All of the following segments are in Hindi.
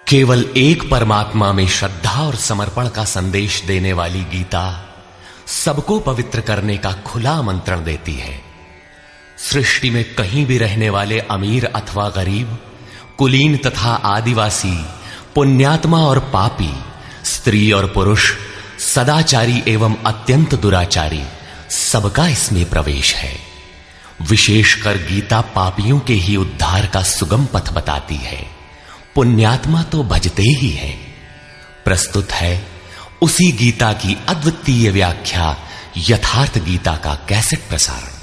केवल एक परमात्मा में श्रद्धा और समर्पण का संदेश देने वाली गीता सबको पवित्र करने का खुला आमंत्रण देती है। सृष्टि में कहीं भी रहने वाले अमीर अथवा गरीब, कुलीन तथा आदिवासी, पुण्यात्मा और पापी, स्त्री और पुरुष, सदाचारी एवं अत्यंत दुराचारी, सबका इसमें प्रवेश है। विशेषकर गीता पापियों के ही उद्धार का सुगम पथ बताती है। पुण्यात्मा तो भजते ही है। प्रस्तुत है उसी गीता की अद्वितीय व्याख्या, यथार्थ गीता का कैसेट प्रसारण।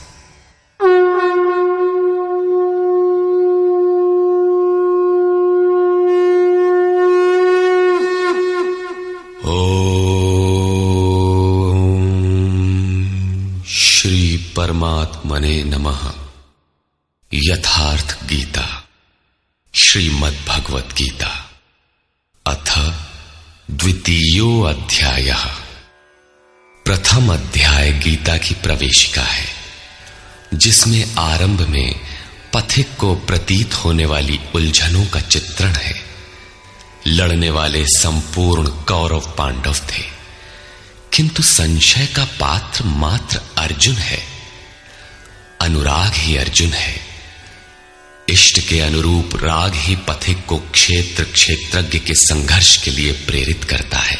श्री परमात्मने नमः। यथार्थ गीता, श्रीमद् भगवत गीता, अथ द्वितीयो अध्यायः। प्रथम अध्याय गीता की प्रवेशिका है, जिसमें आरंभ में पथिक को प्रतीत होने वाली उलझनों का चित्रण है। लड़ने वाले संपूर्ण कौरव पांडव थे, किंतु संशय का पात्र मात्र अर्जुन है। अनुराग ही अर्जुन है। इष्ट के अनुरूप राग ही पथिक को क्षेत्र क्षेत्रज्ञ के संघर्ष के लिए प्रेरित करता है।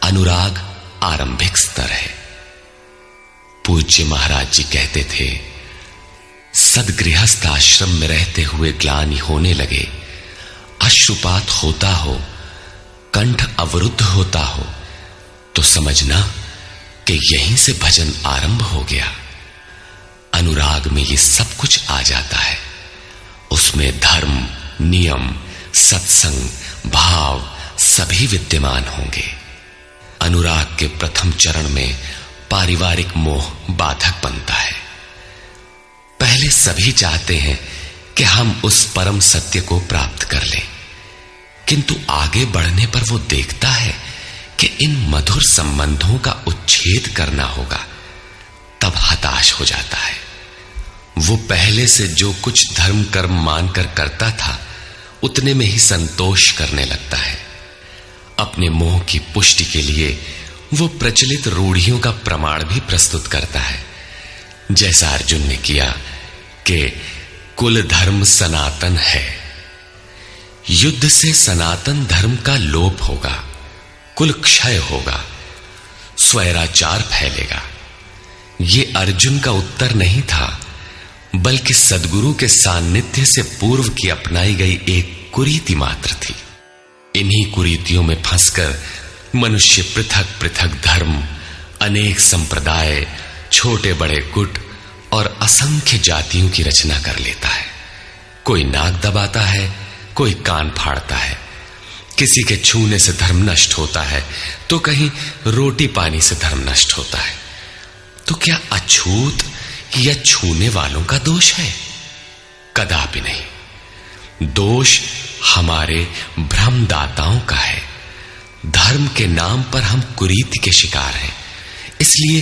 अनुराग आरंभिक स्तर है। पूज्य महाराज जी कहते थे, सदगृहस्थ आश्रम में रहते हुए ग्लानि होने लगे, अश्रुपात होता हो, कंठ अवरुद्ध होता हो, तो समझना कि यहीं से भजन आरंभ हो गया। अनुराग में ये सब कुछ आ जाता है। उसमें धर्म, नियम, सत्संग, भाव सभी विद्यमान होंगे। अनुराग के प्रथम चरण में पारिवारिक मोह बाधक बनता है। पहले सभी चाहते हैं कि हम उस परम सत्य को प्राप्त कर लें, किंतु आगे बढ़ने पर वो देखता है कि इन मधुर संबंधों का उच्छेद करना होगा। तब हताश हो जाता है। वो पहले से जो कुछ धर्म कर्म मानकर करता था, उतने में ही संतोष करने लगता है। अपने मोह की पुष्टि के लिए वो प्रचलित रूढ़ियों का प्रमाण भी प्रस्तुत करता है, जैसा अर्जुन ने किया कि कुल धर्म सनातन है। युद्ध से सनातन धर्म का लोप होगा, कुल क्षय होगा, स्वैराचार फैलेगा। ये अर्जुन का उत्तर नहीं था, बल्कि सद्गुरु के सान्निध्य से पूर्व की अपनाई गई एक कुरीति मात्र थी। इन्हीं कुरीतियों में फंसकर मनुष्य पृथक पृथक धर्म, अनेक संप्रदाय, छोटे बड़े गुट और असंख्य जातियों की रचना कर लेता है। कोई नाक दबाता है, कोई कान फाड़ता है। किसी के छूने से धर्म नष्ट होता है, तो कहीं रोटी पानी से धर्म नष्ट होता है। तो क्या अछूत या छूने वालों का दोष है? कदापि नहीं। दोष हमारे भ्रमदाताओं का है। धर्म के नाम पर हम कुरीति के शिकार हैं, इसलिए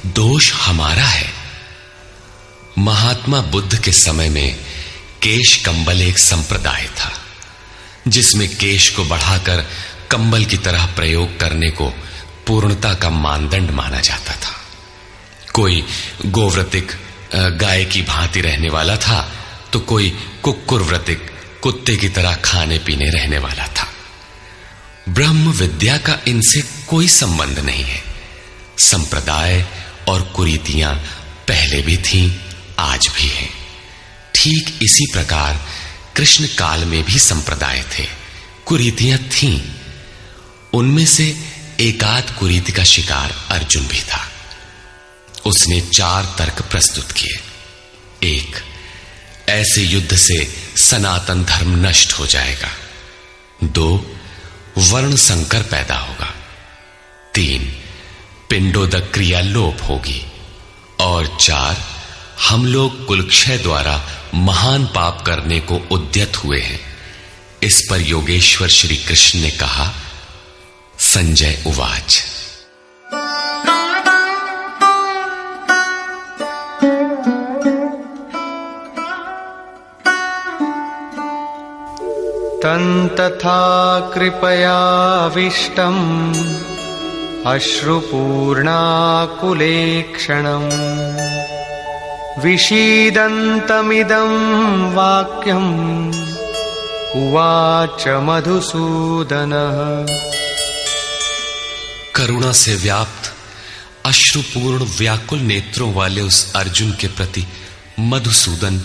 दोष हमारा है। महात्मा बुद्ध के समय में केश कंबल एक संप्रदाय था, जिसमें केश को बढ़ाकर कंबल की तरह प्रयोग करने को पूर्णता का मानदंड माना जाता था। कोई गोव्रतिक गाय की भांति रहने वाला था, तो कोई कुक्कुरव्रतिक कुत्ते की तरह खाने पीने रहने वाला था। ब्रह्म विद्या का इनसे कोई संबंध नहीं है। संप्रदाय और कुरीतियां पहले भी थीं, आज भी हैं। ठीक इसी प्रकार कृष्ण काल में भी संप्रदाय थे, कुरीतियां थीं। उनमें से एकाध कुरीति का शिकार अर्जुन भी था। उसने 4 तर्क प्रस्तुत किए। 1, ऐसे युद्ध से सनातन धर्म नष्ट हो जाएगा। 2, वर्ण संकर पैदा होगा। 3, पिंडोदक क्रिया लोप होगी। और 4, हम लोग कुलक्षय द्वारा महान पाप करने को उद्यत हुए हैं। इस पर योगेश्वर श्री कृष्ण ने कहा, संजय उवाच। तथा कृपयाविष्टम् अश्रुपूर्णाकुलेक्षणम् विषीदन्तमिदं वाक्यम् उवाच मधुसूदनः। करुणा से व्याप्त अश्रुपूर्ण व्याकुल नेत्रों वाले उस अर्जुन के प्रति मधुसूदन,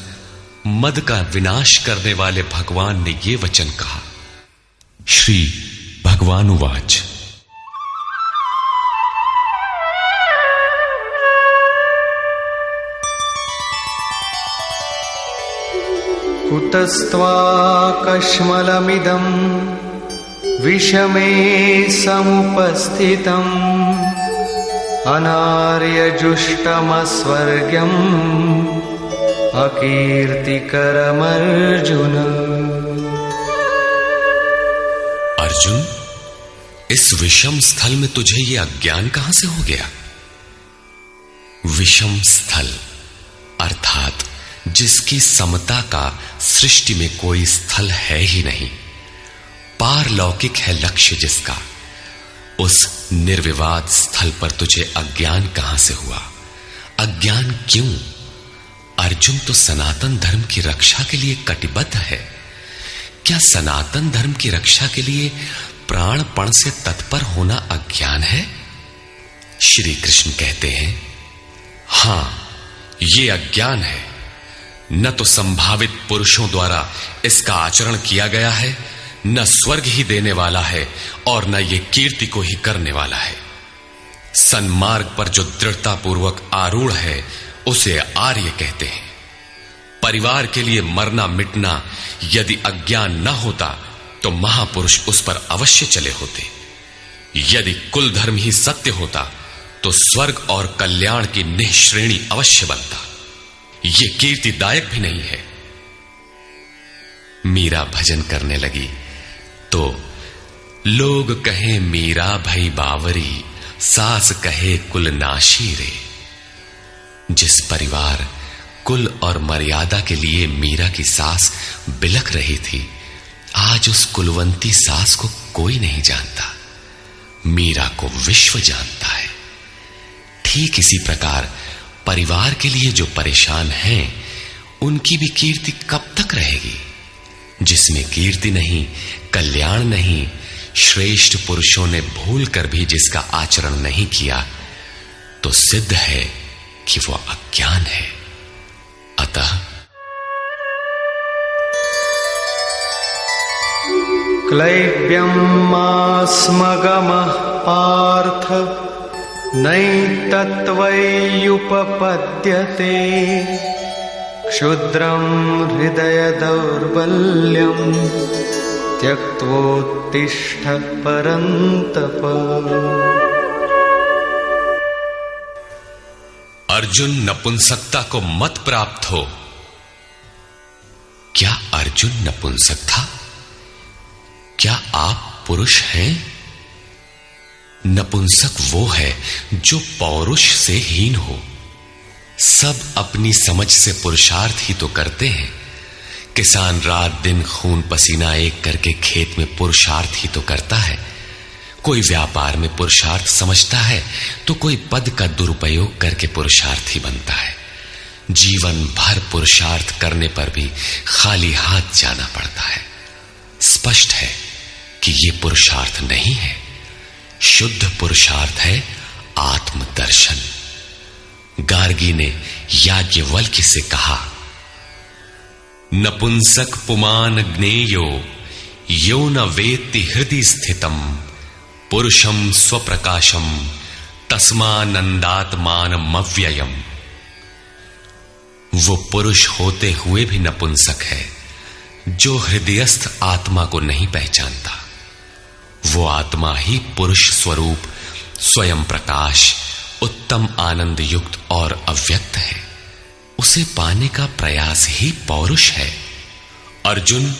मद का विनाश करने वाले भगवान ने ये वचन कहा। श्री भगवान उवाच। कुतस्त्वाकश्मलमिदम् विषमे समुपस्थितम् अनार्यजुष्टमस्वर्ग्यम् अकीर्तिकरमर्जुन। अर्जुन, इस विषम स्थल में तुझे ये अज्ञान कहां से हो गया? विषम स्थल अर्थात जिसकी समता का सृष्टि में कोई स्थल है ही नहीं, पारलौकिक है लक्ष्य जिसका, उस निर्विवाद स्थल पर तुझे अज्ञान कहां से हुआ? अज्ञान क्यों? अर्जुन तो सनातन धर्म की रक्षा के लिए कटिबद्ध है। क्या सनातन धर्म की रक्षा के लिए प्राणपण से तत्पर होना अज्ञान है? श्री कृष्ण कहते हैं, हां, ये अज्ञान है। न तो संभावित पुरुषों द्वारा इसका आचरण किया गया है, न स्वर्ग ही देने वाला है और न ये कीर्ति को ही करने वाला है। सन्मार्ग पर जो दृढ़ता पूर्वक आरूढ़ है उसे आर्य कहते हैं। परिवार के लिए मरना मिटना यदि अज्ञान न होता तो महापुरुष उस पर अवश्य चले होते। यदि कुल धर्म ही सत्य होता तो स्वर्ग और कल्याण की निःश्रेणी अवश्य बनता। ये कीर्तिदायक भी नहीं है। मीरा भजन करने लगी तो लोग कहें मीरा भई बावरी, सास कहे कुल नाशी रे। जिस परिवार, कुल और मर्यादा के लिए मीरा की सास बिलख रही थी, आज उस कुलवंती सास को कोई नहीं जानता, मीरा को विश्व जानता है। ठीक इसी प्रकार परिवार के लिए जो परेशान हैं, उनकी भी कीर्ति कब तक रहेगी? जिसमें कीर्ति नहीं, कल्याण नहीं, श्रेष्ठ पुरुषों ने भूल कर भी जिसका आचरण नहीं किया, तो सिद्ध है कि वो अज्ञान है। अतः क्लैब्यमास्मगमः पार्थ नैतत्त्वय्युपपद्यते क्षुद्रं हृदय दौर्बल्यं त्यक्त्वोत्तिष्ठ परन्तप। अर्जुन, नपुंसकता को मत प्राप्त हो। क्या अर्जुन नपुंसक था? क्या आप पुरुष हैं? नपुंसक वो है जो पौरुष से हीन हो। सब अपनी समझ से पुरुषार्थ ही तो करते हैं। किसान रात दिन खून पसीना एक करके खेत में पुरुषार्थ ही तो करता है। कोई व्यापार में पुरुषार्थ समझता है तो कोई पद का दुरुपयोग करके पुरुषार्थी बनता है। जीवन भर पुरुषार्थ करने पर भी खाली हाथ जाना पड़ता है। स्पष्ट है कि यह पुरुषार्थ नहीं है। शुद्ध पुरुषार्थ है आत्मदर्शन। गार्गी ने याज्ञवल्क्य से कहा, नपुंसक पुमान ज्ञेयो यो न वेत्ति हृदि स्थितम पुरुषम स्वप्रकाशम तस्मानंदात्मानमव्ययम्। वो पुरुष होते हुए भी नपुंसक है जो हृदयस्थ आत्मा को नहीं पहचानता। वो आत्मा ही पुरुष स्वरूप, स्वयं प्रकाश, उत्तम आनंद युक्त और अव्यक्त है। उसे पाने का प्रयास ही पौरुष है। अर्जुन,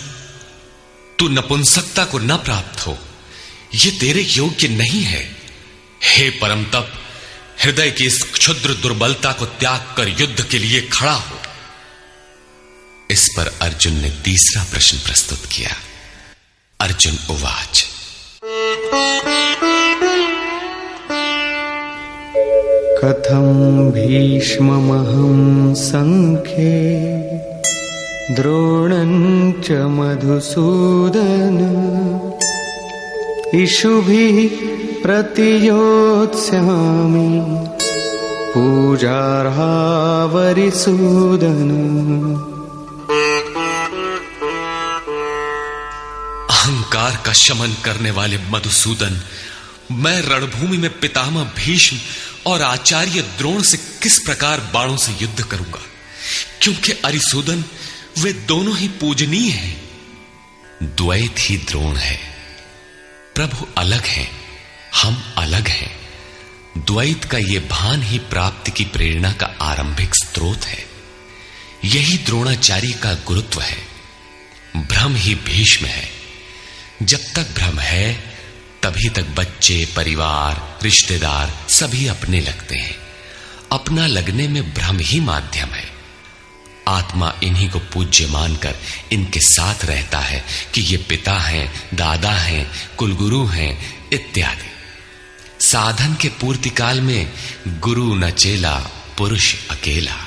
तू नपुंसकता को न प्राप्त हो, ये तेरे योग्य नहीं है। हे परम तप, हृदय की इस क्षुद्र दुर्बलता को त्याग कर युद्ध के लिए खड़ा हो। इस पर अर्जुन ने तीसरा प्रश्न प्रस्तुत किया। अर्जुन उवाच। कथं भीष्ममहं संख्ये द्रोणं च मधुसूदन इषुभिः प्रतियोत्स्यामि पूजार्हा वरिसूदन। अहंकार का शमन करने वाले मधुसूदन, मैं रणभूमि में पितामह भीष्म और आचार्य द्रोण से किस प्रकार बाणों से युद्ध करूंगा, क्योंकि अरिसूदन वे दोनों ही पूजनीय हैं। द्वैत ही द्रोण है। प्रभु अलग हैं, हम अलग हैं। द्वैत का ये भान ही प्राप्ति की प्रेरणा का आरंभिक स्रोत है। यही द्रोणाचार्य का गुरुत्व है। भ्रम ही भीष्म है। जब तक भ्रम है तभी तक बच्चे, परिवार, रिश्तेदार सभी अपने लगते हैं। अपना लगने में भ्रम ही माध्यम है। आत्मा इन्हीं को पूज्य मानकर इनके साथ रहता है कि ये पिता हैं, दादा हैं, कुलगुरु हैं इत्यादि। साधन के पूर्ति काल में गुरु न चेला, पुरुष अकेला।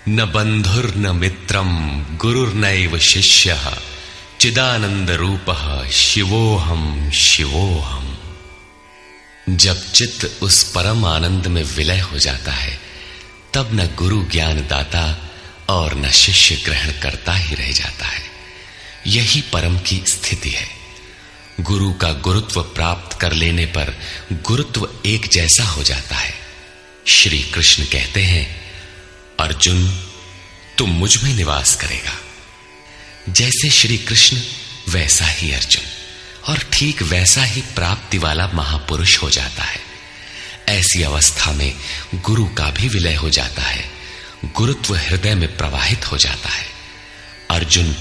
न बंधुर न मित्रम गुरुर्नैव शिष्यः चिदानंद रूपः शिवोहम शिवोहम। जब चित्त उस परम आनंद में विलय हो जाता है तब न गुरु ज्ञान दाता और न शिष्य ग्रहण करता ही रह जाता है। यही परम की स्थिति है। गुरु का गुरुत्व प्राप्त कर लेने पर गुरुत्व एक जैसा हो जाता है। श्री कृष्ण कहते हैं, अर्जुन तुम मुझ में निवास करेगा। जैसे श्री कृष्ण वैसा ही अर्जुन, और ठीक वैसा ही प्राप्ति वाला महापुरुष हो जाता है। ऐसी अवस्था में गुरु का भी विलय हो जाता है। गुरुत्व हृदय में प्रवाहित हो जाता है। अर्जुन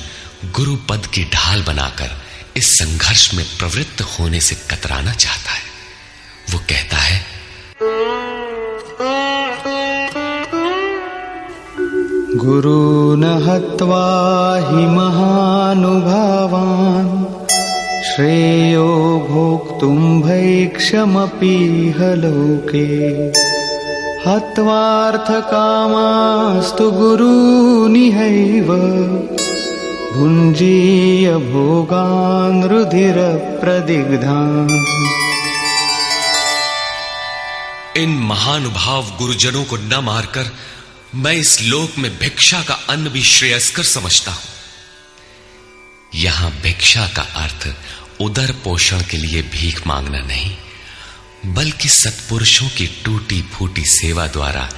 गुरु पद की ढाल बनाकर इस संघर्ष में प्रवृत्त होने से कतराना चाहता है। वो कहता है, गुरून् हत्वा हि महानुभावान् श्रेयो भोक्तुं भैक्षमपीह लोके हत्वार्थकामास्तु गुरूनिहैव भुञ्जीय भोगान् रुधिरप्रदिग्धान्। इन महानुभाव गुरुजनों को न मारकर मैं इस लोक में भिक्षा का अन्न भी श्रेयस्कर समझता हूं। यहां भिक्षा का अर्थ उदर पोषण के लिए भीख मांगना नहीं, बल्कि सत्पुरुषों की टूटी फूटी सेवा द्वारा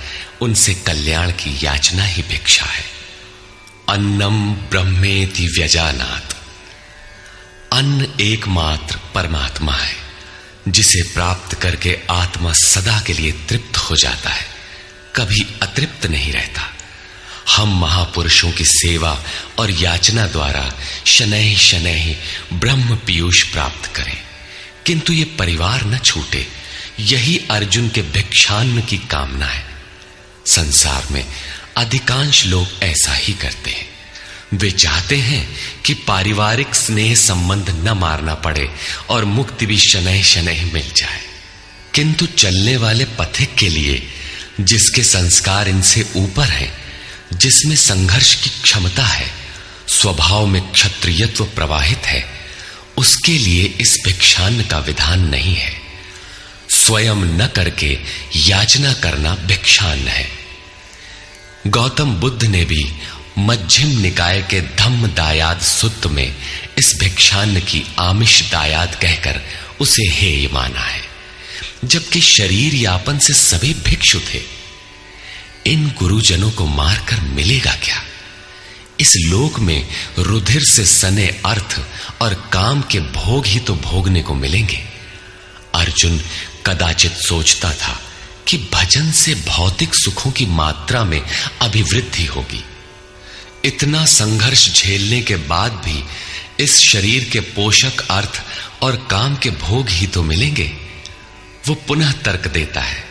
उनसे कल्याण की याचना ही भिक्षा है। अन्नम ब्रह्मेति व्यजानात। अन्न एकमात्र परमात्मा है, जिसे प्राप्त करके आत्मा सदा के लिए तृप्त हो जाता है, कभी अतृप्त नहीं रहता। हम महापुरुषों की सेवा और याचना द्वारा शनैः शनैः ब्रह्म पीयूष प्राप्त करें, किंतु ये परिवार न छूटे, यही अर्जुन के भिक्षान्न की कामना है। संसार में अधिकांश लोग ऐसा ही करते हैं। वे चाहते हैं कि पारिवारिक स्नेह संबंध न मारना पड़े और मुक्ति भी शनैः शनैः मिल जाए, किंतु चलने वाले पथिक के लिए, जिसके संस्कार इनसे ऊपर हैं, जिसमें संघर्ष की क्षमता है, स्वभाव में क्षत्रियत्व प्रवाहित है, उसके लिए इस भिक्षान्न का विधान नहीं है। स्वयं न करके याचना करना भिक्षान्न है। गौतम बुद्ध ने भी मध्यम निकाय के धम्म दायाद सुत्त में इस भिक्षान्न की आमिष दायाद कहकर उसे हेय माना है, जबकि शरीर यापन से सभी भिक्षु थे। इन गुरुजनों को मारकर मिलेगा क्या? इस लोक में रुधिर से सने अर्थ और काम के भोग ही तो भोगने को मिलेंगे। अर्जुन कदाचित सोचता था कि भजन से भौतिक सुखों की मात्रा में अभिवृद्धि होगी। इतना संघर्ष झेलने के बाद भी इस शरीर के पोषक अर्थ और काम के भोग ही तो मिलेंगे। वो पुनः तर्क देता है,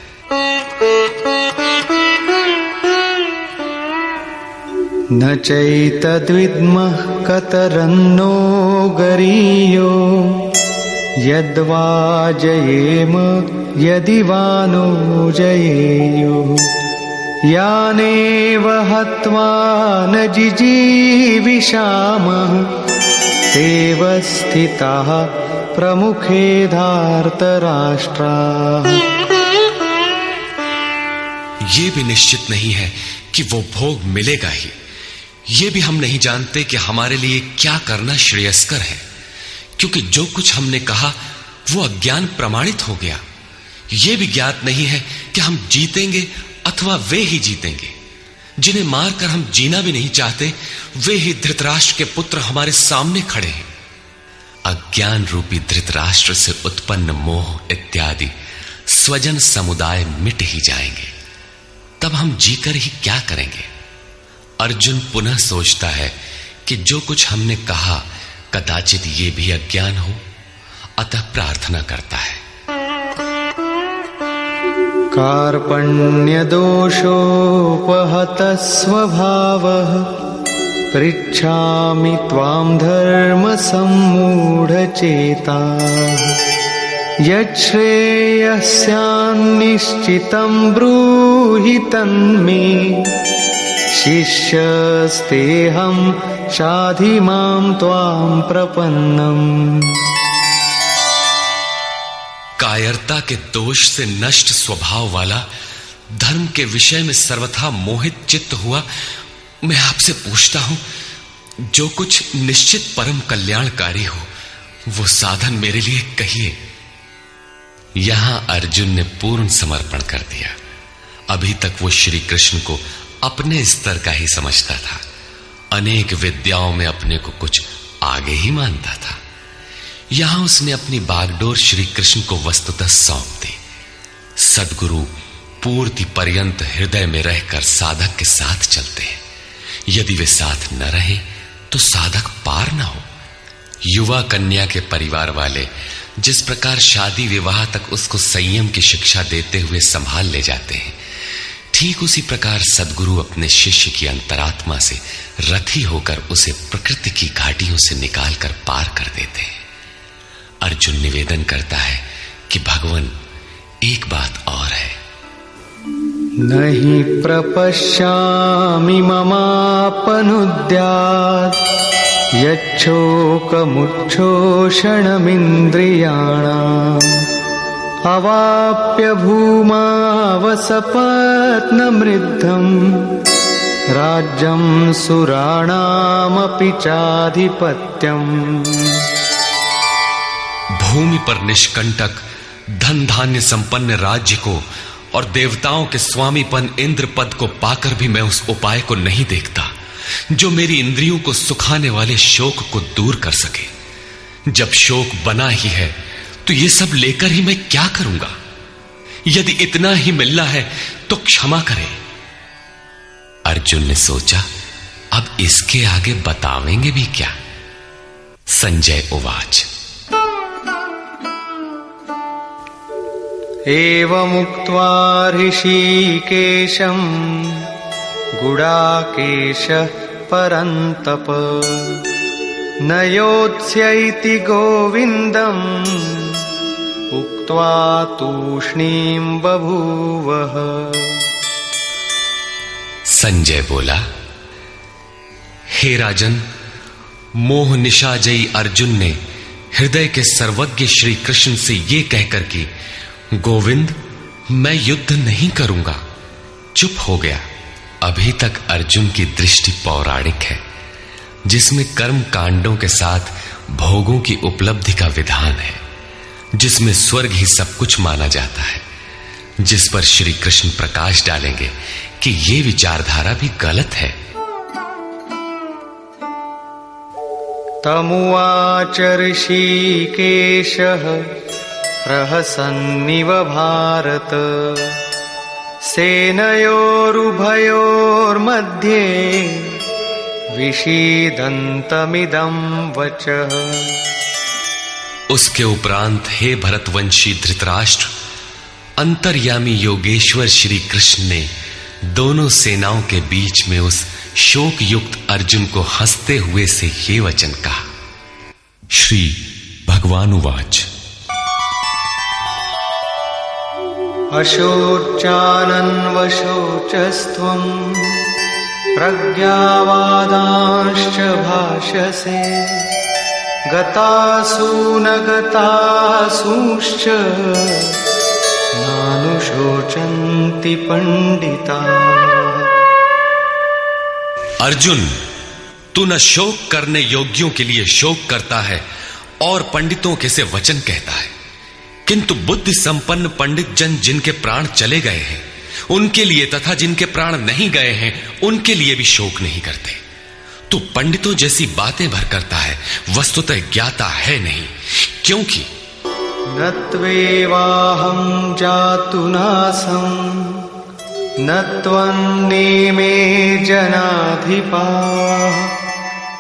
न चैतद्विद्मः कतरन्नो गरीयो यद्वा जयेम यदि वा नो जयेयुः यानेव हत्वा न जिजीविषामः तेव स्थिताः प्रमुखे धार्तराष्ट्राः। ये भी निश्चित नहीं है कि वो भोग मिलेगा ही। ये भी हम नहीं जानते कि हमारे लिए क्या करना श्रेयस्कर है, क्योंकि जो कुछ हमने कहा वो अज्ञान प्रमाणित हो गया। ये भी ज्ञात नहीं है कि हम जीतेंगे अथवा वे ही जीतेंगे। जिन्हें मारकर हम जीना भी नहीं चाहते, वे ही धृतराष्ट्र के पुत्र हमारे सामने खड़े हैं। अज्ञान रूपी धृतराष्ट्र से उत्पन्न मोह इत्यादि स्वजन समुदाय मिट ही जाएंगे, तब हम जीकर ही क्या करेंगे। अर्जुन पुनः सोचता है कि जो कुछ हमने कहा कदाचित ये भी अज्ञान हो, अतः प्रार्थना करता है। कार्पण्यदोषोपहतः स्वभावः पृच्छामि त्वां धर्मसम्मूढचेताः यच्छ्रेयस्यान्निश्चितं ब्रूहि तन्मे शिष्यस्तेऽहं शाधि मां त्वां प्रपन्नम्। कायरता के दोष से नष्ट स्वभाव वाला, धर्म के विषय में सर्वथा मोहित चित्त हुआ मैं आपसे पूछता हूं, जो कुछ निश्चित परम कल्याणकारी हो वो साधन मेरे लिए कहिए। यहां अर्जुन ने पूर्ण समर्पण कर दिया। अभी तक वो श्री कृष्ण को अपने स्तर का ही समझता था, अनेक विद्याओं में अपने को कुछ आगे ही मानता था। यहां उसने अपनी बागडोर श्री कृष्ण को वस्तुतः सौंप दी। सद्गुरु पूर्ति पर्यंत हृदय में रहकर साधक के साथ चलते हैं। यदि वे साथ न रहे तो साधक पार न हो। युवा कन्या के परिवार वाले जिस प्रकार शादी विवाह तक उसको संयम की शिक्षा देते हुए संभाल ले जाते हैं, ठीक उसी प्रकार सद्गुरु अपने शिष्य की अंतरात्मा से रथी होकर उसे प्रकृति की घाटियों से निकालकर पार कर देते हैं। अर्जुन निवेदन करता है कि भगवान एक बात और है। नहि प्रपश्यामि ममापनुद्यात् यच्छोकमुच्छोषणमिन्द्रियाणाम् अवाप्य भूमावसपत्नमृद्धम् राज्यं सुराणामपि चाधिपत्यम्। भूमि पर निष्कंटक धन धान्य संपन्न राज्य को और देवताओं के स्वामीपन इंद्र पद को पाकर भी मैं उस उपाय को नहीं देखता जो मेरी इंद्रियों को सुखाने वाले शोक को दूर कर सके। जब शोक बना ही है तो ये सब लेकर ही मैं क्या करूंगा। यदि इतना ही मिलना है तो क्षमा करें। अर्जुन ने सोचा, अब इसके आगे बतावेंगे भी क्या। संजय उवाच। एवमुक्त्वा ऋषिकेशं गुडाकेशः परन्तप न योत्स्यैति गोविन्दम् उक्त्वा तूष्णीं बभूवः। संजय बोला, हे राजन, मोह निशाजयी अर्जुन ने हृदय के सर्वज्ञ श्री कृष्ण से ये कहकर कि गोविंद मैं युद्ध नहीं करूंगा, चुप हो गया। अभी तक अर्जुन की दृष्टि पौराणिक है, जिसमें कर्म कांडों के साथ भोगों की उपलब्धि का विधान है, जिसमें स्वर्ग ही सब कुछ माना जाता है, जिस पर श्री कृष्ण प्रकाश डालेंगे कि ये विचारधारा भी गलत है। तमुवाच ऋषिकेशः प्रहसन्निव भारत सेनयोरुभयोर्मध्ये विषीदन्तमिदं वचः। उसके उपरांत हे भरतवंशी धृतराष्ट्र, अंतर्यामी योगेश्वर श्री कृष्ण ने दोनों सेनाओं के बीच में उस शोक युक्त अर्जुन को हंसते हुए से ये वचन कहा। श्री भगवान उवाच। अशोचानन्वशोचस्त्वं प्रज्ञावादांश्च भाषसे गतासु न गतासूश्च नानुशोचन्ति पंडिताः। अर्जुन, तू न शोक करने योग्यों के लिए शोक करता है और पंडितों के से वचन कहता है, किंतु बुद्धि संपन्न पंडित जन जिनके प्राण चले गए हैं उनके लिए तथा जिनके प्राण नहीं गए हैं उनके लिए भी शोक नहीं करते। तू पंडितों जैसी बातें भर करता है, वस्तुतः ज्ञाता है नहीं, क्योंकि न त्वेवाहं जातु नासं न त्वन्नेमे जनाधिपाः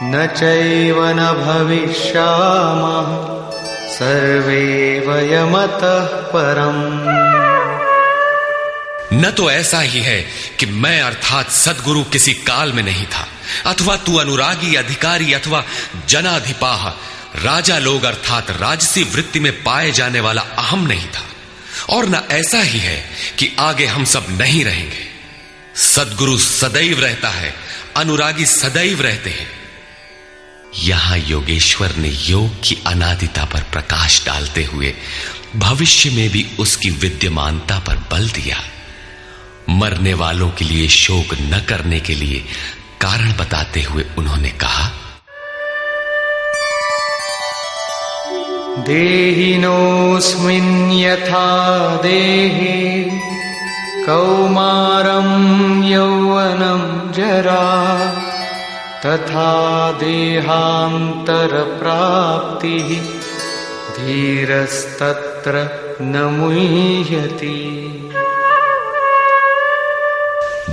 न चैव न भविष्यामः सर्वे वयमतः परम्। न तो ऐसा ही है कि मैं अर्थात सद्गुरु किसी काल में नहीं था, अथवा तू अनुरागी अधिकारी अथवा जनाधिपाह राजा लोग अर्थात राजसी वृत्ति में पाए जाने वाला अहम नहीं था, और न ऐसा ही है कि आगे हम सब नहीं रहेंगे। सद्गुरु सदैव रहता है, अनुरागी सदैव रहते हैं। यहां योगेश्वर ने योग की अनादिता पर प्रकाश डालते हुए भविष्य में भी उसकी विद्यमानता पर बल दिया। मरने वालों के लिए शोक न करने के लिए कारण बताते हुए उन्होंने कहा, देहिनोऽस्मिन् यथा देहे कौमारं यौवनं जरा तथा देहान्तरप्राप्तिः धीरस्तत्र न मुह्यति।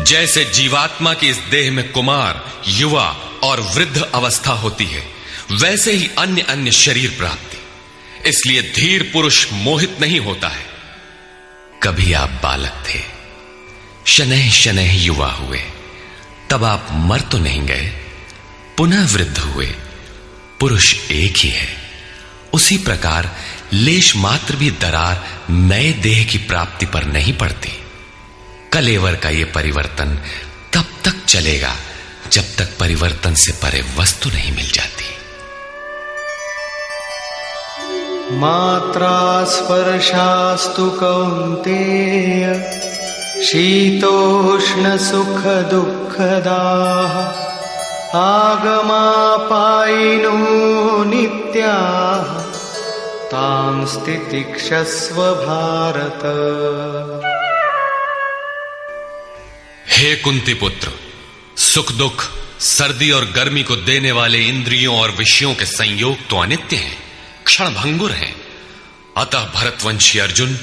जैसे जीवात्मा की इस देह में कुमार, युवा और वृद्ध अवस्था होती है, वैसे ही अन्य अन्य शरीर प्राप्ति। इसलिए धीर पुरुष मोहित नहीं होता है। कभी आप बालक थे, शनैः शनैः युवा हुए, तब आप मर तो नहीं गए, पुनः वृद्ध हुए। पुरुष एक ही है। उसी प्रकार लेश मात्र भी दरार नए देह की प्राप्ति पर नहीं पड़ती। कलेवर का यह परिवर्तन तब तक चलेगा जब तक परिवर्तन से परे वस्तु नहीं मिल जाती। मात्रा स्पर्शास्तु कौन्तेय शीतोष्ण सुख दुःखदाः आगमापायिनो नित्याः तान् तितिक्षस्व भारत। हे कुंती पुत्र, सुख दुख, सर्दी और गर्मी को देने वाले इंद्रियों और विषयों के संयोग तो अनित्य हैं, क्षणभंगुर हैं। अतः भरतवंशी अर्जुन,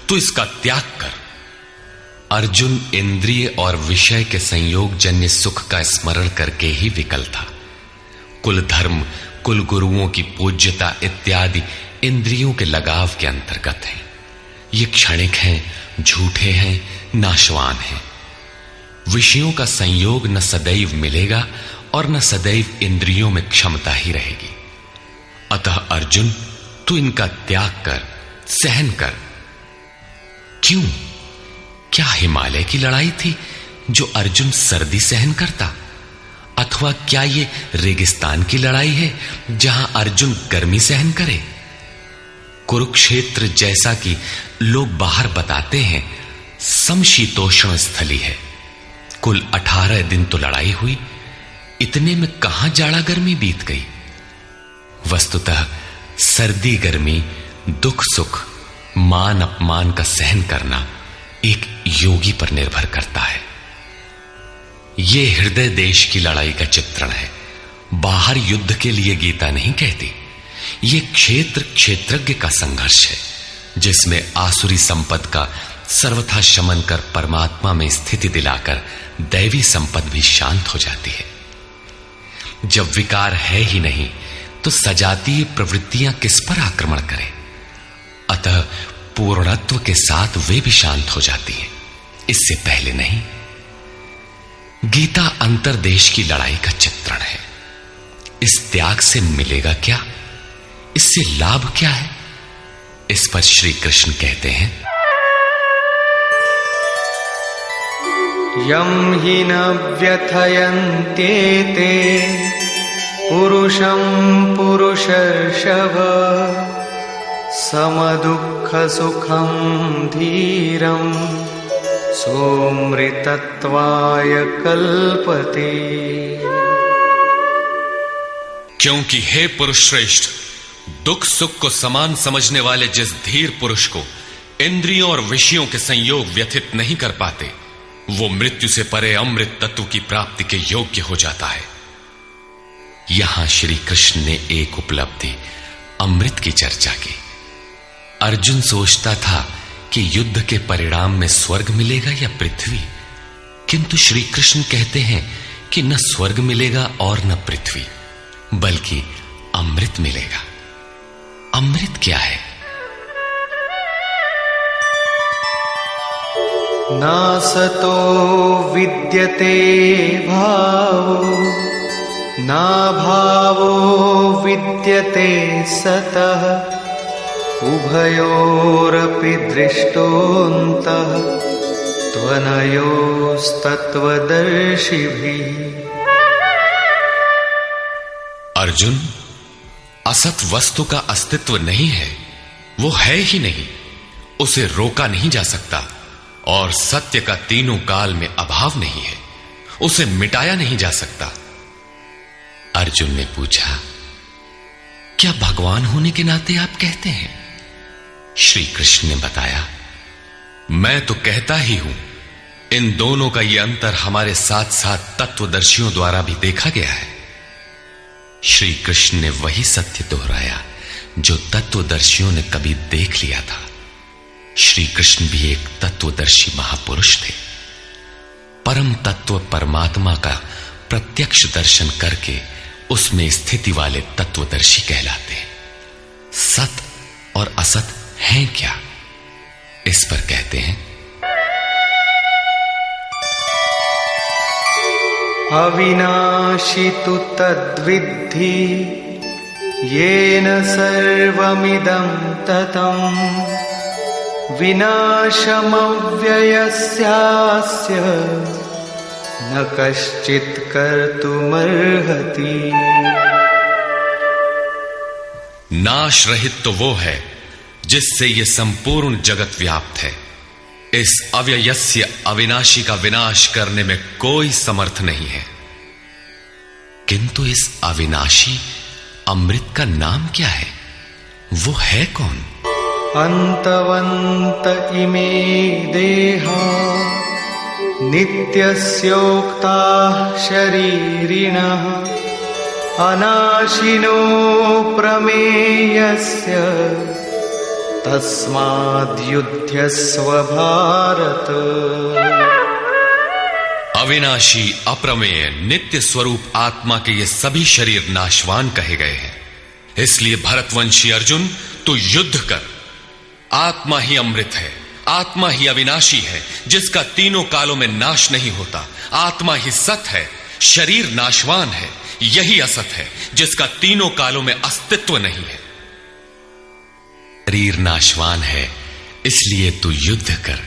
तू इसका त्याग कर। अर्जुन इंद्रिय और विषय के संयोग जन्य सुख का स्मरण करके ही विकल था। कुल धर्म, कुल गुरुओं की पूज्यता इत्यादि इंद्रियों के लगाव के अंतर्गत है। ये क्षणिक हैं, झूठे हैं, नाशवान हैं। विषयों का संयोग न सदैव मिलेगा और न सदैव इंद्रियों में क्षमता ही रहेगी। अतः अर्जुन, तू इनका त्याग कर, सहन कर। क्यों? क्या हिमालय की लड़ाई थी जो अर्जुन सर्दी सहन करता, अथवा क्या ये रेगिस्तान की लड़ाई है जहां अर्जुन गर्मी सहन करे? कुरुक्षेत्र जैसा कि लोग बाहर बताते हैं समशीतोष्ण स्थली है। कुल 18 दिन तो लड़ाई हुई, इतने में कहां जाड़ा गर्मी बीत गई। वस्तुतः सर्दी गर्मी, दुख सुख, मान अपमान का सहन करना एक योगी पर निर्भर करता है। यह हृदय देश की लड़ाई का चित्रण है। बाहर युद्ध के लिए गीता नहीं कहती। यह क्षेत्र क्षेत्रज्ञ का संघर्ष है, जिसमें आसुरी संपद का सर्वथा शमन कर परमात्मा में स्थिति दिलाकर दैवी संपद भी शांत हो जाती है। जब विकार है ही नहीं तो सजातीय प्रवृत्तियां किस पर आक्रमण करें? अतः पूर्णत्व के साथ वे भी शांत हो जाती हैं, इससे पहले नहीं। गीता अंतर्देश की लड़ाई का चित्रण है। इस त्याग से मिलेगा क्या? इससे लाभ क्या है? इस पर श्री कृष्ण कहते हैं, यम हि न व्यथयन्त्येते पुरुषं पुरुषर्षभ समदुःख सुखं धीरं सोमृतत्वाय कल्पते। क्योंकि हे पुरुष श्रेष्ठ, दुख सुख को समान समझने वाले जिस धीर पुरुष को इंद्रियों और विषयों के संयोग व्यथित नहीं कर पाते, वो मृत्यु से परे अमृत तत्व की प्राप्ति के योग्य हो जाता है। यहां श्री कृष्ण ने एक उपलब्धि अमृत की चर्चा की। अर्जुन सोचता था कि युद्ध के परिणाम में स्वर्ग मिलेगा या पृथ्वी, किंतु श्री कृष्ण कहते हैं कि न स्वर्ग मिलेगा और न पृथ्वी, बल्कि अमृत मिलेगा। अमृत क्या है? नासतो विद्यते भावो ना भावो विद्यते सतः उभयोरपि दृष्टोऽन्तः त्वनयोस्तत्त्वदर्शिभिः। अर्जुन, असत वस्तु का अस्तित्व नहीं है, वो है ही नहीं, उसे रोका नहीं जा सकता, और सत्य का तीनों काल में अभाव नहीं है, उसे मिटाया नहीं जा सकता। अर्जुन ने पूछा, क्या भगवान होने के नाते आप कहते हैं? श्री कृष्ण ने बताया, मैं तो कहता ही हूं, इन दोनों का यह अंतर हमारे साथ साथ तत्वदर्शियों द्वारा भी देखा गया है। श्री कृष्ण ने वही सत्य दोहराया जो तत्वदर्शियों ने कभी देख लिया था। श्री कृष्ण भी एक तत्वदर्शी महापुरुष थे। परम तत्व परमात्मा का प्रत्यक्ष दर्शन करके उसमें स्थिति वाले तत्वदर्शी कहलाते हैं। सत और असत हैं क्या? इस पर कहते हैं, अविनाशी तु तद्विद्धि येन सर्वमिदं ततं विनाशमव्ययस्यास्य न कश्चित् कर्तुमर्हति। नाश रहित तो वो है जिससे ये संपूर्ण जगत व्याप्त है। इस अव्ययस्य अविनाशी का विनाश करने में कोई समर्थ नहीं है। किंतु इस अविनाशी अमृत का नाम क्या है? वो है कौन? अंतवंत इमे देहा नित्यस्योक्ता शरीरिणः अनाशिनो प्रमेयस्य तस्माद्युध्यस्व भारत। अविनाशी अप्रमेय नित्य स्वरूप आत्मा के ये सभी शरीर नाशवान कहे गए हैं। इसलिए भरतवंशी अर्जुन, तू युद्ध कर। आत्मा ही अमृत है, आत्मा ही अविनाशी है जिसका तीनों कालों में नाश नहीं होता। आत्मा ही सत है, शरीर नाशवान है, यही असत है जिसका तीनों कालों में अस्तित्व नहीं है। शरीर नाशवान है, इसलिए तू युद्ध कर।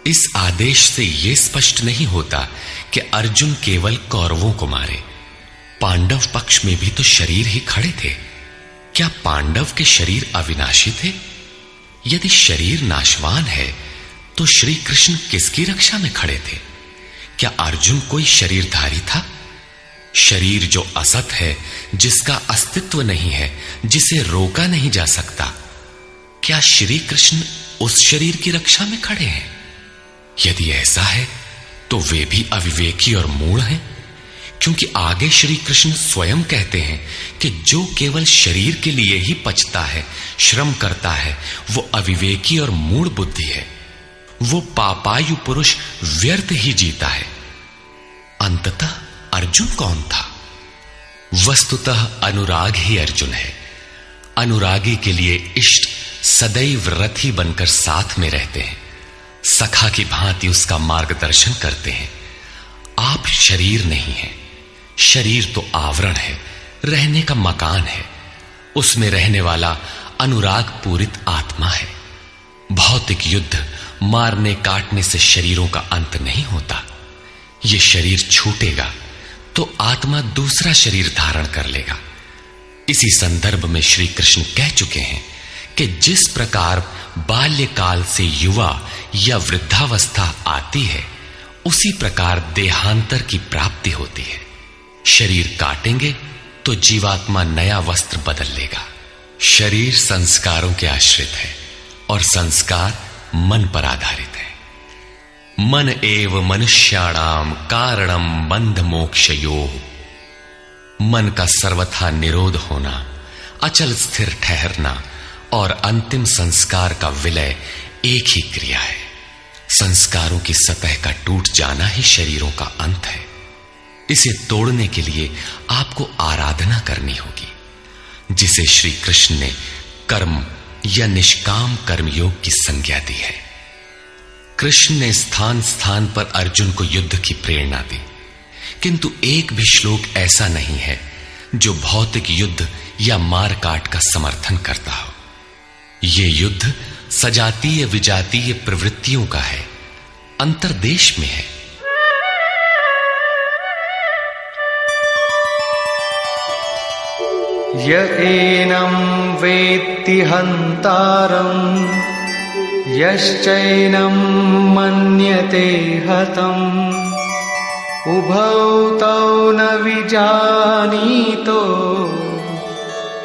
इस आदेश से यह स्पष्ट नहीं होता कि अर्जुन केवल कौरवों को मारे। पांडव पक्ष में भी तो शरीर ही खड़े थे। क्या पांडव के शरीर अविनाशी थे? यदि शरीर नाशवान है तो श्री कृष्ण किसकी रक्षा में खड़े थे? क्या अर्जुन कोई शरीरधारी था? शरीर जो असत है, जिसका अस्तित्व नहीं है, जिसे रोका नहीं जा सकता, क्या श्री कृष्ण उस शरीर की रक्षा में खड़े हैं? यदि ऐसा है तो वे भी अविवेकी और मूढ़ हैं, क्योंकि आगे श्री कृष्ण स्वयं कहते हैं कि जो केवल शरीर के लिए ही पचता है, श्रम करता है, वो अविवेकी और मूढ़ बुद्धि है। वो पापायु पुरुष व्यर्थ ही जीता है। अंततः अर्जुन कौन था? वस्तुतः अनुराग ही अर्जुन है। अनुरागी के लिए इष्ट सदैव रथी बनकर साथ में रहते हैं, सखा की भांति उसका मार्गदर्शन करते हैं। आप शरीर नहीं हैं। शरीर तो आवरण है, रहने का मकान है। उसमें रहने वाला अनुराग पूरित आत्मा है। भौतिक युद्ध, मारने काटने से शरीरों का अंत नहीं होता। यह शरीर छूटेगा तो आत्मा दूसरा शरीर धारण कर लेगा। इसी संदर्भ में श्री कृष्ण कह चुके हैं कि जिस प्रकार बाल्यकाल से युवा या वृद्धावस्था आती है, उसी प्रकार देहांतर की प्राप्ति होती है। शरीर काटेंगे तो जीवात्मा नया वस्त्र बदल लेगा। शरीर संस्कारों के आश्रित है और संस्कार मन पर आधारित है। मन एव मनुष्याणाम कारणम बंध मोक्षयोः। मन का सर्वथा निरोध होना, अचल स्थिर ठहरना और अंतिम संस्कार का विलय एक ही क्रिया है। संस्कारों की सतह का टूट जाना ही शरीरों का अंत है। इसे तोड़ने के लिए आपको आराधना करनी होगी, जिसे श्री कृष्ण ने कर्म या निष्काम कर्मयोग की संज्ञा दी है। कृष्ण ने स्थान स्थान पर अर्जुन को युद्ध की प्रेरणा दी, किंतु एक भी श्लोक ऐसा नहीं है जो भौतिक युद्ध या मार काट का समर्थन करता हो। यह युद्ध सजातीय विजातीय प्रवृत्तियों का है, अंतर्देश में है। य एनं वेत्ति हन्तारम् यश्चैनं मन्यते हतम् उभौ तौ न विजानीतो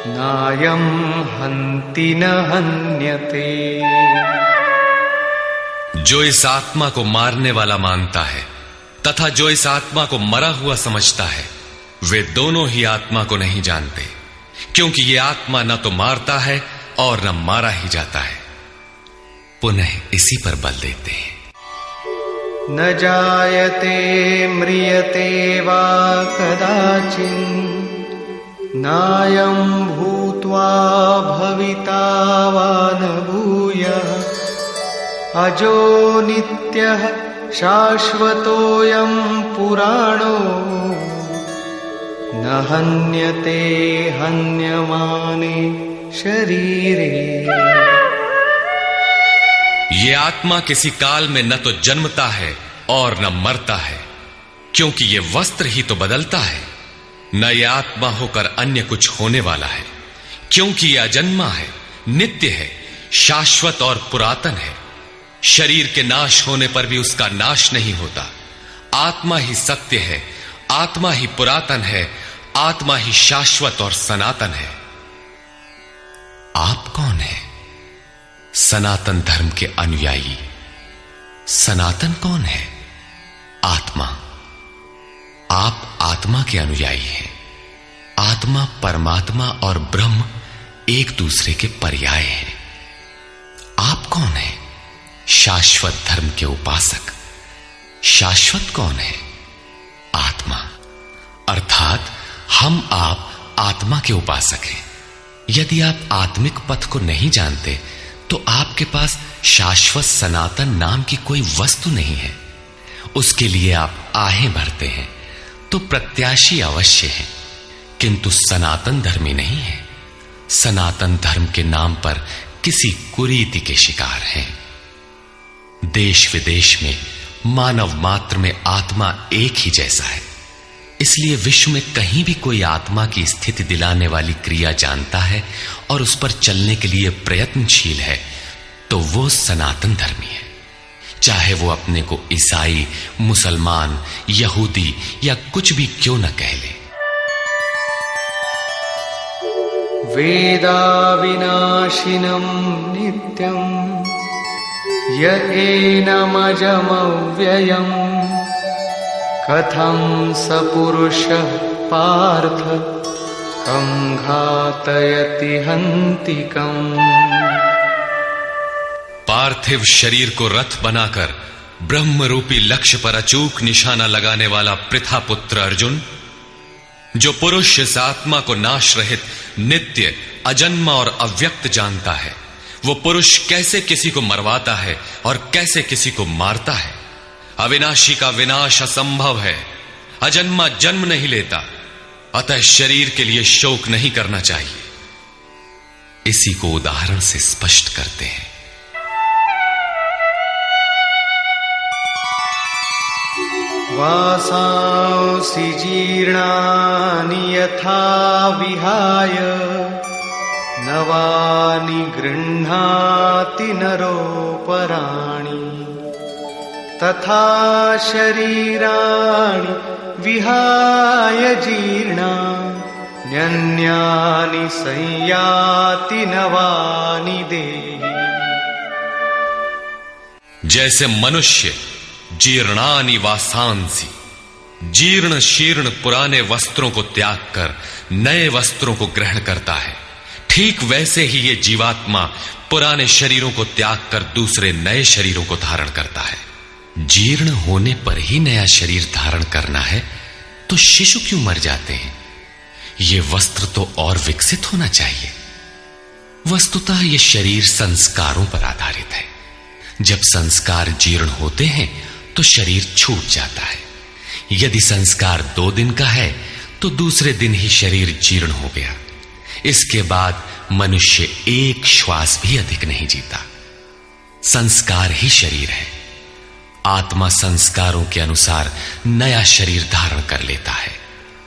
नायं हन्ति न हन्यते। जो इस आत्मा को मारने वाला मानता है तथा जो इस आत्मा को मरा हुआ समझता है, वे दोनों ही आत्मा को नहीं जानते, क्योंकि ये आत्मा न तो मारता है और न मारा ही जाता है। पुनः इसी पर बल देते हैं। न जायते म्रियते वा कदाचिन् नायं भूत्वा भविता वा न भूयः अजो नित्यः शाश्वतोऽयं पुराणो न हन्यते हन्यमाने शरीरे। ये आत्मा किसी काल में न तो जन्मता है और न मरता है, क्योंकि ये वस्त्र ही तो बदलता है। न ये आत्मा होकर अन्य कुछ होने वाला है, क्योंकि यह अजन्मा है, नित्य है, शाश्वत और पुरातन है। शरीर के नाश होने पर भी उसका नाश नहीं होता। आत्मा ही सत्य है, आत्मा ही पुरातन है, आत्मा ही शाश्वत और सनातन है। आप कौन है? सनातन धर्म के अनुयायी। सनातन कौन है? आत्मा। आप आत्मा के अनुयायी हैं। आत्मा, परमात्मा और ब्रह्म एक दूसरे के पर्याय हैं। आप कौन है? शाश्वत धर्म के उपासक। शाश्वत कौन है? आत्मा। अर्थात हम आप आत्मा के उपासक हैं। यदि आप आत्मिक पथ को नहीं जानते तो आपके पास शाश्वत सनातन नाम की कोई वस्तु नहीं है। उसके लिए आप आहें भरते हैं तो प्रत्याशी अवश्य है, किंतु सनातन धर्मी नहीं है। सनातन धर्म के नाम पर किसी कुरीति के शिकार हैं। देश विदेश में मानव मात्र में आत्मा एक ही जैसा है। इसलिए विश्व में कहीं भी कोई आत्मा की स्थिति दिलाने वाली क्रिया जानता है और उस पर चलने के लिए प्रयत्नशील है, तो वो सनातन धर्मी है, चाहे वो अपने को ईसाई, मुसलमान, यहूदी या कुछ भी क्यों न कह ले। वेदा विनाशिनं नित्यं य एनमजमव्ययम् कथं स पुरुषः पार्थ कं घातयति हन्तिकम्। पार्थिव शरीर को रथ बनाकर ब्रह्म रूपी लक्ष्य पर अचूक निशाना लगाने वाला पृथा पुत्र अर्जुन, जो पुरुष इस आत्मा को नाश रहित, नित्य, अजन्मा और अव्यक्त जानता है, वो पुरुष कैसे किसी को मरवाता है और कैसे किसी को मारता है। अविनाशी का विनाश असंभव है, अजन्मा जन्म नहीं लेता, अतः शरीर के लिए शोक नहीं करना चाहिए। इसी को उदाहरण से स्पष्ट करते हैं। वासांसि जीर्णानि यथा विहाय नवानि गृह्णाति नरोपराणि तथा शरीराणि विहाय जीर्णान्यन्यानि संयाति नवानि देहि। जैसे मनुष्य जीर्णानि वासांसि, जीर्ण शीर्ण पुराने वस्त्रों को त्याग कर नए वस्त्रों को ग्रहण करता है, ठीक वैसे ही ये जीवात्मा पुराने शरीरों को त्याग कर दूसरे नए शरीरों को धारण करता है। जीर्ण होने पर ही नया शरीर धारण करना है तो शिशु क्यों मर जाते हैं? ये वस्त्र तो और विकसित होना चाहिए। वस्तुतः ये शरीर संस्कारों पर आधारित है। जब संस्कार जीर्ण होते हैं तो शरीर छूट जाता है। यदि संस्कार 2 दिन का है तो दूसरे दिन ही शरीर जीर्ण हो गया। इसके बाद मनुष्य एक श्वास भी अधिक नहीं जीता। संस्कार ही शरीर है। आत्मा संस्कारों के अनुसार नया शरीर धारण कर लेता है।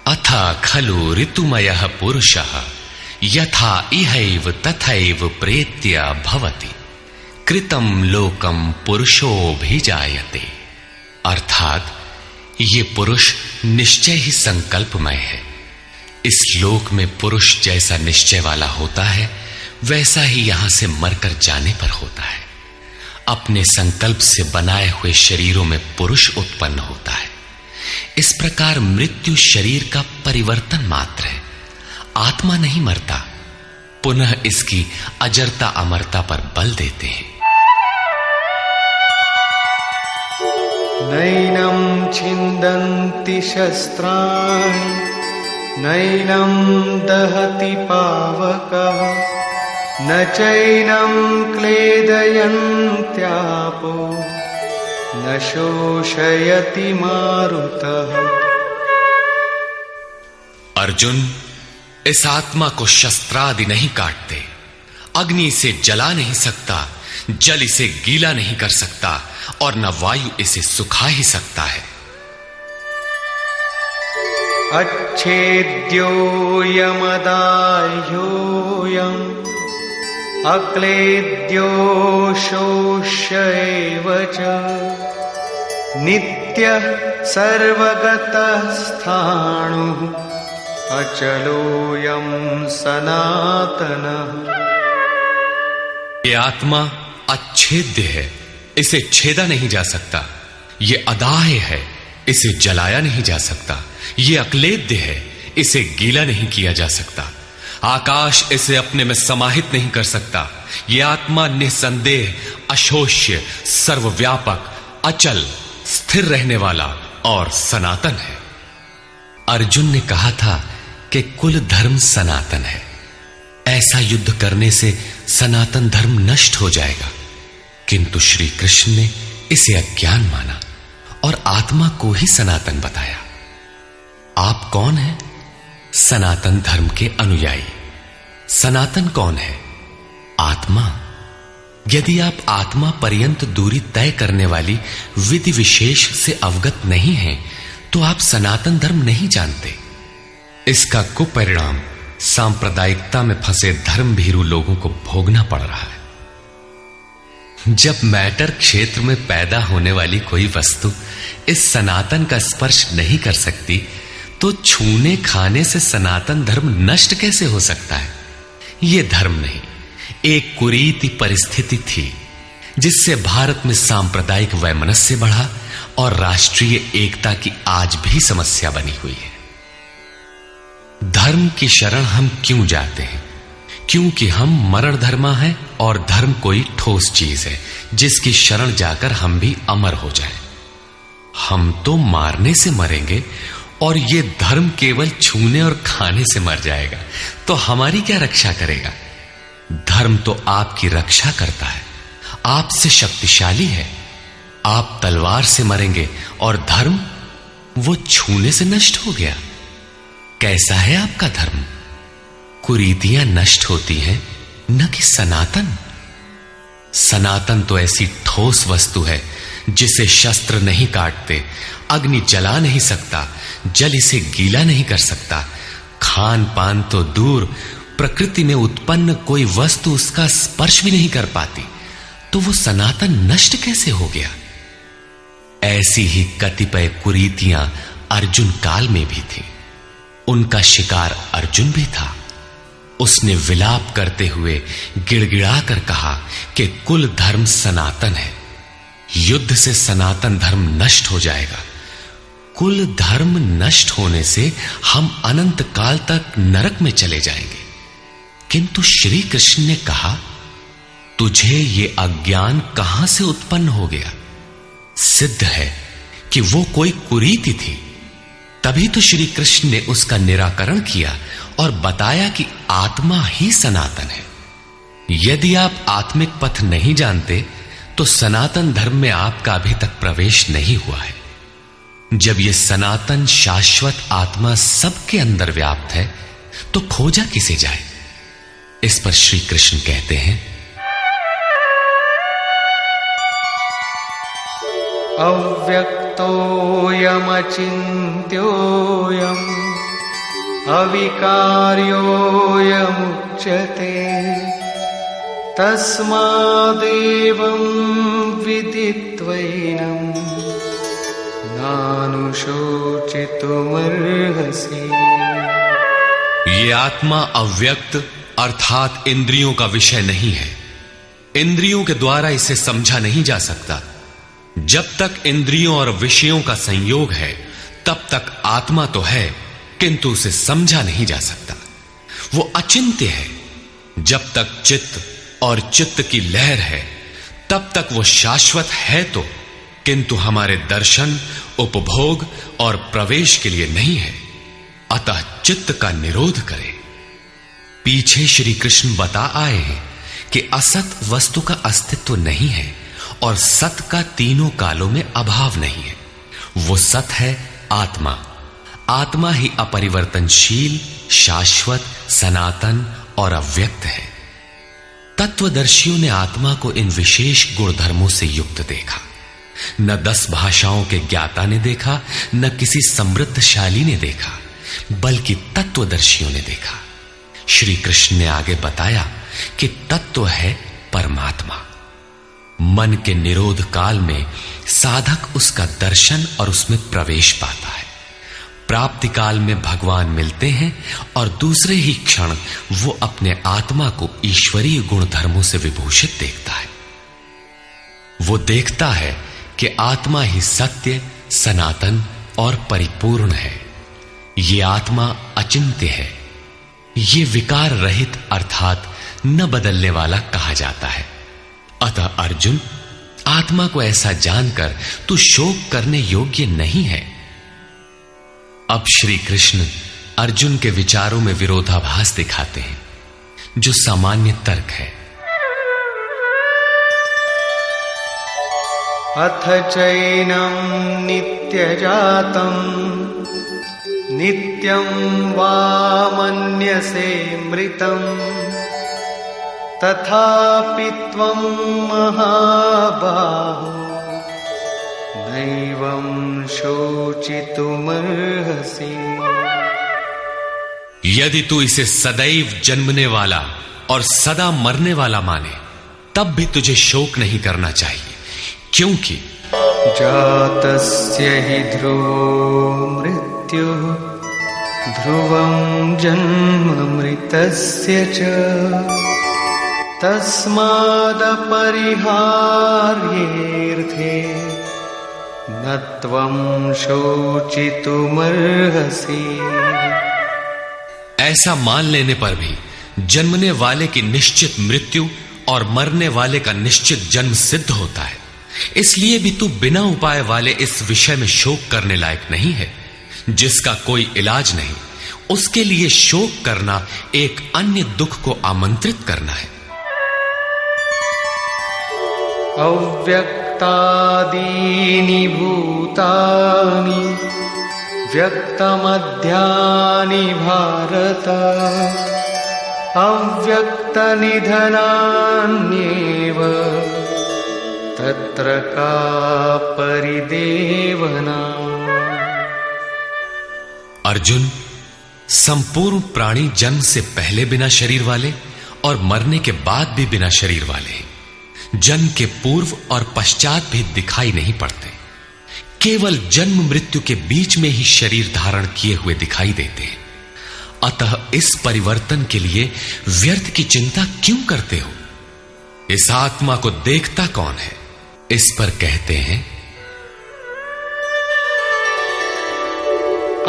अथा खलु ऋतुमयः पुरुषः यथा इहैव तथैव प्रेत्य भवति कृतं लोकम पुरुषोऽभिजायते। अर्थात ये पुरुष निश्चय ही संकल्पमय है। इस लोक में पुरुष जैसा निश्चय वाला होता है वैसा ही यहां से मरकर जाने पर होता है। अपने संकल्प से बनाए हुए शरीरों में पुरुष उत्पन्न होता है। इस प्रकार मृत्यु शरीर का परिवर्तन मात्र है, आत्मा नहीं मरता। पुनः इसकी अजरता अमरता पर बल देते हैं। नैनं छिन्दन्ति शस्त्राणि नैनं दहति पावकः न चैनं क्लेदयन्त्यापो न शोषयति मारुतः। अर्जुन, इस आत्मा को शस्त्रादि नहीं काटते, अग्नि से जला नहीं सकता, जल इसे गीला नहीं कर सकता और न वायु इसे सुखा ही सकता है। अच्छेद्योऽयमदाह्योऽयम् अक्लेद्यो शोष्यैव च नित्यः सर्वगतः स्थाणुः अचलोऽयं सनातनः। ये आत्मा अच्छेद्य है, इसे छेदा नहीं जा सकता। ये अदाह्य है, इसे जलाया नहीं जा सकता। ये अक्लेद्य है, इसे गीला नहीं किया जा सकता। आकाश इसे अपने में समाहित नहीं कर सकता। ये आत्मा निसंदेह अशोष्य, सर्वव्यापक, अचल, स्थिर रहने वाला और सनातन है। अर्जुन ने कहा था कि कुल धर्म सनातन है। ऐसा युद्ध करने से सनातन धर्म नष्ट हो जाएगा, किंतु श्री कृष्ण ने इसे अज्ञान माना और आत्मा को ही सनातन बताया। आप कौन हैं? सनातन धर्म के अनुयायी। सनातन कौन है? आत्मा। यदि आप आत्मा पर्यंत दूरी तय करने वाली विधि विशेष से अवगत नहीं हैं, तो आप सनातन धर्म नहीं जानते। इसका कुपरिणाम सांप्रदायिकता में फंसे धर्म भीरू लोगों को भोगना पड़ रहा है। जब मैटर क्षेत्र में पैदा होने वाली कोई वस्तु इस सनातन का स्पर्श नहीं कर सकती, तो छूने खाने से सनातन धर्म नष्ट कैसे हो सकता है? यह धर्म नहीं, एक कुरीति परिस्थिति थी जिससे भारत में सांप्रदायिक वैमनस्य बढ़ा और राष्ट्रीय एकता की आज भी समस्या बनी हुई है। धर्म की शरण हम क्यों जाते हैं? क्योंकि हम मरण धर्मा हैं और धर्म कोई ठोस चीज है जिसकी शरण जाकर हम भी अमर हो जाएं। हम तो मारने से मरेंगे और ये धर्म केवल छूने और खाने से मर जाएगा, तो हमारी क्या रक्षा करेगा? धर्म तो आपकी रक्षा करता है, आपसे शक्तिशाली है। आप तलवार से मरेंगे और धर्म वो छूने से नष्ट हो गया। कैसा है आपका धर्म? कुरीतियां नष्ट होती हैं, न कि सनातन। सनातन तो ऐसी ठोस वस्तु है जिसे शस्त्र नहीं काटते, अग्नि जला नहीं सकता, जल इसे गीला नहीं कर सकता। खान पान तो दूर, प्रकृति में उत्पन्न कोई वस्तु उसका स्पर्श भी नहीं कर पाती, तो वो सनातन नष्ट कैसे हो गया? ऐसी ही कतिपय कुरीतियां अर्जुन काल में भी थी। उनका शिकार अर्जुन भी था। उसने विलाप करते हुए गिड़गिड़ा कर कहा कि कुल धर्म सनातन है, युद्ध से सनातन धर्म नष्ट हो जाएगा। कुल धर्म नष्ट होने से हम अनंत काल तक नरक में चले जाएंगे। किंतु श्री कृष्ण ने कहा, तुझे ये अज्ञान कहां से उत्पन्न हो गया? सिद्ध है कि वो कोई कुरीति थी। तभी तो श्री कृष्ण ने उसका निराकरण किया और बताया कि आत्मा ही सनातन है। यदि आप आत्मिक पथ नहीं जानते तो सनातन धर्म में आपका अभी तक प्रवेश नहीं हुआ है। जब यह सनातन शाश्वत आत्मा सबके अंदर व्याप्त है तो खोजा किसे जाए? इस पर श्री कृष्ण कहते हैं, अव्यक्तोऽयमचिन्त्योऽयम् अविकार्योऽयमुच्यते तस्मादेवं विदित्वैनं नानुशोचितुमर्हसि। ये आत्मा अव्यक्त अर्थात इंद्रियों का विषय नहीं है। इंद्रियों के द्वारा इसे समझा नहीं जा सकता। जब तक इंद्रियों और विषयों का संयोग है तब तक आत्मा तो है, किंतु उसे समझा नहीं जा सकता। वो अचिंत्य है। जब तक चित्त और चित्त की लहर है तब तक वो शाश्वत है तो, किंतु हमारे दर्शन, उपभोग और प्रवेश के लिए नहीं है। अतः चित्त का निरोध करे। पीछे श्री कृष्ण बता आए हैं कि असत वस्तु का अस्तित्व नहीं है और सत का तीनों कालों में अभाव नहीं है। वो सत है आत्मा। आत्मा ही अपरिवर्तनशील, शाश्वत, सनातन और अव्यक्त है। तत्वदर्शियों ने आत्मा को इन विशेष गुणधर्मों से युक्त देखा। न 10 भाषाओं के ज्ञाता ने देखा, न किसी समृद्धशाली ने देखा, बल्कि तत्वदर्शियों ने देखा। श्री कृष्ण ने आगे बताया कि तत्व है परमात्मा। मन के निरोध काल में साधक उसका दर्शन और उसमें प्रवेश पाता है। प्राप्ति काल में भगवान मिलते हैं और दूसरे ही क्षण वो अपने आत्मा को ईश्वरीय गुणधर्मों से विभूषित देखता है। वो देखता है कि आत्मा ही सत्य, सनातन और परिपूर्ण है। ये आत्मा अचिंत्य है। ये विकार रहित अर्थात न बदलने वाला कहा जाता है। अतः अर्जुन, आत्मा को ऐसा जानकर तू शोक करने योग्य नहीं है। अब श्री कृष्ण अर्जुन के विचारों में विरोधाभास दिखाते हैं, जो सामान्य तर्क है। अथ चैनं नित्यजातं नित्यं वा मन्यसे मृतं तथापि त्वं महाबाहो नैवं शोचितुमर्हसि। यदि तू इसे सदैव जन्मने वाला और सदा मरने वाला माने तब भी तुझे शोक नहीं करना चाहिए, क्योंकि जातस्य हि ध्रुवो मृत्युः ध्रुवं जन्म मृतस्य च तस्मादपरिहार्येऽर्थे न त्वं शोचितुमर्हसि। ऐसा मान लेने पर भी जन्मने वाले की निश्चित मृत्यु और मरने वाले का निश्चित जन्म सिद्ध होता है। इसलिए भी तू बिना उपाय वाले इस विषय में शोक करने लायक नहीं है। जिसका कोई इलाज नहीं, उसके लिए शोक करना एक अन्य दुख को आमंत्रित करना है। अव्यक्तम् व्यक्तादीनि भूतानि व्यक्तमध्यानि भारत अव्यक्तनिधनान्येव तत्र का परिदेवना। अर्जुन, संपूर्ण प्राणी जन्म से पहले बिना शरीर वाले और मरने के बाद भी बिना शरीर वाले, जन्म के पूर्व और पश्चात भी दिखाई नहीं पड़ते, केवल जन्म मृत्यु के बीच में ही शरीर धारण किए हुए दिखाई देते हैं। अतः इस परिवर्तन के लिए व्यर्थ की चिंता क्यों करते हो? इस आत्मा को देखता कौन है? इस पर कहते हैं,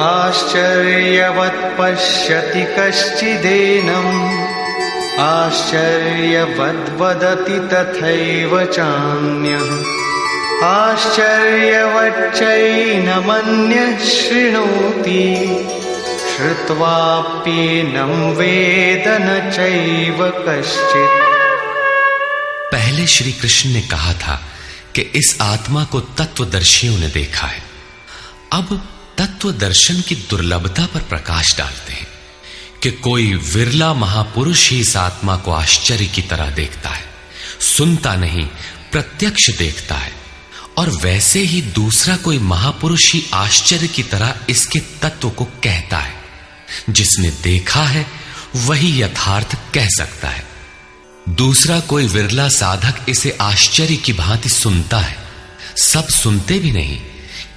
आश्चर्यवत् पश्यति कश्चिदेनम् आश्चर्यवद्वदति तथैव चान्यः आश्चर्यवच्चैनमन्यः शृणोति श्रुत्वाप्येनं वेद न चैव कश्चित्। पहले श्री कृष्ण ने कहा था कि इस आत्मा को तत्वदर्शियों ने देखा है। अब तत्व दर्शन की दुर्लभता पर प्रकाश डालते हैं कि कोई विरला महापुरुष ही इस आत्मा को आश्चर्य की तरह देखता है, सुनता नहीं प्रत्यक्ष देखता है, और वैसे ही दूसरा कोई महापुरुष ही आश्चर्य की तरह इसके तत्व को कहता है। जिसने देखा है वही यथार्थ कह सकता है। दूसरा कोई विरला साधक इसे आश्चर्य की भांति सुनता है। सब सुनते भी नहीं,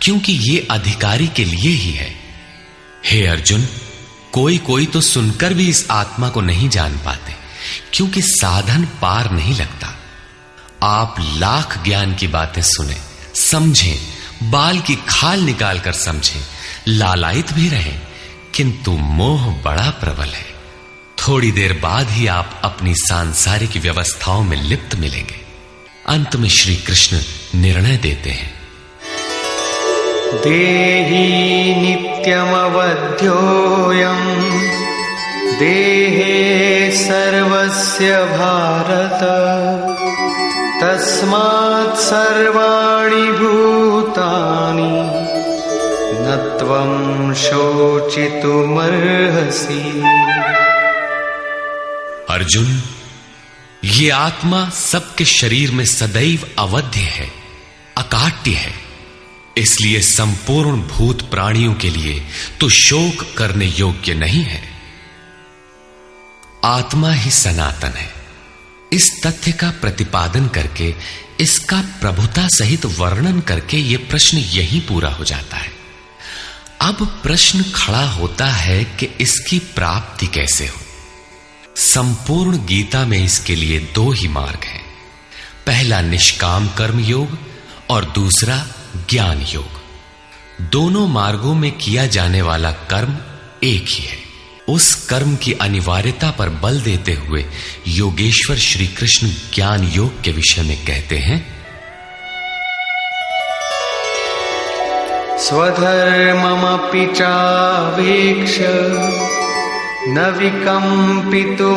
क्योंकि ये अधिकारी के लिए ही है। हे अर्जुन, कोई कोई तो सुनकर भी इस आत्मा को नहीं जान पाते, क्योंकि साधन पार नहीं लगता। आप लाख ज्ञान की बातें सुने, समझें, बाल की खाल निकाल कर समझें, लालायित भी रहें, किंतु मोह बड़ा प्रबल है। थोड़ी देर बाद ही आप अपनी सांसारिक व्यवस्थाओं में लिप्त मिलेंगे। अंत में श्री कृष्ण निर्णय देते हैं, देही नित्यमवध्योऽयं देहे सर्वस्य भारत तस्मात् सर्वाणि भूतानि न त्वं शोचितुमर्हसि। अर्जुन, ये आत्मा सबके शरीर में सदैव अवध्य है, अकाट्य है, इसलिए संपूर्ण भूत प्राणियों के लिए तो शोक करने योग्य नहीं है। आत्मा ही सनातन है। इस तथ्य का प्रतिपादन करके, इसका प्रभुता सहित वर्णन करके यह प्रश्न यहीं पूरा हो जाता है। अब प्रश्न खड़ा होता है कि इसकी प्राप्ति कैसे हो। संपूर्ण गीता में इसके लिए दो ही मार्ग हैं। पहला निष्काम कर्म योग और दूसरा ज्ञान योग। दोनों मार्गों में किया जाने वाला कर्म एक ही है। उस कर्म की अनिवार्यता पर बल देते हुए योगेश्वर श्री कृष्ण ज्ञान योग के विषय में कहते हैं, स्वधर्ममपि चावेक्ष न विकम्पितुमर्हसि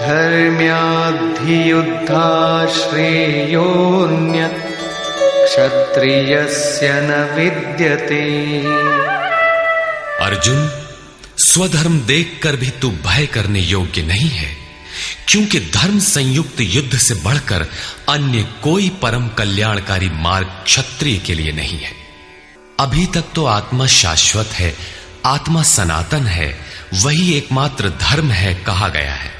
धर्म्याद्धियुद्धा श्रेयोऽन्यत् क्षत्रियस्य न विद्यते। अर्जुन, स्वधर्म देखकर भी तू भय करने योग्य नहीं है, क्योंकि धर्म संयुक्त युद्ध से बढ़कर अन्य कोई परम कल्याणकारी मार्ग क्षत्रिय के लिए नहीं है। अभी तक तो आत्मा शाश्वत है, आत्मा सनातन है, वही एकमात्र धर्म है कहा गया है।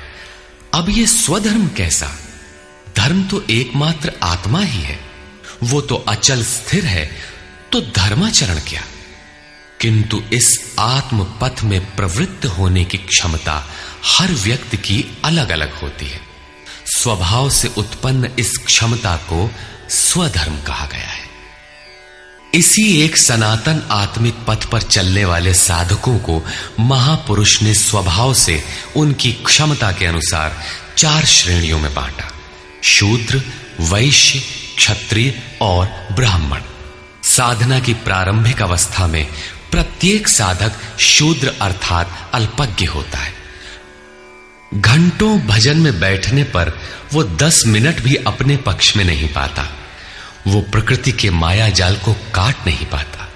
अब ये स्वधर्म कैसा? धर्म तो एकमात्र आत्मा ही है, वो तो अचल स्थिर है, तो धर्माचरण क्या? किंतु इस आत्म पथ में प्रवृत्त होने की क्षमता हर व्यक्ति की अलग अलग होती है। स्वभाव से उत्पन्न इस क्षमता को स्वधर्म कहा गया है। इसी एक सनातन आत्मिक पथ पर चलने वाले साधकों को महापुरुष ने स्वभाव से उनकी क्षमता के अनुसार 4 श्रेणियों में बांटा: शूद्र, वैश्य, क्षत्रिय और ब्राह्मण। साधना की प्रारंभिक अवस्था में प्रत्येक साधक शूद्र अर्थात अल्पज्ञ होता है। घंटों भजन में बैठने पर वो 10 मिनट भी अपने पक्ष में नहीं पाता। वो प्रकृति के माया जाल को काट नहीं पाता।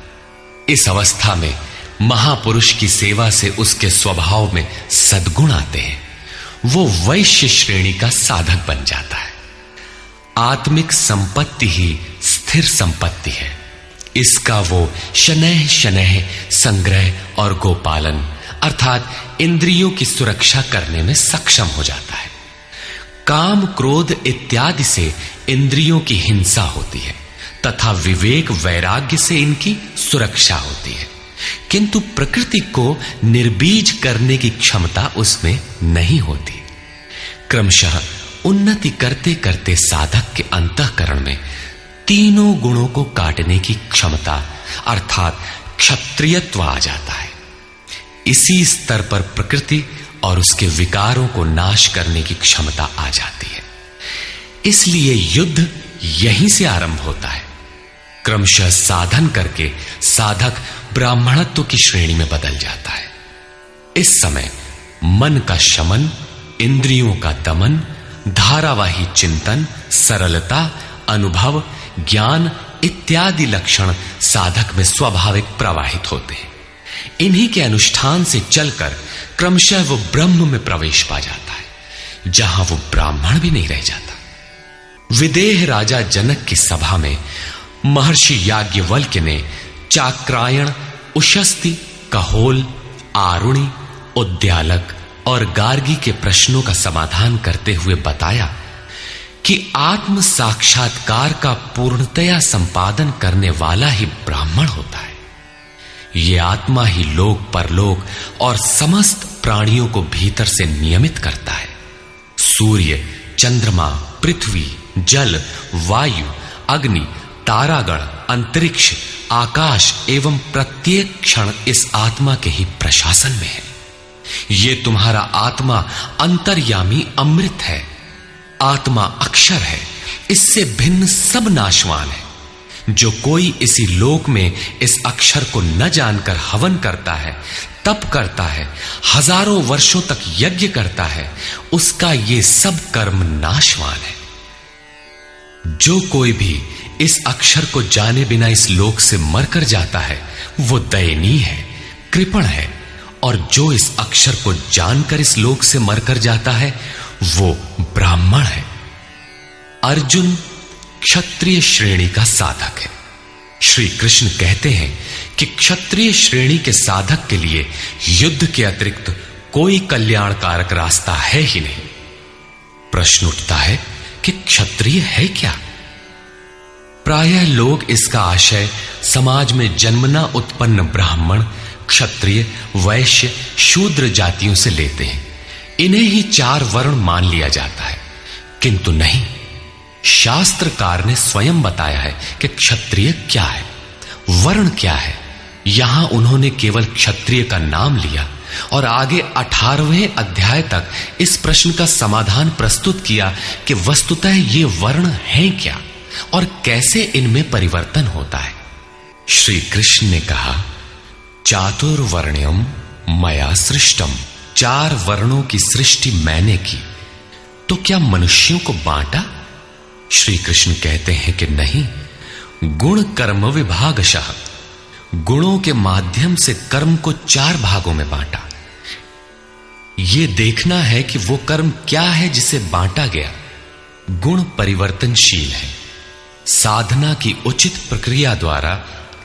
इस अवस्था में महापुरुष की सेवा से उसके स्वभाव में सद्गुण आते हैं। वो वैश्य श्रेणी का साधक बन जाता है। आत्मिक संपत्ति ही स्थिर संपत्ति है। इसका वो शनैः शनैः संग्रह और गोपालन अर्थात इंद्रियों की सुरक्षा करने में सक्षम हो जाता है। काम क्रोध इत्यादि से इंद्रियों की हिंसा होती है तथा विवेक वैराग्य से इनकी सुरक्षा होती है, किंतु प्रकृति को निर्बीज करने की क्षमता उसमें नहीं होती। क्रमशः उन्नति करते करते साधक के अंतःकरण में तीनों गुणों को काटने की क्षमता अर्थात क्षत्रियत्व आ जाता है। इसी स्तर पर प्रकृति और उसके विकारों को नाश करने की क्षमता आ जाती है। इसलिए युद्ध यहीं से आरंभ होता है। क्रमशः साधन करके साधक ब्राह्मणत्व की श्रेणी में बदल जाता है। इस समय मन का शमन, इंद्रियों का दमन, धारावाही चिंतन, सरलता, अनुभव, ज्ञान इत्यादि लक्षण साधक में स्वाभाविक प्रवाहित होते हैं। इन्हीं के अनुष्ठान से चलकर क्रमशः वो ब्रह्म में प्रवेश पा जाता है, जहां वो ब्राह्मण भी नहीं रह जाता। विदेह राजा जनक की सभा में महर्षि याज्ञवल्क्य ने चाक्रायण, उशस्ति, कहोल, आरुणि, उद्यालक और गार्गी के प्रश्नों का समाधान करते हुए बताया कि आत्म साक्षात्कार का पूर्णतया संपादन करने वाला ही ब्राह्मण होता है। ये आत्मा ही लोक परलोक और समस्त प्राणियों को भीतर से नियमित करता है। सूर्य, चंद्रमा, पृथ्वी, जल, वायु, अग्नि, तारागण, अंतरिक्ष, आकाश एवं प्रत्येक क्षण इस आत्मा के ही प्रशासन में है। ये तुम्हारा आत्मा अंतर्यामी अमृत है। आत्मा अक्षर है, इससे भिन्न सब नाशवान है। जो कोई इसी लोक में इस अक्षर को न जानकर हवन करता है, तप करता है, हजारों वर्षों तक यज्ञ करता है, उसका ये सब कर्म नाशवान है। जो कोई भी इस अक्षर को जाने बिना इस लोक से मरकर जाता है, वो दयनीय है, कृपण है, और जो इस अक्षर को जानकर इस लोक से मरकर जाता है, वो ब्राह्मण है। अर्जुन क्षत्रिय श्रेणी का साधक है। श्री कृष्ण कहते हैं कि क्षत्रिय श्रेणी के साधक के लिए युद्ध के अतिरिक्त कोई कल्याणकारक रास्ता है ही नहीं। प्रश्न उठता है कि क्षत्रिय है क्या? प्रायः लोग इसका आशय समाज में जन्मना उत्पन्न ब्राह्मण, क्षत्रिय, वैश्य, शूद्र जातियों से लेते हैं। इन्हें ही 4 वर्ण मान लिया जाता है, किंतु नहीं। शास्त्रकार ने स्वयं बताया है कि क्षत्रिय क्या है, वर्ण क्या है। यहां उन्होंने केवल क्षत्रिय का नाम लिया और आगे 18वें अध्याय तक इस प्रश्न का समाधान प्रस्तुत किया कि वस्तुतः ये वर्ण हैं क्या और कैसे इनमें परिवर्तन होता है। श्री कृष्ण ने कहा, चातुर्वर्ण्यम मया सृष्टम, 4 वर्णों की सृष्टि मैंने की, तो क्या मनुष्यों को बांटा? श्री कृष्ण कहते हैं कि नहीं, गुण कर्म विभागशः, गुणों के माध्यम से कर्म को 4 भागों में बांटा। यह देखना है कि वो कर्म क्या है जिसे बांटा गया। गुण परिवर्तनशील है। साधना की उचित प्रक्रिया द्वारा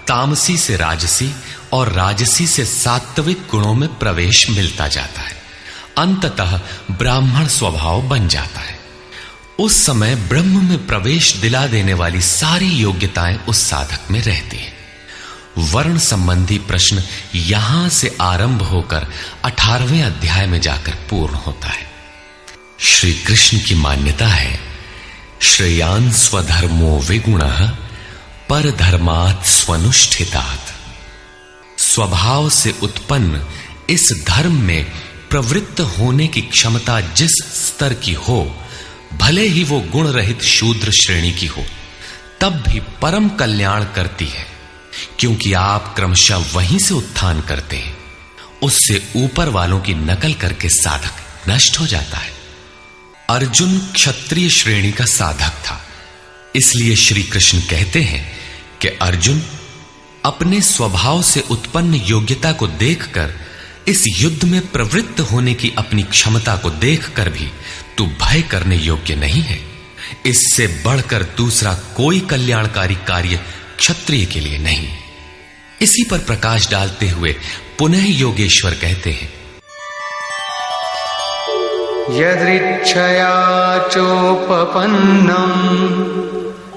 तामसी से राजसी और राजसी से सात्विक गुणों में प्रवेश मिलता जाता है। अंततः ब्राह्मण स्वभाव बन जाता है। उस समय ब्रह्म में प्रवेश दिला देने वाली सारी योग्यताएं उस साधक में रहती हैं। वर्ण संबंधी प्रश्न यहां से आरंभ होकर 18वें अध्याय में जाकर पूर्ण होता है। श्री कृष्ण की मान्यता है, श्रेयान् स्वधर्मो विगुणः परधर्मात् स्वनुष्ठितात्। स्वभाव से उत्पन्न इस धर्म में प्रवृत्त होने की क्षमता जिस स्तर की हो, भले ही वो गुण रहित शूद्र श्रेणी की हो, तब भी परम कल्याण करती है, क्योंकि आप क्रमशः वहीं से उत्थान करते हैं। उससे ऊपर वालों की नकल करके साधक नष्ट हो जाता है। अर्जुन क्षत्रिय श्रेणी का साधक था, इसलिए श्री कृष्ण कहते हैं कि अर्जुन, अपने स्वभाव से उत्पन्न योग्यता को देखकर, इस युद्ध में प्रवृत्त होने की अपनी क्षमता को देखकर भी तू भय करने योग्य नहीं है। इससे बढ़कर दूसरा कोई कल्याणकारी कार्य क्षत्रिय के लिए नहीं। इसी पर प्रकाश डालते हुए पुनः योगेश्वर कहते हैं, यदृच्छया चोपपन्नम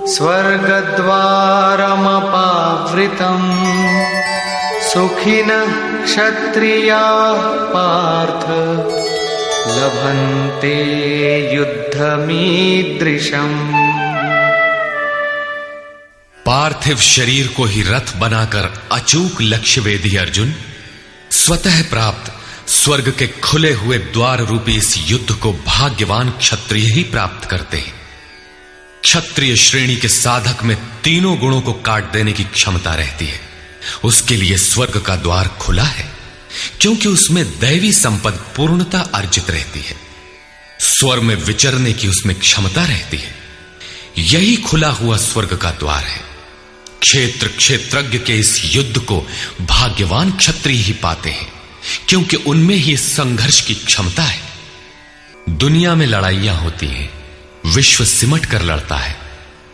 स्वर्गद्वारमपावृतम् सुखिनः क्षत्रियाः पार्थ लभन्ते युद्धमीदृशम्। पार्थिव शरीर को ही रथ बनाकर अचूक लक्ष्य वेदी अर्जुन, स्वतः प्राप्त स्वर्ग के खुले हुए द्वार रूपी इस युद्ध को भाग्यवान क्षत्रिय ही प्राप्त करते हैं। क्षत्रिय श्रेणी के साधक में तीनों गुणों को काट देने की क्षमता रहती है। उसके लिए स्वर्ग का द्वार खुला है, क्योंकि उसमें दैवी संपद पूर्णता अर्जित रहती है। स्वर्ग में विचरने की उसमें क्षमता रहती है। यही खुला हुआ स्वर्ग का द्वार है। क्षेत्र क्षेत्रज्ञ के इस युद्ध को भाग्यवान क्षत्रिय ही पाते हैं, क्योंकि उनमें ही संघर्ष की क्षमता है। दुनिया में लड़ाइयां होती हैं, विश्व सिमट कर लड़ता है,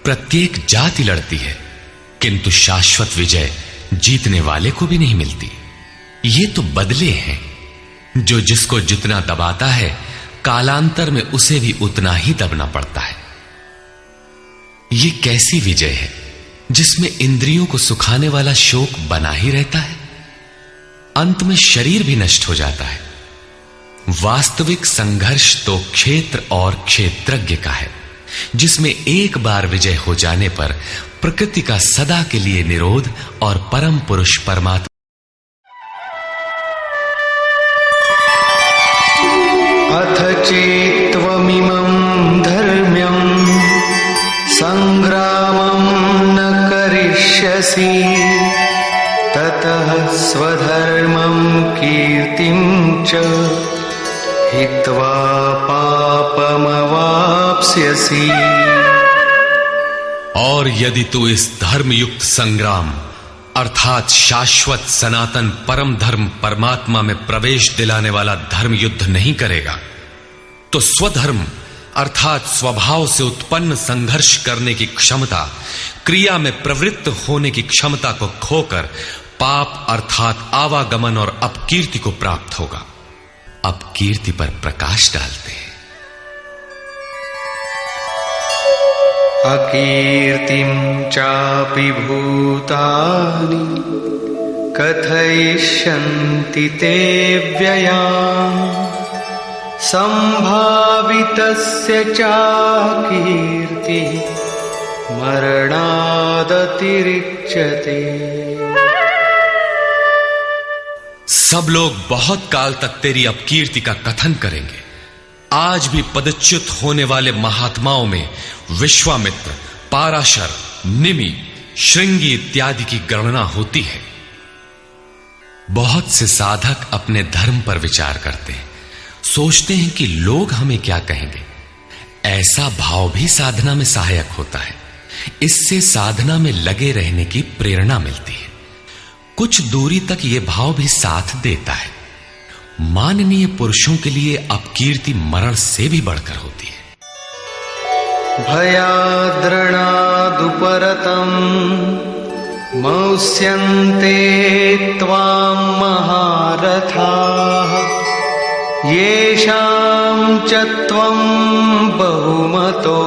प्रत्येक जाति लड़ती है, किंतु शाश्वत विजय जीतने वाले को भी नहीं मिलती। ये तो बदले हैं। जो जिसको जितना दबाता है, कालांतर में उसे भी उतना ही दबना पड़ता है। ये कैसी विजय है जिसमें इंद्रियों को सुखाने वाला शोक बना ही रहता है, अंत में शरीर भी नष्ट हो जाता है। वास्तविक संघर्ष तो क्षेत्र और क्षेत्रज्ञ का है, जिसमें एक बार विजय हो जाने पर प्रकृति का सदा के लिए निरोध और परम पुरुष परमात्मा अथ चेत्त्वमिमं धर्म्यं संग्रामं न करिष्यसि ततः स्वधर्मं कीर्तिं च हित्वा पापमवाप्स्यसि। और यदि तू इस धर्मयुक्त संग्राम अर्थात शाश्वत सनातन परम धर्म परमात्मा में प्रवेश दिलाने वाला धर्म युद्ध नहीं करेगा, तो स्वधर्म अर्थात स्वभाव से उत्पन्न संघर्ष करने की क्षमता, क्रिया में प्रवृत्त होने की क्षमता को खोकर पाप अर्थात आवागमन और अपकीर्ति को प्राप्त होगा। अपकीर्ति पर प्रकाश डालते हैं। अकीर्तिं चापि भूतानि कथयिष्यन्ति ते व्ययाम् संभावितस्य चाकीर्ति मरणादतिरिच्यते। सब लोग बहुत काल तक तेरी अपकीर्ति का कथन करेंगे। आज भी पदच्युत होने वाले महात्माओं में विश्वामित्र, पाराशर, निमि, श्रृंगी इत्यादि की गणना होती है। बहुत से साधक अपने धर्म पर विचार करते हैं, सोचते हैं कि लोग हमें क्या कहेंगे। ऐसा भाव भी साधना में सहायक होता है। इससे साधना में लगे रहने की प्रेरणा मिलती है। कुछ दूरी तक यह भाव भी साथ देता है। माननीय पुरुषों के लिए अपकीर्ति मरण से भी बढ़कर होती है। भयाद्रणादुपरतम् मौस्यन्ते त्वां महारथाः येषां च त्वं बहुमतो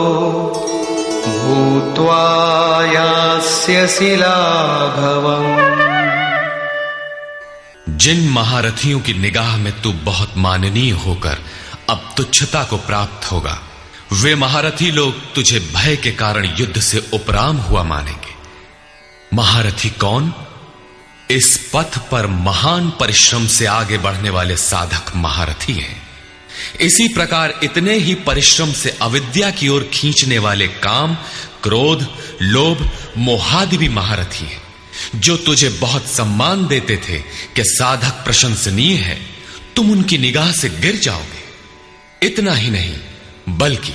भूत्वा यास्यसि लाघवम्। जिन महारथियों की निगाह में तू बहुत माननीय होकर अब तुच्छता को प्राप्त होगा, वे महारथी लोग तुझे भय के कारण युद्ध से उपराम हुआ मानेंगे। महारथी कौन? इस पथ पर महान परिश्रम से आगे बढ़ने वाले साधक महारथी हैं। इसी प्रकार इतने ही परिश्रम से अविद्या की ओर खींचने वाले काम, क्रोध, लोभ, मोहादि भी महारथी हैं, जो तुझे बहुत सम्मान देते थे कि साधक प्रशंसनीय है, तुम उनकी निगाह से गिर जाओगे। इतना ही नहीं बल्कि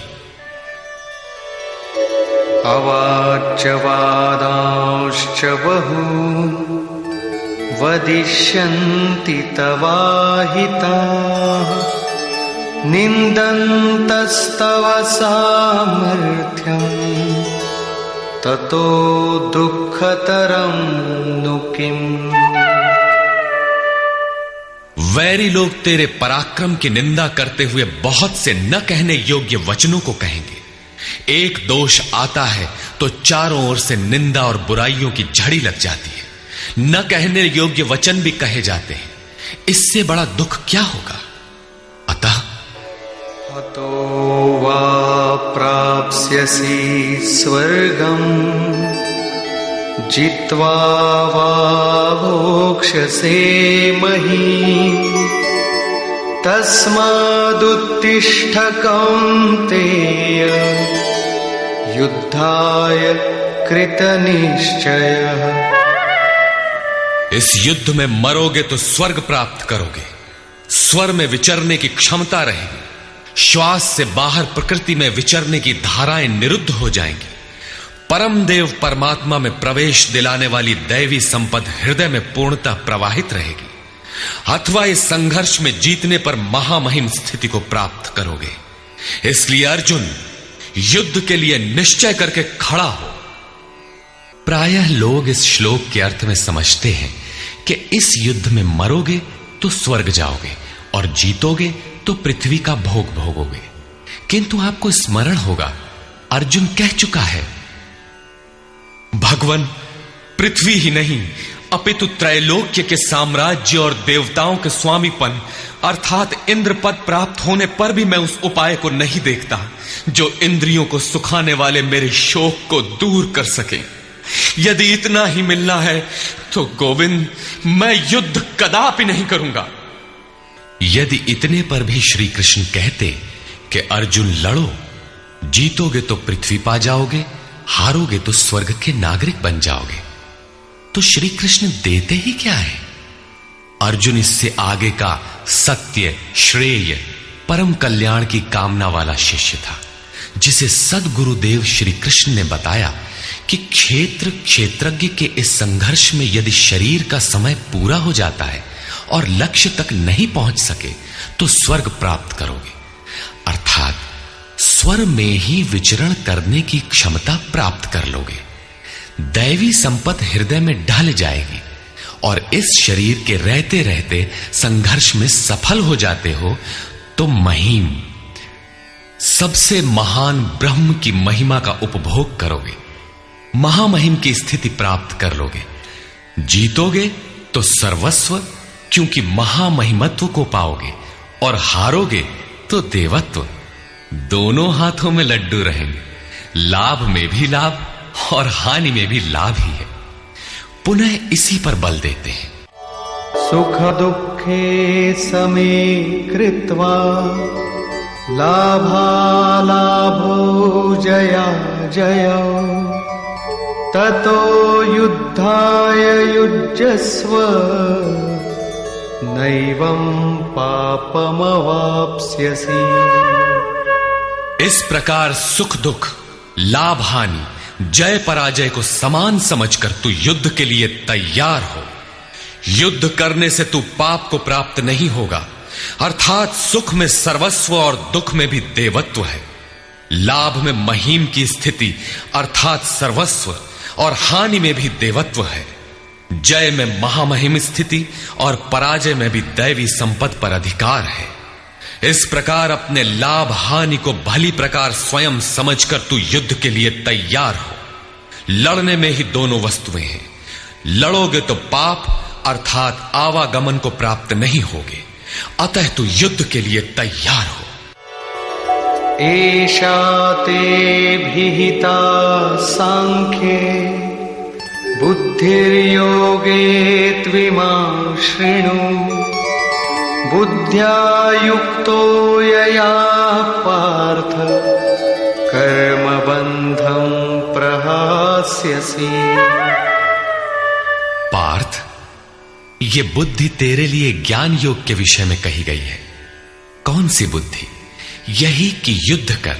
अवाच्यवादांश्च बहून् वदिष्यन्ति तवाहिताः निन्दन्तस्तव सामर्थ्यम् ततो दुःखतरं नु किम्। वैरी लोग तेरे पराक्रम की निंदा करते हुए बहुत से न कहने योग्य वचनों को कहेंगे। एक दोष आता है तो चारों ओर से निंदा और बुराइयों की झड़ी लग जाती है। न कहने योग्य वचन भी कहे जाते हैं। इससे बड़ा दुख क्या होगा। अतः हतो वा प्राप्स्यसि स्वर्गम् जित्वा वा भोक्ष्यसे महीम् तस्मादुत्तिष्ठ कौन्तेय युद्धाय कृतनिश्चयः। इस युद्ध में मरोगे तो स्वर्ग प्राप्त करोगे। स्वर में विचरने की क्षमता रहेगी। श्वास से बाहर प्रकृति में विचरने की धाराएं निरुद्ध हो जाएंगी। परम देव परमात्मा में प्रवेश दिलाने वाली दैवी संपद हृदय में पूर्णतः प्रवाहित रहेगी। अथवा इस संघर्ष में जीतने पर महामहिम स्थिति को प्राप्त करोगे। इसलिए अर्जुन युद्ध के लिए निश्चय करके खड़ा हो। प्रायः लोग इस श्लोक के अर्थ में समझते हैं कि इस युद्ध में मरोगे तो स्वर्ग जाओगे और जीतोगे तो पृथ्वी का भोग भोगोगे। किंतु आपको स्मरण होगा अर्जुन कह चुका है, भगवान पृथ्वी ही नहीं अपितु त्रैलोक्य के साम्राज्य और देवताओं के स्वामीपन अर्थात इंद्र पद प्राप्त होने पर भी मैं उस उपाय को नहीं देखता जो इंद्रियों को सुखाने वाले मेरे शोक को दूर कर सके। यदि इतना ही मिलना है तो गोविंद मैं युद्ध कदापि नहीं करूंगा। यदि इतने पर भी श्री कृष्ण कहते कि अर्जुन लड़ो, जीतोगे तो पृथ्वी पा जाओगे, हारोगे तो स्वर्ग के नागरिक बन जाओगे, तो श्री कृष्ण देते ही क्या है। अर्जुन इससे आगे का सत्य, श्रेय, परम कल्याण की कामना वाला शिष्य था, जिसे सद्गुरुदेव श्री कृष्ण ने बताया कि क्षेत्रज्ञ के इस संघर्ष में यदि शरीर का समय पूरा हो जाता है और लक्ष्य तक नहीं पहुंच सके तो स्वर्ग प्राप्त करोगे, अर्थात स्वर में ही विचरण करने की क्षमता प्राप्त कर लोगे। दैवी संपत्ति हृदय में ढल जाएगी और इस शरीर के रहते रहते संघर्ष में सफल हो जाते हो तो महिम, सबसे महान ब्रह्म की महिमा का उपभोग करोगे, महामहिम की स्थिति प्राप्त कर लोगे। जीतोगे तो सर्वस्व, क्योंकि महामहिमत्व को पाओगे, और हारोगे तो देवत्व। दोनों हाथों में लड्डू रहेंगे, लाभ में भी लाभ और हानि में भी लाभ ही है। पुनः इसी पर बल देते हैं, सुख दुखे समे कृत्वा लाभालाभो जया जयो ततो युद्धाय युज्यस्व नैवं पापमवाप्स्यसि। इस प्रकार सुख दुख, लाभ हानि, जय पराजय को समान समझकर तू युद्ध के लिए तैयार हो। युद्ध करने से तू पाप को प्राप्त नहीं होगा, अर्थात सुख में सर्वस्व और दुख में भी देवत्व है। लाभ में महिम की स्थिति अर्थात सर्वस्व और हानि में भी देवत्व है। जय में महामहिम स्थिति और पराजय में भी दैवी संपत्ति पर अधिकार है। इस प्रकार अपने लाभ हानि को भली प्रकार स्वयं समझकर तू युद्ध के लिए तैयार हो। लड़ने में ही दोनों वस्तुएं हैं। लड़ोगे तो पाप अर्थात आवागमन को प्राप्त नहीं होगे, अतः तू युद्ध के लिए तैयार हो। एषा ते विहिता सांख्ये बुद्धिर्योगे त्विमां शृणु बुद्ध्या युक्तो यया पार्थ कर्मबन्धं प्रहास्यसि। पार्थ, ये बुद्धि तेरे लिए ज्ञान योग के विषय में कही गई है। कौन सी बुद्धि? यही कि युद्ध कर।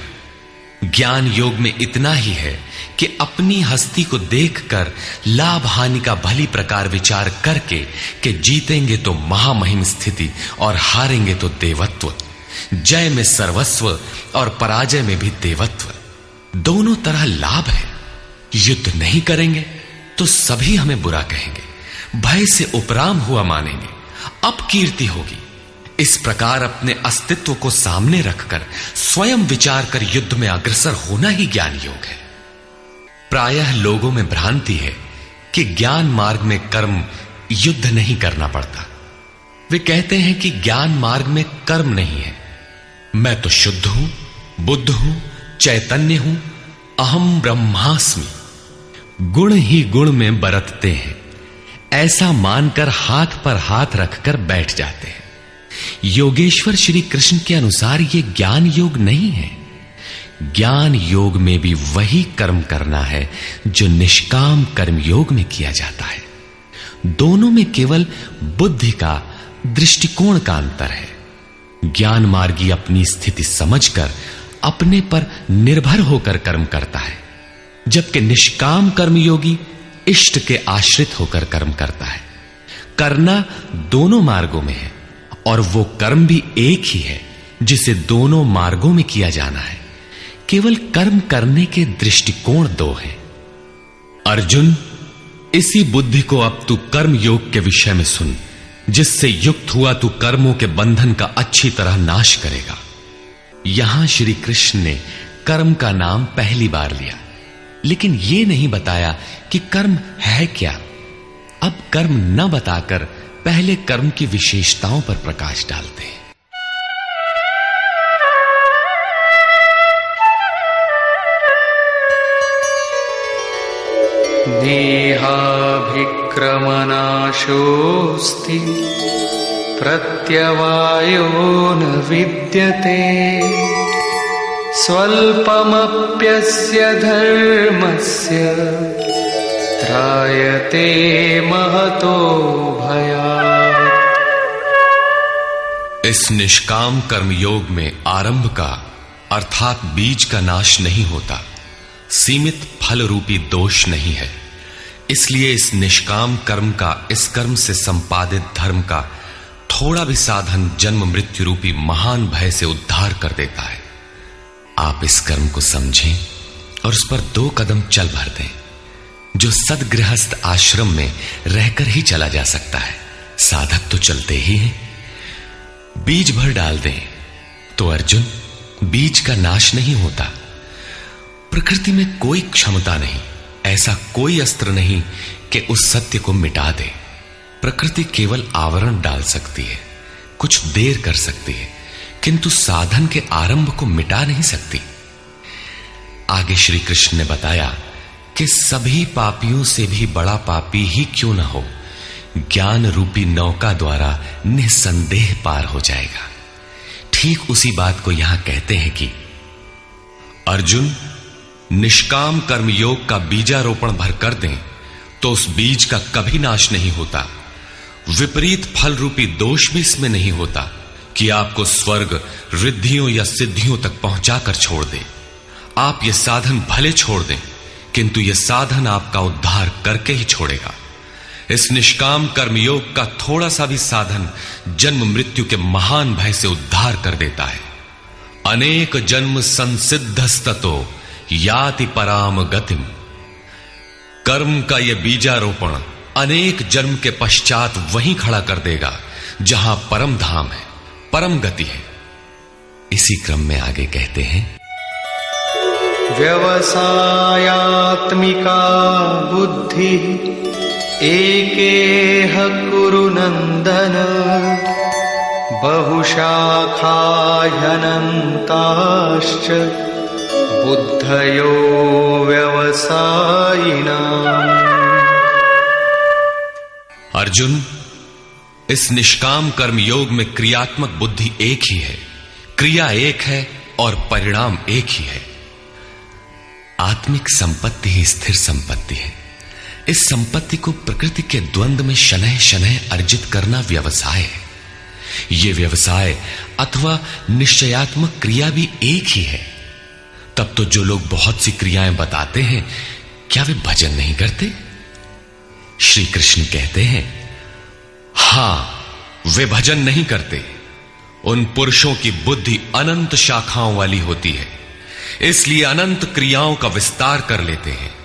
ज्ञान योग में इतना ही है कि अपनी हस्ती को देखकर लाभ हानि का भली प्रकार विचार करके कि जीतेंगे तो महामहिम स्थिति और हारेंगे तो देवत्व, जय में सर्वस्व और पराजय में भी देवत्व, दोनों तरह लाभ है। युद्ध नहीं करेंगे तो सभी हमें बुरा कहेंगे, भय से उपराम हुआ मानेंगे, अपकीर्ति होगी। इस प्रकार अपने अस्तित्व को सामने रखकर स्वयं विचार कर युद्ध में अग्रसर होना ही ज्ञान योग है। प्रायः लोगों में भ्रांति है कि ज्ञान मार्ग में कर्म युद्ध नहीं करना पड़ता। वे कहते हैं कि ज्ञान मार्ग में कर्म नहीं है। मैं तो शुद्ध हूं, बुद्ध हूं, चैतन्य हूं, अहम ब्रह्मास्मि। गुण ही गुण में बरतते हैं, ऐसा मानकर हाथ पर हाथ रखकर बैठ जाते हैं। योगेश्वर श्री कृष्ण के अनुसार यह ज्ञान योग नहीं है। ज्ञान योग में भी वही कर्म करना है जो निष्काम कर्म योग में किया जाता है। दोनों में केवल बुद्धि का, दृष्टिकोण का अंतर है। ज्ञान मार्गी अपनी स्थिति समझकर अपने पर निर्भर होकर कर्म करता है, जबकि निष्काम कर्मयोगी इष्ट के आश्रित होकर कर्म करता है। करना दोनों मार्गों में है और वो कर्म भी एक ही है जिसे दोनों मार्गों में किया जाना है। केवल कर्म करने के दृष्टिकोण दो हैं। अर्जुन, इसी बुद्धि को अब तू कर्म योग के विषय में सुन, जिससे युक्त हुआ तू कर्मों के बंधन का अच्छी तरह नाश करेगा। यहां श्री कृष्ण ने कर्म का नाम पहली बार लिया, लेकिन यह नहीं बताया कि कर्म है क्या। अब कर्म न बताकर पहले कर्म की विशेषताओं पर प्रकाश डालते हैं। नेहाभिक्रमनाशोऽस्ति प्रत्यवायो न विद्यते स्वल्पमप्यस्य धर्मस्य त्रायते महतो भयात्। इस निष्काम कर्म योग में आरंभ का अर्थात बीज का नाश नहीं होता, सीमित फल रूपी दोष नहीं है। इसलिए इस निष्काम कर्म का, इस कर्म से संपादित धर्म का थोड़ा भी साधन जन्म मृत्यु रूपी महान भय से उद्धार कर देता है। आप इस कर्म को समझें और उस पर 2 कदम चल भर दें, जो सदगृहस्थ आश्रम में रहकर ही चला जा सकता है। साधक तो चलते ही हैं। बीज भर डाल दें तो अर्जुन, बीज का नाश नहीं होता। प्रकृति में कोई क्षमता नहीं, ऐसा कोई अस्त्र नहीं कि उस सत्य को मिटा दे। प्रकृति केवल आवरण डाल सकती है, कुछ देर कर सकती है, किंतु साधन के आरंभ को मिटा नहीं सकती। आगे श्री कृष्ण ने बताया कि सभी पापियों से भी बड़ा पापी ही क्यों न हो, ज्ञान रूपी नौका द्वारा निसंदेह पार हो जाएगा। ठीक उसी बात को यहां कहते हैं कि अर्जुन, निष्काम कर्म योग का बीजारोपण भर कर दें तो उस बीज का कभी नाश नहीं होता। विपरीत फल रूपी दोष भी इसमें नहीं होता कि आपको स्वर्ग, रिद्धियों या सिद्धियों तक पहुंचाकर छोड़ दे। आप ये साधन भले छोड़ दें, किंतु यह साधन आपका उद्धार करके ही छोड़ेगा। इस निष्काम कर्मयोग का थोड़ा सा भी साधन जन्म मृत्यु के महान भय से उद्धार कर देता है। अनेक जन्म संसिद्धस्ततो याति पराम गतिम। कर्म का यह बीजारोपण अनेक जन्म के पश्चात वहीं खड़ा कर देगा जहां परम धाम है, परम गति है। इसी क्रम में आगे कहते हैं, व्यवसायात्मिका बुद्धि एकेह कुरु नंदन बहुशाखा ह्यनन्ताश्च बुद्धयो व्यवसायिनाम्। अर्जुन, इस निष्काम कर्म योग में क्रियात्मक बुद्धि एक ही है, क्रिया एक है और परिणाम एक ही है। आत्मिक संपत्ति ही स्थिर संपत्ति है। इस संपत्ति को प्रकृति के द्वंद्व में शनैः शनैः अर्जित करना व्यवसाय है। ये व्यवसाय अथवा निश्चयात्मक क्रिया भी एक ही है। तब तो जो लोग बहुत सी क्रियाएं बताते हैं, क्या वे भजन नहीं करते? श्री कृष्ण कहते हैं, हां, वे भजन नहीं करते। उन पुरुषों की बुद्धि अनंत शाखाओं वाली होती है, इसलिए अनंत क्रियाओं का विस्तार कर लेते हैं।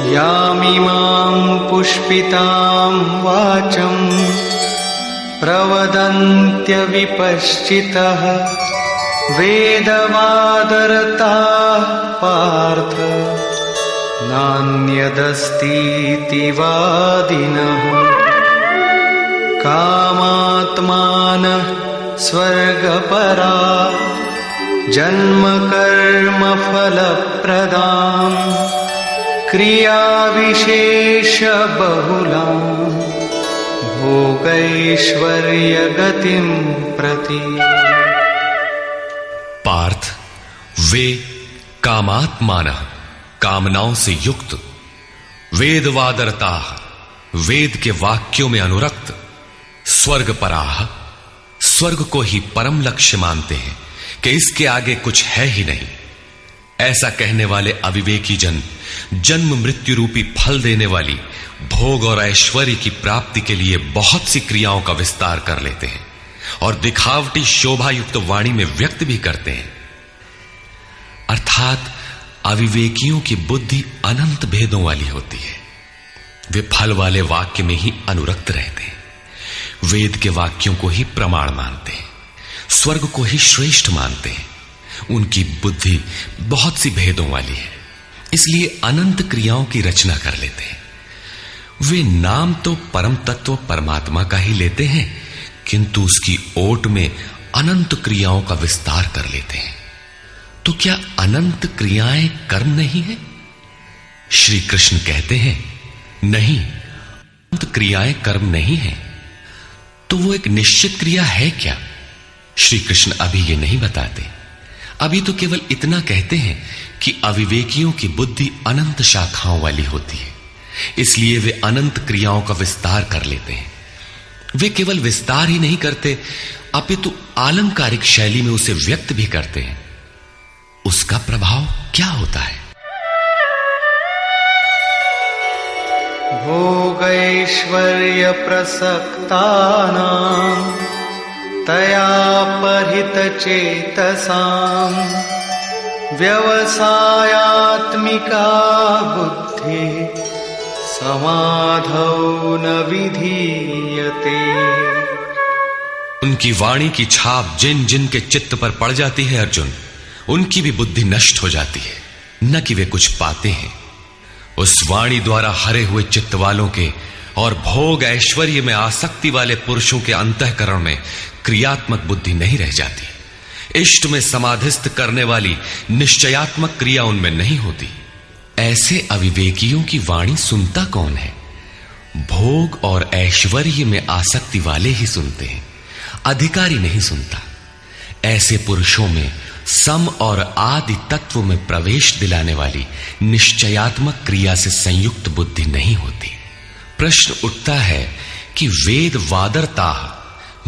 यामिमां पुष्पितां वाचं प्रवदन्त्य विपश्चितः वेदवादरताः पार्थ नान्यदस्तीति वादिनः कामात्मानः स्वर्गपरा जन्मकर्मफलप्रदाम् क्रियाविशेषबहुलां भोगैश्वर्यगतिं प्रति। पार्थ, वे कामात्मानः, कामनाओं से युक्त, वेदवादरताः, वेद के वाक्यों में अनुरक्त, स्वर्गपराः, स्वर्ग को ही परम लक्ष्य मानते हैं कि इसके आगे कुछ है ही नहीं। ऐसा कहने वाले अविवेकी जन जन्म मृत्यु रूपी फल देने वाली भोग और ऐश्वर्य की प्राप्ति के लिए बहुत सी क्रियाओं का विस्तार कर लेते हैं और दिखावटी शोभायुक्त वाणी में व्यक्त भी करते हैं। अर्थात अविवेकियों की बुद्धि अनंत भेदों वाली होती है। वे फल वाले वाक्य में ही अनुरक्त रहते हैं, वेद के वाक्यों को ही प्रमाण मानते हैं, स्वर्ग को ही श्रेष्ठ मानते हैं। उनकी बुद्धि बहुत सी भेदों वाली है, इसलिए अनंत क्रियाओं की रचना कर लेते हैं। वे नाम तो परम तत्व परमात्मा का ही लेते हैं, किंतु उसकी ओट में अनंत क्रियाओं का विस्तार कर लेते हैं। तो क्या अनंत क्रियाएं कर्म नहीं है? श्री कृष्ण कहते हैं, नहीं, अनंत क्रियाएं कर्म नहीं है। तो वो एक निश्चित क्रिया है क्या? श्री कृष्ण अभी ये नहीं बताते। अभी तो केवल इतना कहते हैं कि अविवेकियों की बुद्धि अनंत शाखाओं वाली होती है, इसलिए वे अनंत क्रियाओं का विस्तार कर लेते हैं। वे केवल विस्तार ही नहीं करते, अपितु आलंकारिक शैली में उसे व्यक्त भी करते हैं। उसका प्रभाव क्या होता है? भोगैश्वर्य प्रसक्तानां तया परितचेतसां व्यवसायात्मिका बुद्धि समाधौ न विधीयते। उनकी वाणी की छाप जिन जिन के चित्त पर पड़ जाती है अर्जुन, उनकी भी बुद्धि नष्ट हो जाती है, न कि वे कुछ पाते हैं। उस वाणी द्वारा हरे हुए चित्त वालों के और भोग ऐश्वर्य में आसक्ति वाले पुरुषों के अंतःकरण में क्रियात्मक बुद्धि नहीं रह जाती। इष्ट में समाधिस्थ करने वाली निश्चयात्मक क्रिया उनमें नहीं होती। ऐसे अविवेकियों की वाणी सुनता कौन है? भोग और ऐश्वर्य में आसक्ति वाले ही सुनते हैं, अधिकारी नहीं सुनता। ऐसे पुरुषों में सम और आदि तत्व में प्रवेश दिलाने वाली निश्चयात्मक क्रिया से संयुक्त बुद्धि नहीं होती। प्रश्न उठता है कि वेद वादरता,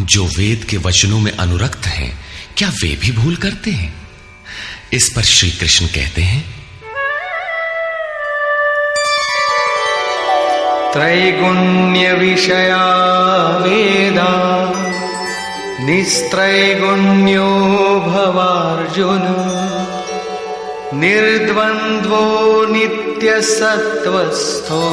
जो वेद के वचनों में अनुरक्त हैं, क्या वे भी भूल करते हैं? इस पर श्री कृष्ण कहते हैं, त्रैगुण्य विषया वेदा निस्त्रैगुण्यो भवार्जुन निर्द्वन्द्वो नित्यसत्त्वस्थो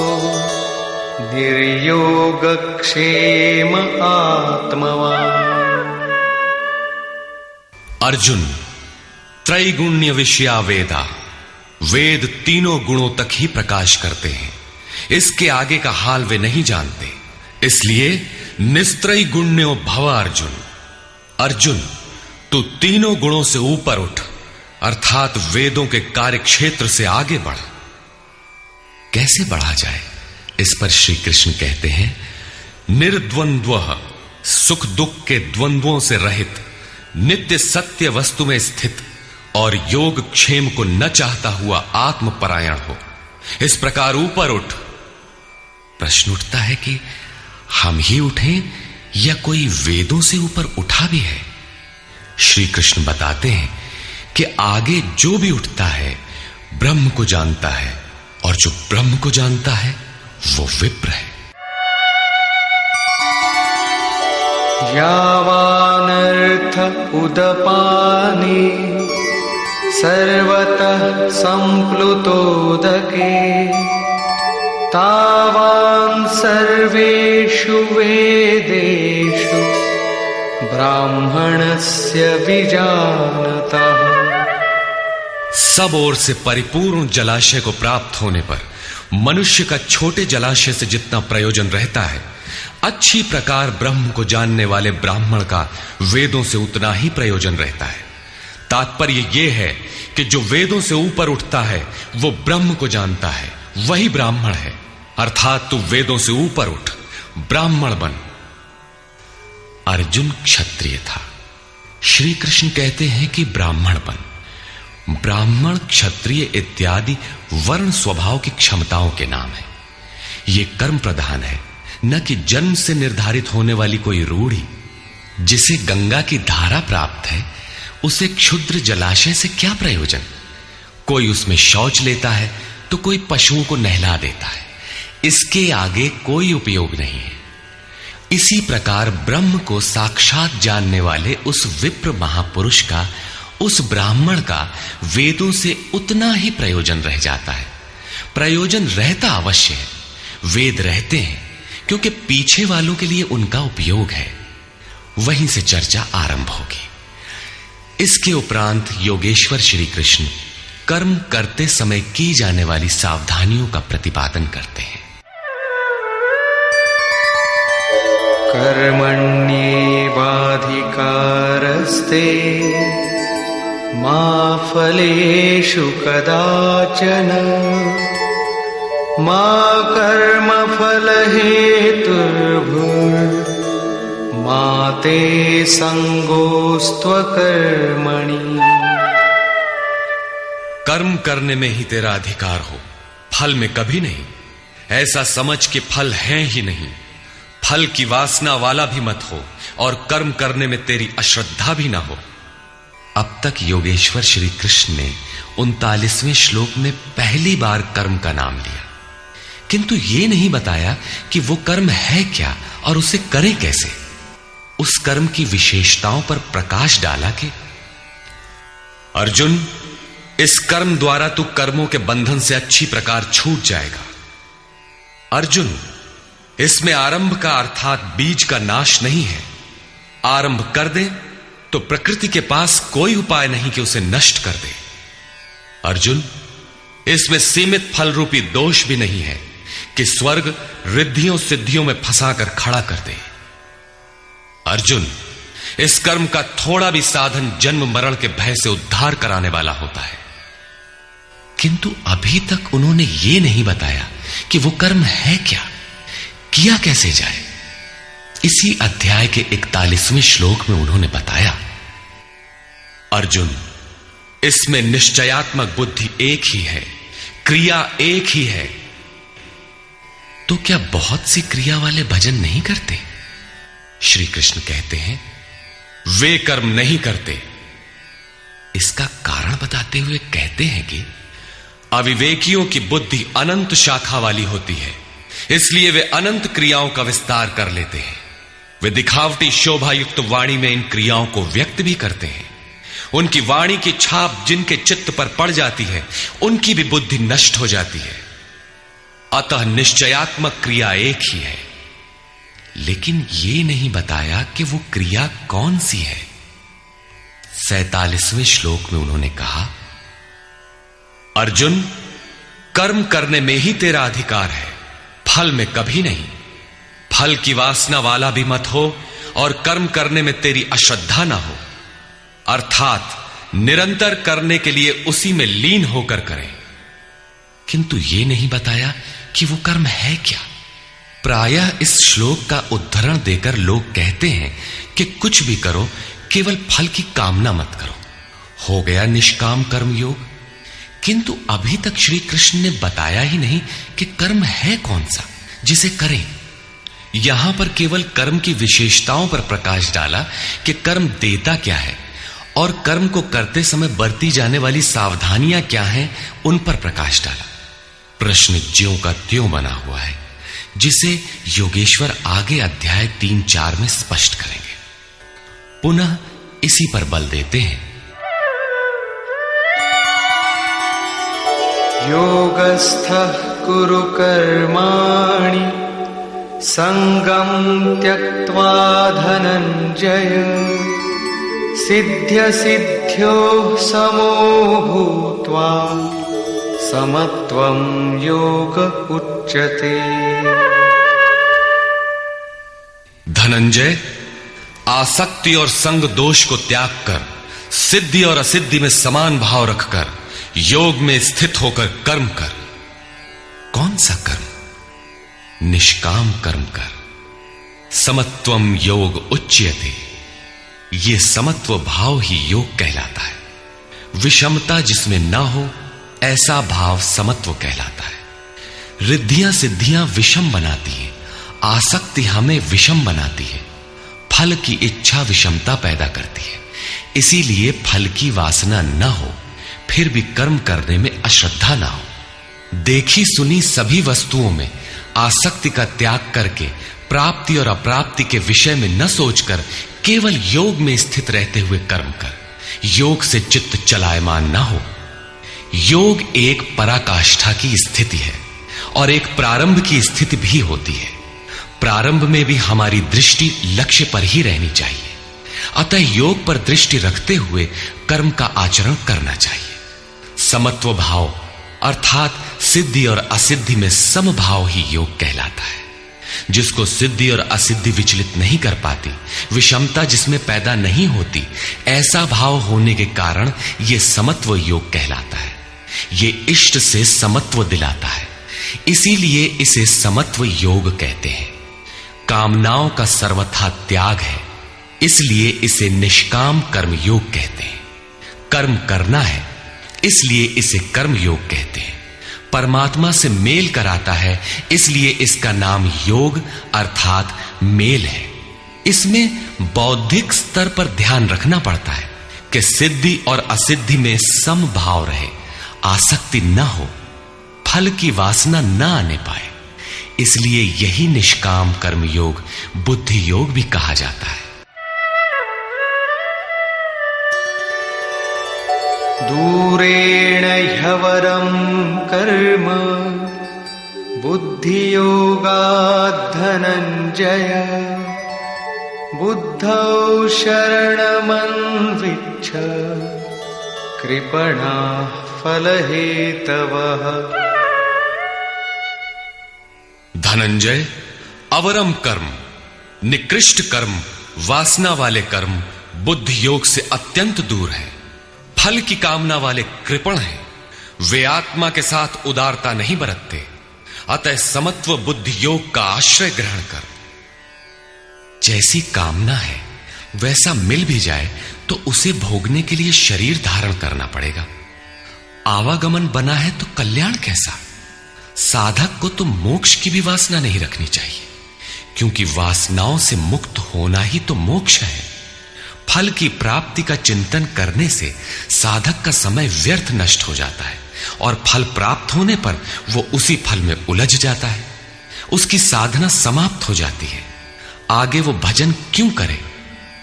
निर्योगक्षेम आत्मवान्। अर्जुन, त्रैगुण्य विषया वेदा, वेद तीनों गुणों तक ही प्रकाश करते हैं, इसके आगे का हाल वे नहीं जानते। इसलिए निस्त्रय गुण्यो भव अर्जुन, अर्जुन तू तीनों गुणों से ऊपर उठ, अर्थात वेदों के कार्य क्षेत्र से आगे बढ़। कैसे बढ़ा जाए? इस पर श्री कृष्ण कहते हैं, निर्द्वंद्व, सुख दुख के द्वंद्वों से रहित, नित्य सत्य वस्तु में स्थित और योग क्षेम को न चाहता हुआ आत्मपरायण हो, इस प्रकार ऊपर उठ। प्रश्न उठता है कि हम ही उठें या कोई वेदों से ऊपर उठा भी है? श्री कृष्ण बताते हैं कि आगे जो भी उठता है ब्रह्म को जानता है, और जो ब्रह्म को जानता है वो विप्र है। यावानर्थ उदपाने सर्वतः संप्लुतोदके तावान् सर्वेषु वेदेषु ब्राह्मणस्य विजानतः। सब ओर से परिपूर्ण जलाशय को प्राप्त होने पर मनुष्य का छोटे जलाशय से जितना प्रयोजन रहता है, अच्छी प्रकार ब्रह्म को जानने वाले ब्राह्मण का वेदों से उतना ही प्रयोजन रहता है। तात्पर्य यह है कि जो वेदों से ऊपर उठता है वो ब्रह्म को जानता है, वही ब्राह्मण है। अर्थात तू वेदों से ऊपर उठ, ब्राह्मण बन। अर्जुन क्षत्रिय था। श्री कृष्ण कहते हैं कि ब्राह्मण बन। ब्राह्मण, क्षत्रिय इत्यादि वर्ण स्वभाव की क्षमताओं के नाम है। ये कर्म प्रधान है, न कि जन्म से निर्धारित होने वाली कोई रूढ़ी। जिसे गंगा की धारा प्राप्त है उसे क्षुद्र जलाशय से क्या प्रयोजन? कोई उसमें शौच लेता है तो कोई पशुओं को नहला देता है, इसके आगे कोई उपयोग नहीं है। इसी प्रकार ब्रह्म को साक्षात जानने वाले उस विप्र महापुरुष का, उस ब्राह्मण का वेदों से उतना ही प्रयोजन रह जाता है। प्रयोजन रहता अवश्य है, वेद रहते हैं क्योंकि पीछे वालों के लिए उनका उपयोग है। वहीं से चर्चा आरंभ होगी। इसके उपरांत योगेश्वर श्री कृष्ण कर्म करते समय की जाने वाली सावधानियों का प्रतिपादन करते हैं। कर्मण्येवाधिकारस्ते मा फलेषु कदाचन मा कर्मफलहेतुर्भुर्मा ते संगोस्त्वकर्मणि। कर्म करने में ही तेरा अधिकार हो, फल में कभी नहीं। ऐसा समझ के फल है ही नहीं। फल की वासना वाला भी मत हो और कर्म करने में तेरी अश्रद्धा भी ना हो। अब तक योगेश्वर श्री कृष्ण ने 39वें श्लोक में पहली बार कर्म का नाम लिया, किंतु यह नहीं बताया कि वो कर्म है क्या और उसे करें कैसे। उस कर्म की विशेषताओं पर प्रकाश डाला कि अर्जुन, इस कर्म द्वारा तू कर्मों के बंधन से अच्छी प्रकार छूट जाएगा। अर्जुन, इसमें आरंभ का अर्थात बीज का नाश नहीं है। आरंभ कर दे तो प्रकृति के पास कोई उपाय नहीं कि उसे नष्ट कर दे। अर्जुन, इसमें सीमित फल रूपी दोष भी नहीं है कि स्वर्ग रिद्धियों सिद्धियों में फंसाकर खड़ा कर दे। अर्जुन, इस कर्म का थोड़ा भी साधन जन्म मरण के भय से उद्धार कराने वाला होता है। किंतु अभी तक उन्होंने यह नहीं बताया कि वो कर्म है क्या, किया कैसे जाए। इसी अध्याय के 41वें श्लोक में उन्होंने बताया, अर्जुन, इसमें निश्चयात्मक बुद्धि एक ही है, क्रिया एक ही है। तो क्या बहुत सी क्रिया वाले भजन नहीं करते? श्री कृष्ण कहते हैं, वे कर्म नहीं करते। इसका कारण बताते हुए कहते हैं कि अविवेकियों की बुद्धि अनंत शाखा वाली होती है, इसलिए वे अनंत क्रियाओं का विस्तार कर लेते हैं। वे दिखावटी शोभा युक्त वाणी में इन क्रियाओं को व्यक्त भी करते हैं। उनकी वाणी की छाप जिनके चित्त पर पड़ जाती है, उनकी भी बुद्धि नष्ट हो जाती है। अतः निश्चयात्मक क्रिया एक ही है, लेकिन यह नहीं बताया कि वो क्रिया कौन सी है। 47वें श्लोक में उन्होंने कहा, अर्जुन, कर्म करने में ही तेरा अधिकार है, फल में कभी नहीं। फल की वासना वाला भी मत हो और कर्म करने में तेरी अश्रद्धा ना हो, अर्थात निरंतर करने के लिए उसी में लीन होकर करें। किंतु यह नहीं बताया कि वो कर्म है क्या। प्रायः इस श्लोक का उद्धरण देकर लोग कहते हैं कि कुछ भी करो, केवल फल की कामना मत करो, हो गया निष्काम कर्म योग। किंतु अभी तक श्री कृष्ण ने बताया ही नहीं कि कर्म है कौन सा जिसे करें। यहां पर केवल कर्म की विशेषताओं पर प्रकाश डाला कि कर्म देता क्या है और कर्म को करते समय बरती जाने वाली सावधानियां क्या हैं, उन पर प्रकाश डाला। प्रश्न ज्यों का त्यों बना हुआ है, जिसे योगेश्वर आगे अध्याय 3-4 में स्पष्ट करेंगे। पुनः इसी पर बल देते हैं। योगस्थः कुरु कर्माणि संगं त्यक्त्वा धनंजय सिद्ध्य सिद्ध्योः समो भूत्वा समत्वं योग उच्यते। धनंजय, आसक्ति और संग दोष को त्याग कर सिद्धि और असिद्धि में समान भाव रखकर योग में स्थित होकर कर्म कर। कौन सा कर्म? निष्काम कर्म कर। समत्वम योग उच्यते। ये समत्व भाव ही योग कहलाता है। विषमता जिसमें ना हो ऐसा भाव समत्व कहलाता है। रिद्धियां सिद्धियां विषम बनाती है, आसक्ति हमें विषम बनाती है, फल की इच्छा विषमता पैदा करती है। इसीलिए फल की वासना न हो, फिर भी कर्म करने में अश्रद्धा ना हो। देखी सुनी सभी वस्तुओं में आसक्ति का त्याग करके प्राप्ति और अप्राप्ति के विषय में न सोचकर केवल योग में स्थित रहते हुए कर्म कर। योग से चित्त चलायमान न हो। योग एक पराकाष्ठा की स्थिति है और एक प्रारंभ की स्थिति भी होती है। प्रारंभ में भी हमारी दृष्टि लक्ष्य पर ही रहनी चाहिए। अतः योग पर दृष्टि रखते हुए कर्म का आचरण करना चाहिए। समत्व भाव अर्थात सिद्धि और असिद्धि में समभाव ही योग कहलाता है। जिसको सिद्धि और असिद्धि विचलित नहीं कर पाती, विषमता जिसमें पैदा नहीं होती, ऐसा भाव होने के कारण यह समत्व योग कहलाता है। यह इष्ट से समत्व दिलाता है, इसीलिए इसे समत्व योग कहते हैं। कामनाओं का सर्वथा त्याग है, इसलिए इसे निष्काम कर्म योग कहते हैं। कर्म करना है, इसलिए इसे कर्म योग कहते हैं। परमात्मा से मेल कराता है, इसलिए इसका नाम योग अर्थात मेल है। इसमें बौद्धिक स्तर पर ध्यान रखना पड़ता है कि सिद्धि और असिद्धि में समभाव रहे, आसक्ति न हो, फल की वासना न आने पाए। इसलिए यही निष्काम कर्म योग बुद्धि योग भी कहा जाता है। दूरेण ह्यवरं कर्म बुद्धियोगात् धनंजय बुद्धौ शरणमन्विच्छ कृपणाः फलहेतवः। धनंजय, अवरम कर्म, निकृष्ट कर्म, वासना वाले कर्म बुद्धि योग से अत्यंत दूर है। फल की कामना वाले कृपण हैं। वे आत्मा के साथ उदारता नहीं बरतते। अतः समत्व बुद्धि योग का आश्रय ग्रहण कर। जैसी कामना है वैसा मिल भी जाए तो उसे भोगने के लिए शरीर धारण करना पड़ेगा। आवागमन बना है तो कल्याण कैसा? साधक को तो मोक्ष की भी वासना नहीं रखनी चाहिए, क्योंकि वासनाओं से मुक्त होना ही तो मोक्ष है। फल की प्राप्ति का चिंतन करने से साधक का समय व्यर्थ नष्ट हो जाता है और फल प्राप्त होने पर वो उसी फल में उलझ जाता है। उसकी साधना समाप्त हो जाती है। आगे वो भजन क्यों करे?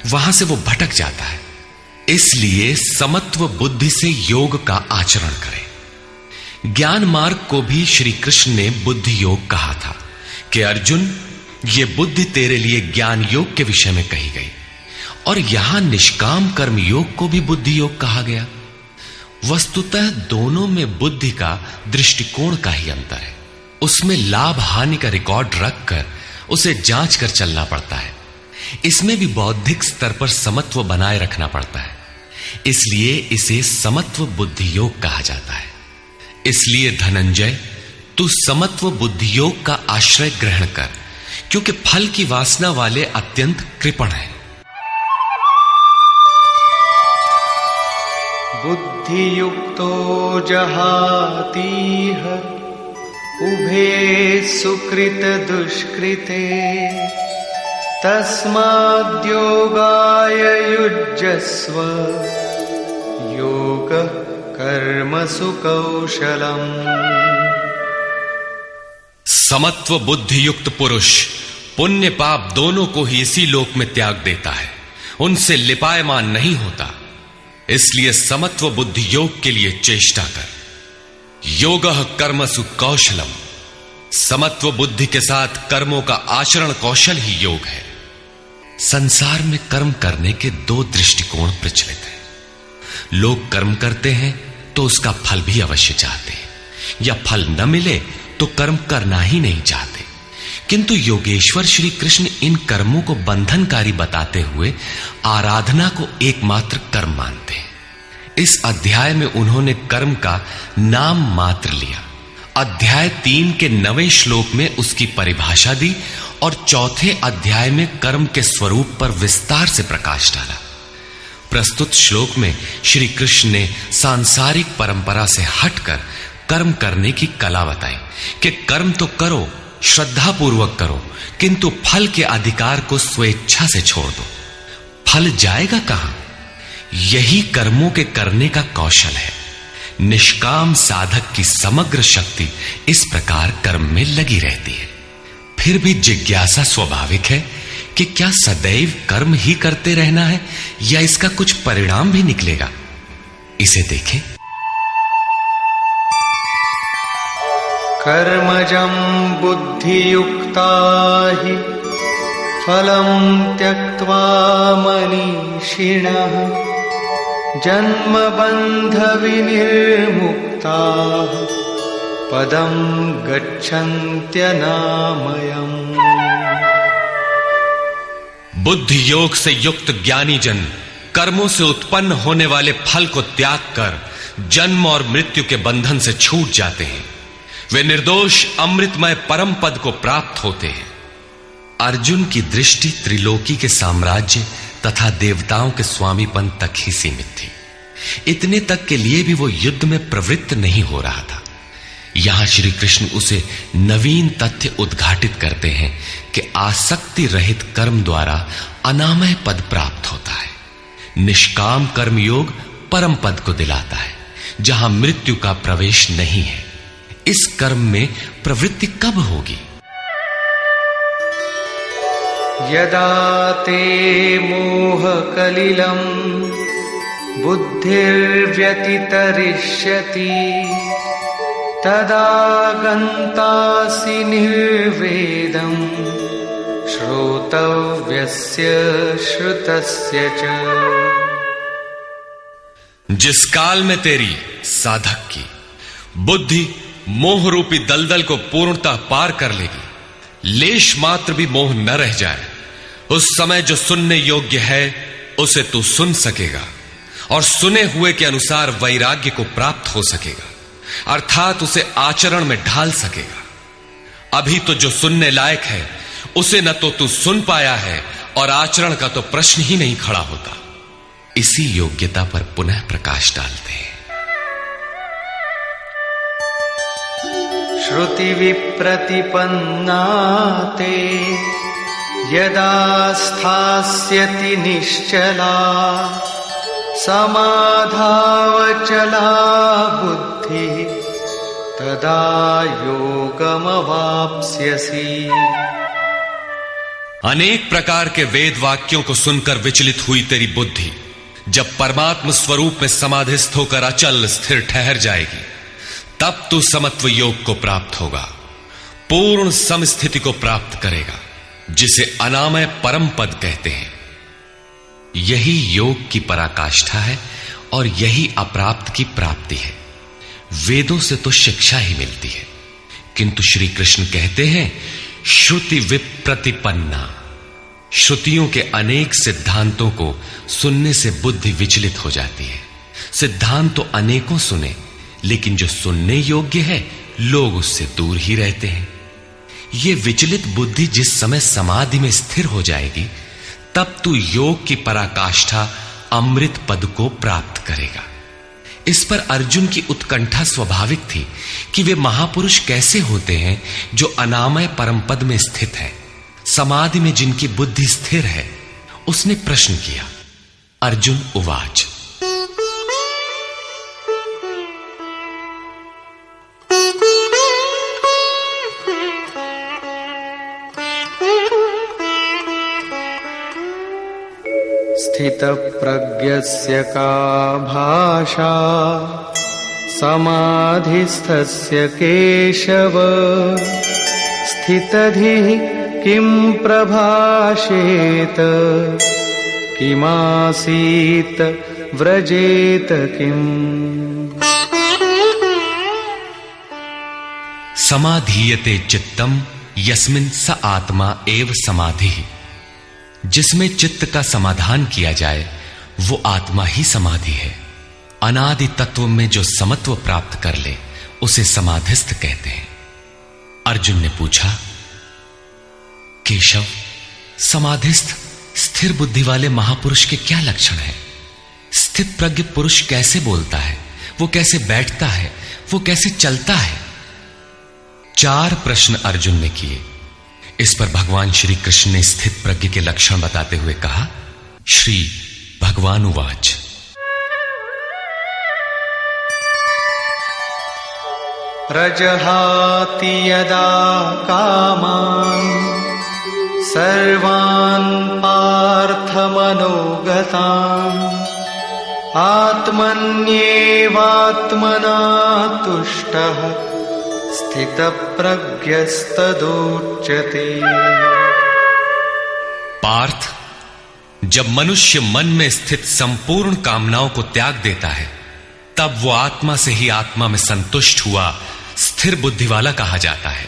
वहां से वो भटक जाता है। इसलिए समत्व बुद्धि से योग का आचरण करें। ज्ञान मार्ग को भी श्री कृष्ण ने बुद्धि योग कहा था कि अर्जुन, ये बुद्धि तेरे लिए ज्ञान योग के विषय में कही गई। और यहां निष्काम कर्म योग को भी बुद्धि योग कहा गया। वस्तुतः दोनों में बुद्धि का दृष्टिकोण का ही अंतर है। उसमें लाभ हानि का रिकॉर्ड रखकर उसे जांच कर चलना पड़ता है। इसमें भी बौद्धिक स्तर पर समत्व बनाए रखना पड़ता है। इसलिए इसे समत्व बुद्धि योग कहा जाता है। इसलिए धनंजय, तू समत्व बुद्धि योग का आश्रय ग्रहण कर, क्योंकि फल की वासना वाले अत्यंत कृपण हैं। बुद्धियुक्तो जहातीह उभे सुकृत दुष्कृते तस्माद्योगाय युज्यस्व योग कर्मसु कौशलम्। समत्व बुद्धि युक्त पुरुष पुण्य पाप दोनों को ही इसी लोक में त्याग देता है, उनसे लिपायमान नहीं होता। इसलिए समत्व बुद्धि योग के लिए चेष्टा कर। योगः कर्मसु कौशलम। समत्व बुद्धि के साथ कर्मों का आचरण कौशल ही योग है। संसार में कर्म करने के दो दृष्टिकोण प्रचलित हैं। लोग कर्म करते हैं तो उसका फल भी अवश्य चाहते हैं, या फल न मिले तो कर्म करना ही नहीं चाहते। किंतु योगेश्वर श्री कृष्ण इन कर्मों को बंधनकारी बताते हुए आराधना को एकमात्र कर्म मानते हैं। इस अध्याय में उन्होंने कर्म का नाम मात्र लिया। अध्याय 3 के 9वें श्लोक में उसकी परिभाषा दी और चौथे अध्याय में कर्म के स्वरूप पर विस्तार से प्रकाश डाला। प्रस्तुत श्लोक में श्री कृष्ण ने सांसारिक परंपरा से हटकर कर्म करने की कला बताई कि कर्म तो करो, श्रद्धा पूर्वक करो, किंतु फल के अधिकार को स्वेच्छा से छोड़ दो। फल जाएगा कहां? यही कर्मों के करने का कौशल है। निष्काम साधक की समग्र शक्ति इस प्रकार कर्म में लगी रहती है। फिर भी जिज्ञासा स्वाभाविक है कि क्या सदैव कर्म ही करते रहना है या इसका कुछ परिणाम भी निकलेगा? इसे देखें। कर्मजं बुद्धियुक्ता हि फलं त्यक्त्वा मनीषिणः जन्मबन्धविनिर्मुक्ताः पदं गच्छन्त्यनामयम्। बुद्धि योग से युक्त ज्ञानी जन कर्मों से उत्पन्न होने वाले फल को त्याग कर जन्म और मृत्यु के बंधन से छूट जाते हैं। वे निर्दोष अमृतमय परम पद को प्राप्त होते हैं। अर्जुन की दृष्टि त्रिलोकी के साम्राज्य तथा देवताओं के स्वामीपन तक ही सीमित थी। इतने तक के लिए भी वो युद्ध में प्रवृत्त नहीं हो रहा था। यहां श्री कृष्ण उसे नवीन तथ्य उद्घाटित करते हैं कि आसक्ति रहित कर्म द्वारा अनामय पद प्राप्त होता है। निष्काम कर्म योग परम पद को दिलाता है, जहां मृत्यु का प्रवेश नहीं है। इस कर्म में प्रवृत्ति कब होगी? यदा ते मोह कलिलं बुद्धिर्व्यतितरिष्यति तदा गन्तासि निर्वेदं श्रोतव्यस्य श्रुतस्य च। जिस काल में तेरी साधक की बुद्धि मोह रूपी दलदल को पूर्णतः पार कर लेगी, लेश मात्र भी मोह न रह जाए, उस समय जो सुनने योग्य है उसे तू सुन सकेगा और सुने हुए के अनुसार वैराग्य को प्राप्त हो सकेगा, अर्थात उसे आचरण में ढाल सकेगा। अभी तो जो सुनने लायक है उसे न तो तू सुन पाया है और आचरण का तो प्रश्न ही नहीं खड़ा होता। इसी योग्यता पर पुनः प्रकाश डालते हैं। श्रुति विप्रतिपन्ना ते यदा स्थास्यति निश्चला समाधावचला बुद्धि तदा योगमवाप्स्यसि। अनेक प्रकार के वेद वाक्यों को सुनकर विचलित हुई तेरी बुद्धि जब परमात्म स्वरूप में समाधिस्थ होकर अचल स्थिर ठहर जाएगी, तब तू समत्व योग को प्राप्त होगा, पूर्ण समस्थिति को प्राप्त करेगा, जिसे अनामय परम पद कहते हैं। यही योग की पराकाष्ठा है और यही अप्राप्त की प्राप्ति है। वेदों से तो शिक्षा ही मिलती है, किंतु श्री कृष्ण कहते हैं श्रुति विप्रतिपन्ना। श्रुतियों के अनेक सिद्धांतों को सुनने से बुद्धि विचलित हो जाती है। सिद्धांत तो अनेकों सुने, लेकिन जो सुनने योग्य है लोग उससे दूर ही रहते हैं। ये विचलित बुद्धि जिस समय समाधि में स्थिर हो जाएगी, तब तू योग की पराकाष्ठा अमृत पद को प्राप्त करेगा। इस पर अर्जुन की उत्कंठा स्वाभाविक थी कि वे महापुरुष कैसे होते हैं जो अनामय परम पद में स्थित है, समाधि में जिनकी बुद्धि स्थिर है। उसने प्रश्न किया। अर्जुन उवाच। स्थितप्रज्ञस्य का भाषा समाधिस्थस्य केशव स्थितधिः किं प्रभाषेत किमासीत व्रजेत किम्। समाधीयते चित्तम यस्मिन् स आत्मा एव समाधिः। जिसमें चित्त का समाधान किया जाए वो आत्मा ही समाधि है। अनादि तत्व में जो समत्व प्राप्त कर ले उसे समाधिस्थ कहते हैं। अर्जुन ने पूछा, केशव, समाधिस्थ स्थिर बुद्धि वाले महापुरुष के क्या लक्षण हैं? स्थित प्रज्ञ पुरुष कैसे बोलता है, वो कैसे बैठता है, वो कैसे चलता है? 4 प्रश्न अर्जुन ने किए। इस पर भगवान श्री कृष्ण ने स्थित प्रज्ञ के लक्षण बताते हुए कहा। श्री भगवान उवाच। प्रजहाति यदा कामान् सर्वान् पार्थमनोगतान् आत्मन्येवात्मना तुष्टः स्थितप्रज्ञस्तदुच्यते। पार्थ, जब मनुष्य मन में स्थित संपूर्ण कामनाओं को त्याग देता है तब वो आत्मा से ही आत्मा में संतुष्ट हुआ स्थिर बुद्धि वाला कहा जाता है।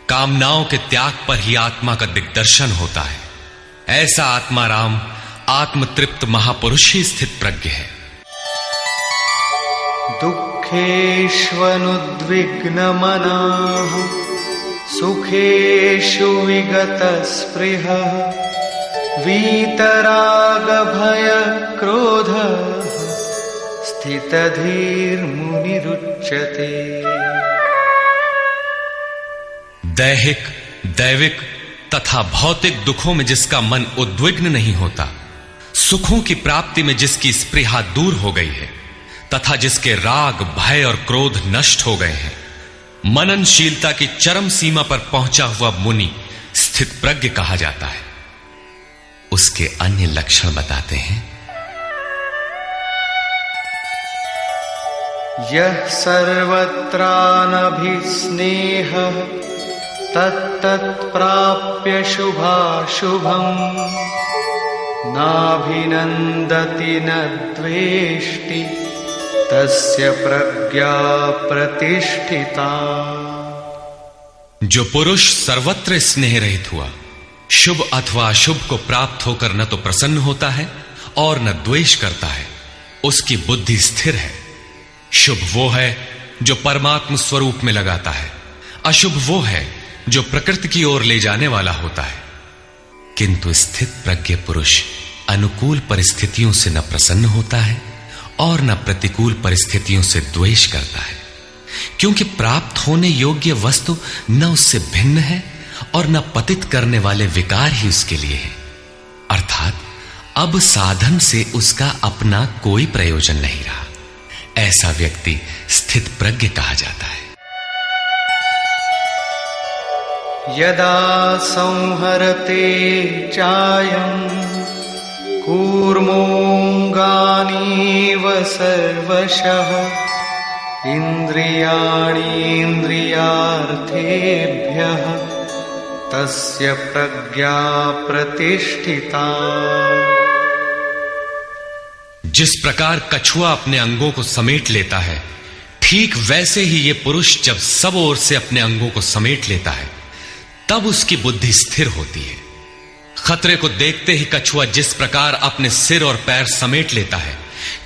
कामनाओं के त्याग पर ही आत्मा का दिग्दर्शन होता है। ऐसा आत्माराम आत्मतृप्त महापुरुष ही स्थित प्रज्ञ है। दुःखेष्वनुद्विग्नमनाः सुखेषु विगतस्पृहः वीतरागभयक्रोधः स्थितधीर्मुनिरुच्यते। दैहिक, दैविक तथा भौतिक दुखों में जिसका मन उद्विग्न नहीं होता, सुखों की प्राप्ति में जिसकी स्पृहा दूर हो गई है तथा जिसके राग, भय और क्रोध नष्ट हो गए हैं, मननशीलता की चरम सीमा पर पहुंचा हुआ मुनि स्थित प्रज्ञ कहा जाता है। उसके अन्य लक्षण बताते हैं। यः सर्वत्रानभिस्नेहः तत्तत्प्राप्य शुभाशुभम् नाभिनन्दति न द्वेष्टि तस्य प्रज्ञा प्रतिष्ठिता। जो पुरुष सर्वत्र स्नेह रहित हुआ, शुभ अथवा अशुभ को प्राप्त होकर न तो प्रसन्न होता है और न द्वेष करता है, उसकी बुद्धि स्थिर है। शुभ वो है जो परमात्म स्वरूप में लगाता है, अशुभ वो है जो प्रकृति की ओर ले जाने वाला होता है। किंतु स्थित प्रज्ञ पुरुष अनुकूल परिस्थितियों से न प्रसन्न होता है और न प्रतिकूल परिस्थितियों से द्वेष करता है, क्योंकि प्राप्त होने योग्य वस्तु न उससे भिन्न है और न पतित करने वाले विकार ही उसके लिए है। अर्थात अब साधन से उसका अपना कोई प्रयोजन नहीं रहा। ऐसा व्यक्ति स्थित प्रज्ञ कहा जाता है। यदा संहरते चायं कूर्मोऽङ्गानीव सर्वशः इन्द्रियाणीन्द्रियार्थेभ्यः तस्य प्रज्ञा प्रतिष्ठिता। जिस प्रकार कछुआ अपने अंगों को समेट लेता है, ठीक वैसे ही ये पुरुष जब सब ओर से अपने अंगों को समेट लेता है तब उसकी बुद्धि स्थिर होती है। खतरे को देखते ही कछुआ जिस प्रकार अपने सिर और पैर समेट लेता है,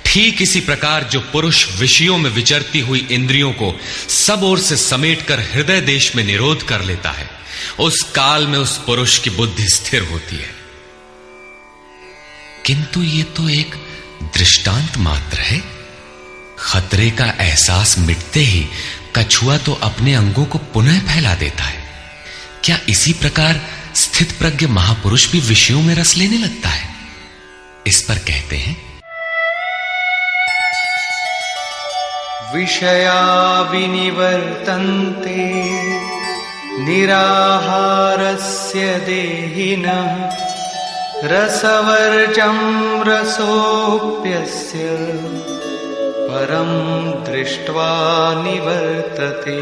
ठीक इसी प्रकार जो पुरुष विषयों में विचरती हुई इंद्रियों को सब ओर से समेटकर हृदय देश में निरोध कर लेता है, उस काल में उस पुरुष की बुद्धि स्थिर होती है। किंतु ये तो एक दृष्टांत मात्र है। खतरे का एहसास मिटते ही कछुआ तो अपने अंगों को पुनः फैला देता है। क्या इसी प्रकार स्थित प्रज्ञ महापुरुष भी विषयों में रस लेने लगता है? इस पर कहते हैं, विषया विनिवर्तन्ते निराहारस्य देहिनः रसवर्जं रसोऽप्यस्य परम दृष्ट्वा निवर्तते।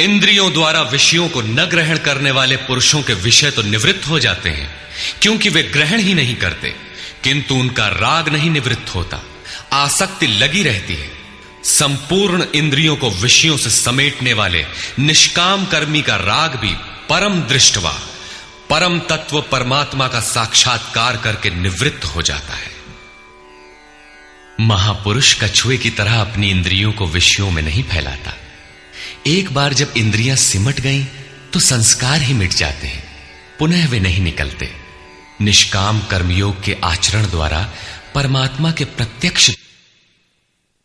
इंद्रियों द्वारा विषयों को न ग्रहण करने वाले पुरुषों के विषय तो निवृत्त हो जाते हैं, क्योंकि वे ग्रहण ही नहीं करते, किंतु उनका राग नहीं निवृत्त होता, आसक्ति लगी रहती है। संपूर्ण इंद्रियों को विषयों से समेटने वाले निष्काम कर्मी का राग भी परम दृष्टवा, परम तत्व परमात्मा का साक्षात्कार करके निवृत्त हो जाता है। महापुरुष कछुए की तरह अपनी इंद्रियों को विषयों में नहीं फैलाता। एक बार जब इंद्रियां सिमट गईं तो संस्कार ही मिट जाते हैं, पुनः वे नहीं निकलते। निष्काम कर्मयोग के आचरण द्वारा परमात्मा के प्रत्यक्ष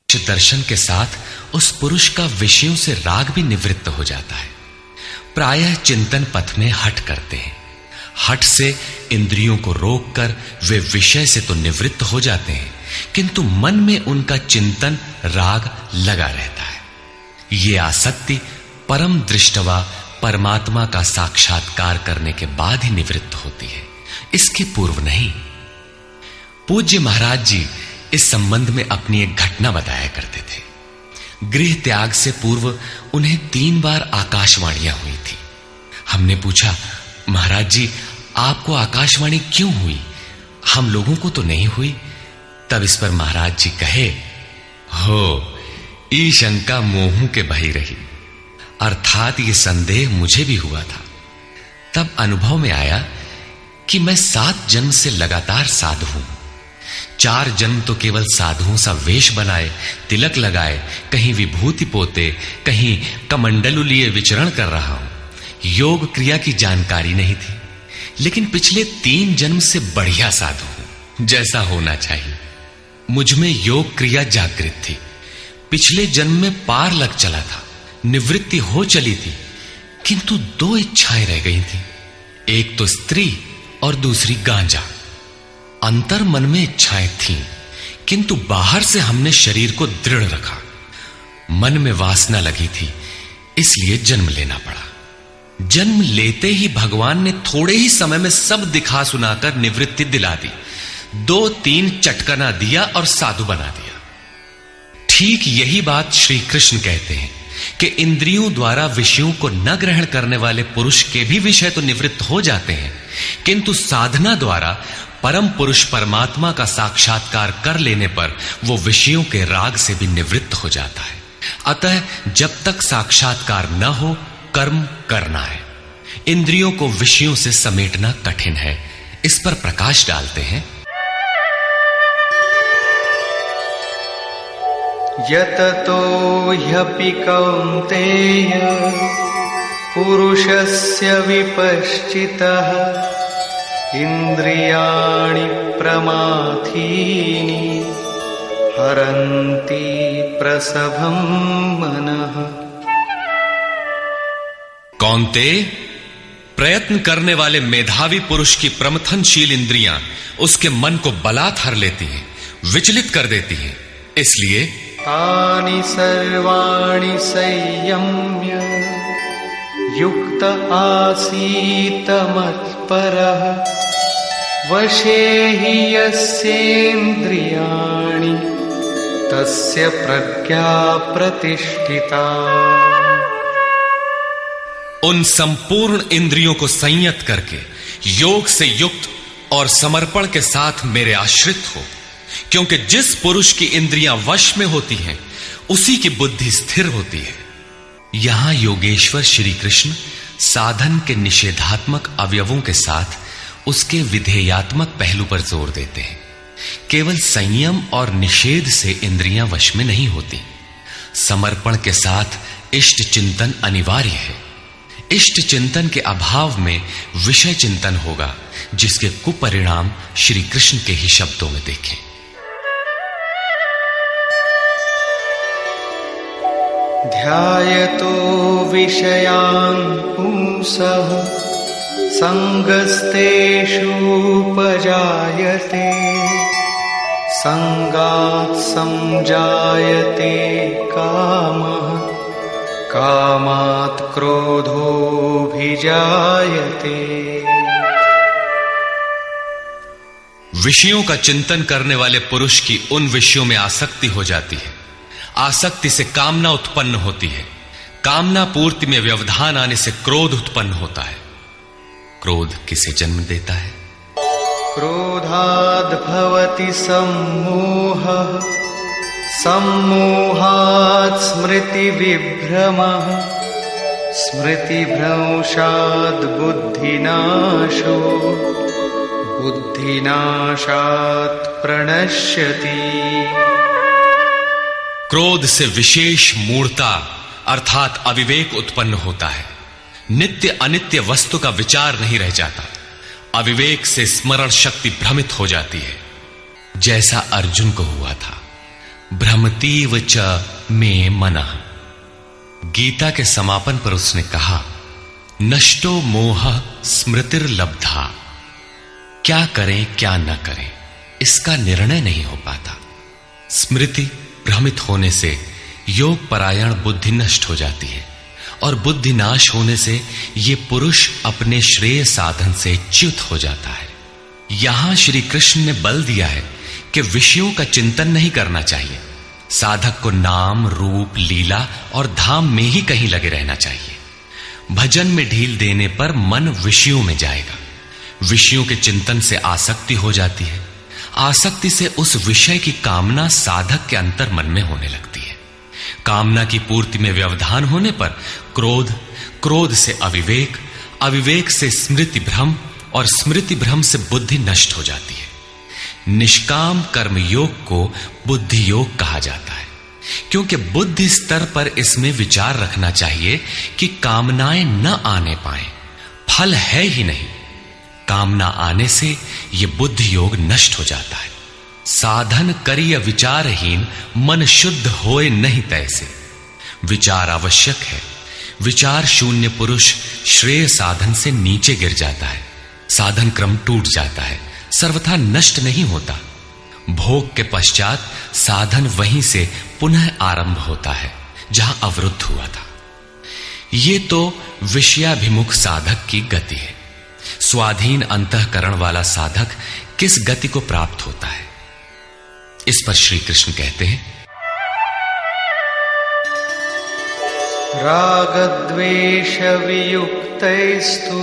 दर्शन के साथ उस पुरुष का विषयों से राग भी निवृत्त हो जाता है। प्रायः चिंतन पथ में हठ करते हैं। हठ से इंद्रियों को रोककर वे विषय से तो निवृत्त हो जाते हैं, किंतु मन में उनका चिंतन राग लगा रहता है। ये आसक्ति परम दृष्टवा परमात्मा का साक्षात्कार करने के बाद ही निवृत्त होती है, इसके पूर्व नहीं। पूज्य महाराज जी इस संबंध में अपनी एक घटना बताया करते थे। गृह त्याग से पूर्व उन्हें 3 बार आकाशवाणियां हुई थी। हमने पूछा, महाराज जी आपको आकाशवाणी क्यों हुई, हम लोगों को तो नहीं हुई? तब इस पर महाराज जी कहे, हो ई शंका मोहू के भई रही, अर्थात ये संदेह मुझे भी हुआ था। तब अनुभव में आया कि मैं 7 जन्म से लगातार साधु हूं। 4 जन्म तो केवल साधुओं सा वेश बनाए, तिलक लगाए, कहीं विभूति पोते, कहीं कमंडलू लिए विचरण कर रहा हूं। योग क्रिया की जानकारी नहीं थी, लेकिन पिछले 3 जन्म से बढ़िया साधु हूं, जैसा होना चाहिए। मुझ में योग क्रिया जागृत थी। पिछले जन्म में पार लग चला था, निवृत्ति हो चली थी, किंतु 2 इच्छाएं रह गई थी, एक तो स्त्री और दूसरी गांजा। अंतर मन में इच्छाएं थीं, किंतु बाहर से हमने शरीर को दृढ़ रखा। मन में वासना लगी थी, इसलिए जन्म लेना पड़ा। जन्म लेते ही भगवान ने थोड़े ही समय में सब दिखा सुनाकर निवृत्ति दिला दी। 2-3 चटकना दिया और साधु बना दिया। ठीक यही बात श्री कृष्ण कहते हैं कि इंद्रियों द्वारा विषयों को न ग्रहण करने वाले पुरुष के भी विषय तो निवृत्त हो जाते हैं, किंतु साधना द्वारा परम पुरुष परमात्मा का साक्षात्कार कर लेने पर वो विषयों के राग से भी निवृत्त हो जाता है। अतः जब तक साक्षात्कार न हो, कर्म करना है। इंद्रियों को विषयों से समेटना कठिन है। इस पर प्रकाश डालते हैं, यततो ह्यपि कौन्तेय पुरुषस्य विपश्चितः इंद्रियाणि प्रमाथीनि हरन्ति प्रसभं मनः। कौन्तेय, प्रयत्न करने वाले मेधावी पुरुष की प्रमथनशील इंद्रियां उसके मन को बलात् हर लेती हैं, विचलित कर देती हैं। इसलिए तानि सर्वाणि संयम्य युक्त आसीत मत्परः वशे हि यस्येन्द्रियाणि तस्य प्रज्ञा प्रतिष्ठिता। उन संपूर्ण इंद्रियों को संयत करके योग से युक्त और समर्पण के साथ मेरे आश्रित हो, क्योंकि जिस पुरुष की इंद्रियां वश में होती हैं उसी की बुद्धि स्थिर होती है। यहां योगेश्वर श्री कृष्ण साधन के निषेधात्मक अवयवों के साथ उसके विधेयात्मक पहलू पर जोर देते हैं। केवल संयम और निषेध से इंद्रियां वश में नहीं होती। समर्पण के साथ इष्ट चिंतन अनिवार्य है। इष्ट चिंतन के अभाव में विषय चिंतन होगा, जिसके कुपरिणाम श्री कृष्ण के ही शब्दों में देखें। ध्यायतो विषयान् पुंसः संगस्तेषूपजायते संगात् संजायते कामः कामात् क्रोधोऽभिजायते। विषयों का चिंतन करने वाले पुरुष की उन विषयों में आसक्ति हो जाती है। आसक्ति से कामना उत्पन्न होती है। कामना पूर्ति में व्यवधान आने से क्रोध उत्पन्न होता है। क्रोध किसे जन्म देता है? क्रोधाद् भवति सम्मोहः सम्मोहात् स्मृतिविभ्रमः स्मृतिभ्रंशात् बुद्धिनाशो बुद्धिनाशात् प्रणश्यति। क्रोध से विशेष मूढ़ता अर्थात अविवेक उत्पन्न होता है। नित्य अनित्य वस्तु का विचार नहीं रह जाता। अविवेक से स्मरण शक्ति भ्रमित हो जाती है, जैसा अर्जुन को हुआ था। भ्रमतीव च मे मनः। गीता के समापन पर उसने कहा, नष्टो मोह स्मृतिर्लब्धा। क्या करें क्या न करें इसका निर्णय नहीं हो पाता। स्मृति भ्रमित होने से योग परायण बुद्धि नष्ट हो जाती है और बुद्धि नाश होने से यह पुरुष अपने श्रेय साधन से च्युत हो जाता है। यहां श्री कृष्ण ने बल दिया है कि विषयों का चिंतन नहीं करना चाहिए। साधक को नाम रूप लीला और धाम में ही कहीं लगे रहना चाहिए। भजन में ढील देने पर मन विषयों में जाएगा। विषयों के चिंतन से आसक्ति हो जाती है। आसक्ति से उस विषय की कामना साधक के अंतर मन में होने लगती है। कामना की पूर्ति में व्यवधान होने पर क्रोध, क्रोध से अविवेक, अविवेक से स्मृति भ्रम और स्मृति भ्रम से बुद्धि नष्ट हो जाती है। निष्काम कर्म योग को बुद्धि योग कहा जाता है, क्योंकि बुद्धि स्तर पर इसमें विचार रखना चाहिए कि कामनाएं न आने पाए। फल है ही नहीं। कामना आने से यह बुद्धि योग नष्ट हो जाता है। साधन करिय विचारहीन मन शुद्ध होए नहीं तैसे। विचार आवश्यक है। विचार शून्य पुरुष श्रेय साधन से नीचे गिर जाता है। साधन क्रम टूट जाता है, सर्वथा नष्ट नहीं होता। भोग के पश्चात साधन वहीं से पुनः आरंभ होता है जहां अवरुद्ध हुआ था। ये तो विषयाभिमुख साधक की गति है। स्वाधीन अंतःकरण वाला साधक किस गति को प्राप्त होता है? इस पर श्री कृष्ण कहते हैं, रागद्वेष वियुक्तैस्तु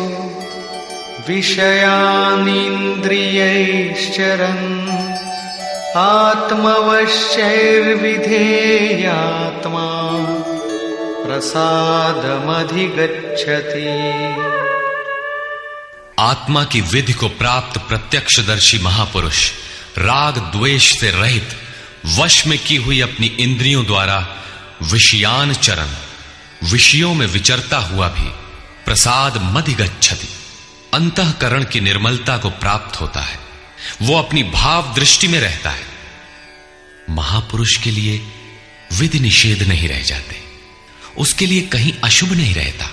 विषयानिन्द्रियैश्चरन् आत्मवश्यैर्विधेयात्मा प्रसादमधिगच्छति। आत्मा की विधि को प्राप्त प्रत्यक्षदर्शी महापुरुष राग द्वेष से रहित वश में की हुई अपनी इंद्रियों द्वारा विषयान चरण, विषयों में विचरता हुआ भी प्रसाद मधिगच्छति, अंतःकरण की निर्मलता को प्राप्त होता है। वो अपनी भाव दृष्टि में रहता है। महापुरुष के लिए विधि निषेध नहीं रह जाते। उसके लिए कहीं अशुभ नहीं रहता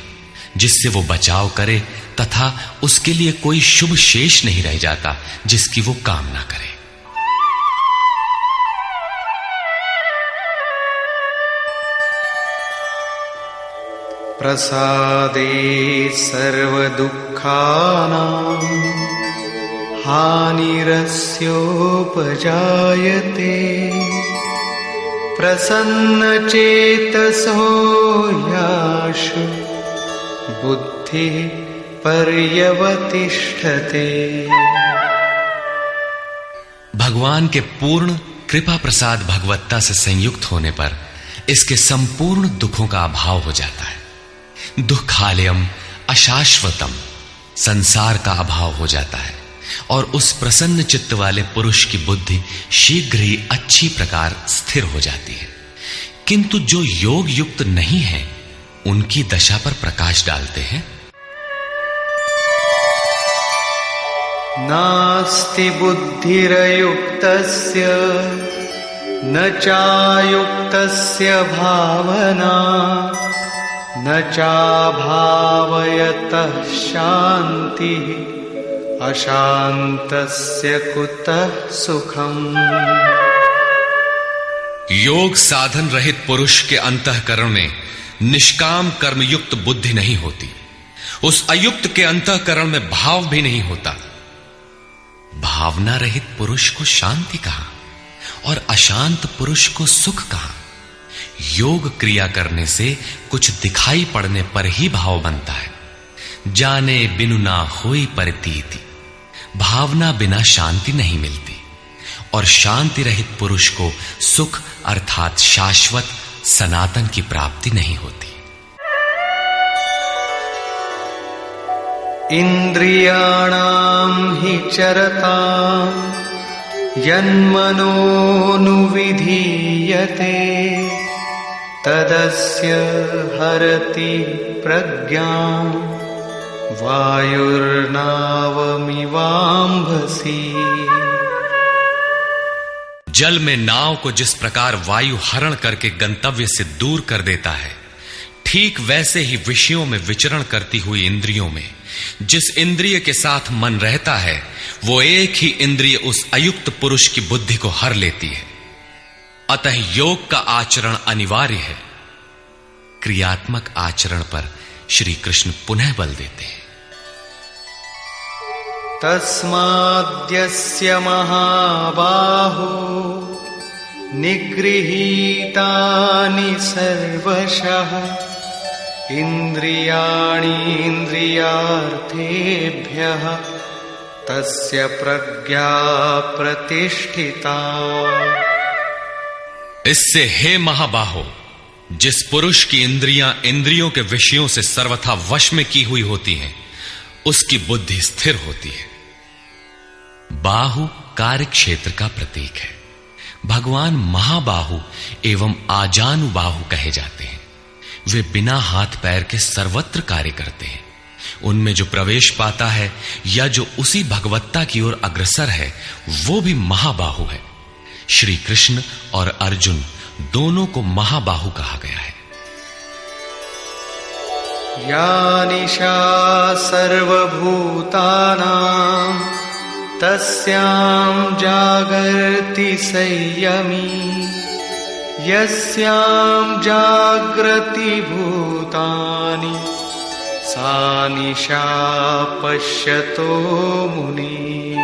जिससे वो बचाव करे, तथा उसके लिए कोई शुभ शेष नहीं रह जाता जिसकी वो कामना करे। प्रसादे सर्वदुःखानां हानिरस्योपजायते प्रसन्नचेतसो याशु बुद्धि पर्यवतिष्ठते। भगवान के पूर्ण कृपा प्रसाद भगवत्ता से संयुक्त होने पर इसके संपूर्ण दुखों का अभाव हो जाता है। दुखालयम अशाश्वतम, संसार का अभाव हो जाता है और उस प्रसन्न चित्त वाले पुरुष की बुद्धि शीघ्र ही अच्छी प्रकार स्थिर हो जाती है। किंतु जो योग युक्त नहीं है उनकी दशा पर प्रकाश डालते हैं। नास्ति बुद्धिरयुक्तस्य न चायुक्तस्य भावना न चाभावयतः शान्तिः अशान्तस्य कुतः सुखम्। योग साधन रहित पुरुष के अंतःकरण में निष्काम कर्मयुक्त बुद्धि नहीं होती। उस अयुक्त के अंतःकरण में भाव भी नहीं होता। भावना रहित पुरुष को शांति कहां और अशांत पुरुष को सुख कहां। योग क्रिया करने से कुछ दिखाई पड़ने पर ही भाव बनता है। जाने बिनु ना होई प्रतीति, भावना बिना शांति नहीं मिलती। और शांति रहित पुरुष को सुख अर्थात शाश्वत सनातन की प्राप्ति नहीं होती। इंद्रियाणां हि चरतां यन्मनोनुविधीयते तदस्य हरति प्रज्ञां वायुर्नावमिवाम्भसि। जल में नाव को जिस प्रकार वायु हरण करके गंतव्य से दूर कर देता है, ठीक वैसे ही विषयों में विचरण करती हुई इंद्रियों में जिस इंद्रिय के साथ मन रहता है, वो एक ही इंद्रिय उस अयुक्त पुरुष की बुद्धि को हर लेती है। अतः योग का आचरण अनिवार्य है। क्रियात्मक आचरण पर श्री कृष्ण पुनः बल देते हैं। तस्माद्यस्य महाबाहो निगृहीतानि सर्वशः इंद्रियाणीन्द्रियार्थेभ्यः तस्य प्रज्ञा प्रतिष्ठिता। इससे हे महाबाहो, जिस पुरुष की इंद्रियां इंद्रियों के विषयों से सर्वथा वश में की हुई होती हैं, उसकी बुद्धि स्थिर होती है। बाहु कार्य क्षेत्र का प्रतीक है। भगवान महाबाहु एवं आजानुबाहु कहे जाते हैं। वे बिना हाथ पैर के सर्वत्र कार्य करते हैं। उनमें जो प्रवेश पाता है या जो उसी भगवत्ता की ओर अग्रसर है, वो भी महाबाहु है। श्री कृष्ण और अर्जुन दोनों को महाबाहु कहा गया है। या निशा सर्वभूतानां तस्यां जागर्ति संयमी यस्यां जागृति भूतानि सा निशा पश्यतो मुनिः।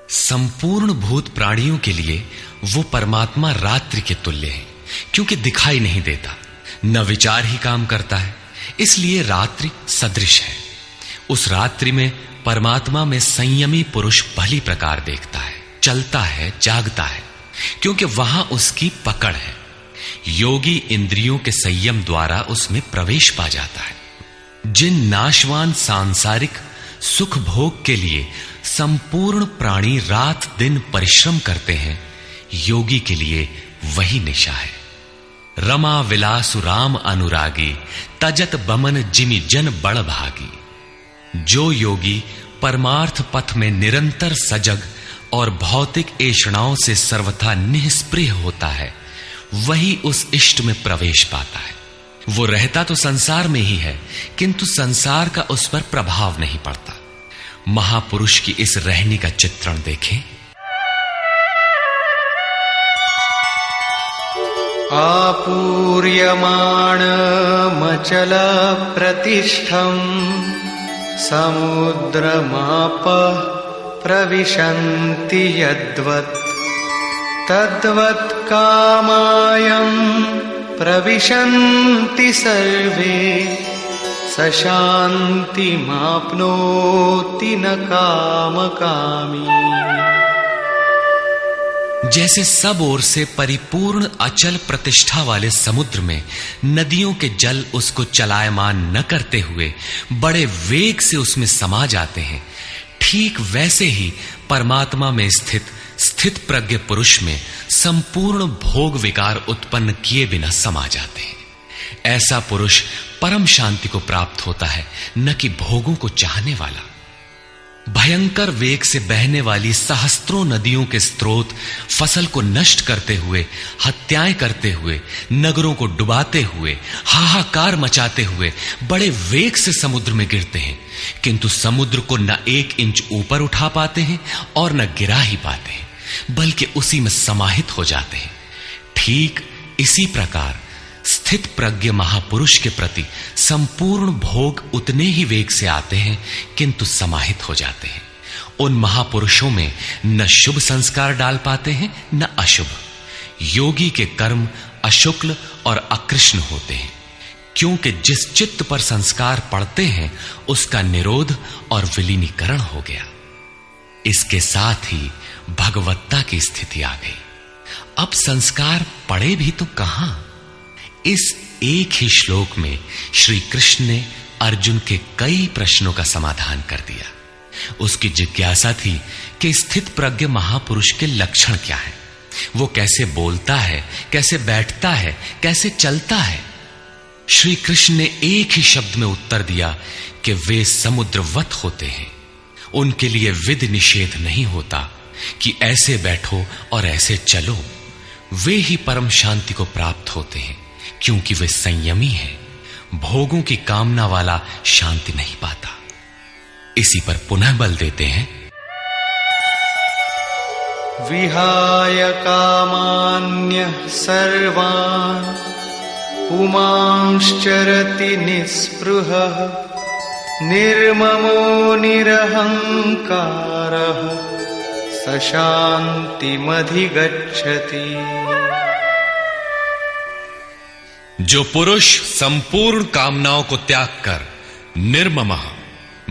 संपूर्ण भूत प्राणियों के लिए वो परमात्मा रात्रि के तुल्य है, क्योंकि दिखाई नहीं देता, न विचार ही काम करता है, इसलिए रात्रि सदृश है। उस रात्रि में परमात्मा में संयमी पुरुष भली प्रकार देखता है, चलता है, जागता है, क्योंकि वहां उसकी पकड़ है। योगी इंद्रियों के संयम द्वारा उसमें प्रवेश पा जाता है। जिन नाशवान सांसारिक सुख भोग के लिए संपूर्ण प्राणी रात दिन परिश्रम करते हैं, योगी के लिए वही निशा है। रमा विलासु राम अनुरागी तजत बमन जिमि जन बड़ भागी। जो योगी परमार्थ पथ में निरंतर सजग और भौतिक ऐषणाओं से सर्वथा निष्प्रिय होता है, वही उस इष्ट में प्रवेश पाता है। वो रहता तो संसार में ही है, किंतु संसार का उस पर प्रभाव नहीं पड़ता। महापुरुष की इस रहनी का चित्रण देखें। आपूर्यमाणमचल प्रतिष्ठम् समुद्रमापः प्रविशन्ति यद्वत् तद्वत् कामायं प्रविशन्ति सर्वे स शान्तिमाप्नोति न कामकामी। जैसे सब ओर से परिपूर्ण अचल प्रतिष्ठा वाले समुद्र में नदियों के जल उसको चलायमान न करते हुए बड़े वेग से उसमें समा जाते हैं, ठीक वैसे ही परमात्मा में स्थित प्रज्ञ पुरुष में संपूर्ण भोग विकार उत्पन्न किए बिना समा जाते हैं। ऐसा पुरुष परम शांति को प्राप्त होता है, न कि भोगों को चाहने वाला। भयंकर वेग से बहने वाली सहस्त्रों नदियों के स्रोत फसल को नष्ट करते हुए, हत्याएं करते हुए, नगरों को डुबाते हुए, हाहाकार मचाते हुए बड़े वेग से समुद्र में गिरते हैं, किंतु समुद्र को न 1 इंच ऊपर उठा पाते हैं और न गिरा ही पाते हैं, बल्कि उसी में समाहित हो जाते हैं। ठीक इसी प्रकार स्थित प्रज्ञ महापुरुष के प्रति संपूर्ण भोग उतने ही वेग से आते हैं, किंतु समाहित हो जाते हैं। उन महापुरुषों में न शुभ संस्कार डाल पाते हैं न अशुभ। योगी के कर्म अशुक्ल और अकृष्ण होते हैं, क्योंकि जिस चित्त पर संस्कार पड़ते हैं उसका निरोध और विलीनीकरण हो गया। इसके साथ ही भगवत्ता की स्थिति आ गई। अब संस्कार पड़े भी तो कहां? इस एक ही श्लोक में श्री कृष्ण ने अर्जुन के कई प्रश्नों का समाधान कर दिया। उसकी जिज्ञासा थी कि स्थित प्रज्ञ महापुरुष के लक्षण क्या हैं, वो कैसे बोलता है, कैसे बैठता है, कैसे चलता है। श्री कृष्ण ने एक ही शब्द में उत्तर दिया कि वे समुद्रवत होते हैं। उनके लिए विध निषेध नहीं होता कि ऐसे बैठो और ऐसे चलो। वे ही परम शांति को प्राप्त होते हैं, क्योंकि वे संयमी हैं। भोगों की कामना वाला शांति नहीं पाता। इसी पर पुनः बल देते हैं। विहाय कामान्यः सर्वान् पुमांश्चरति निःस्पृहः निर्ममो निरहंकारः स शान्तिमधिगच्छति। जो पुरुष संपूर्ण कामनाओं को त्याग कर निर्ममः,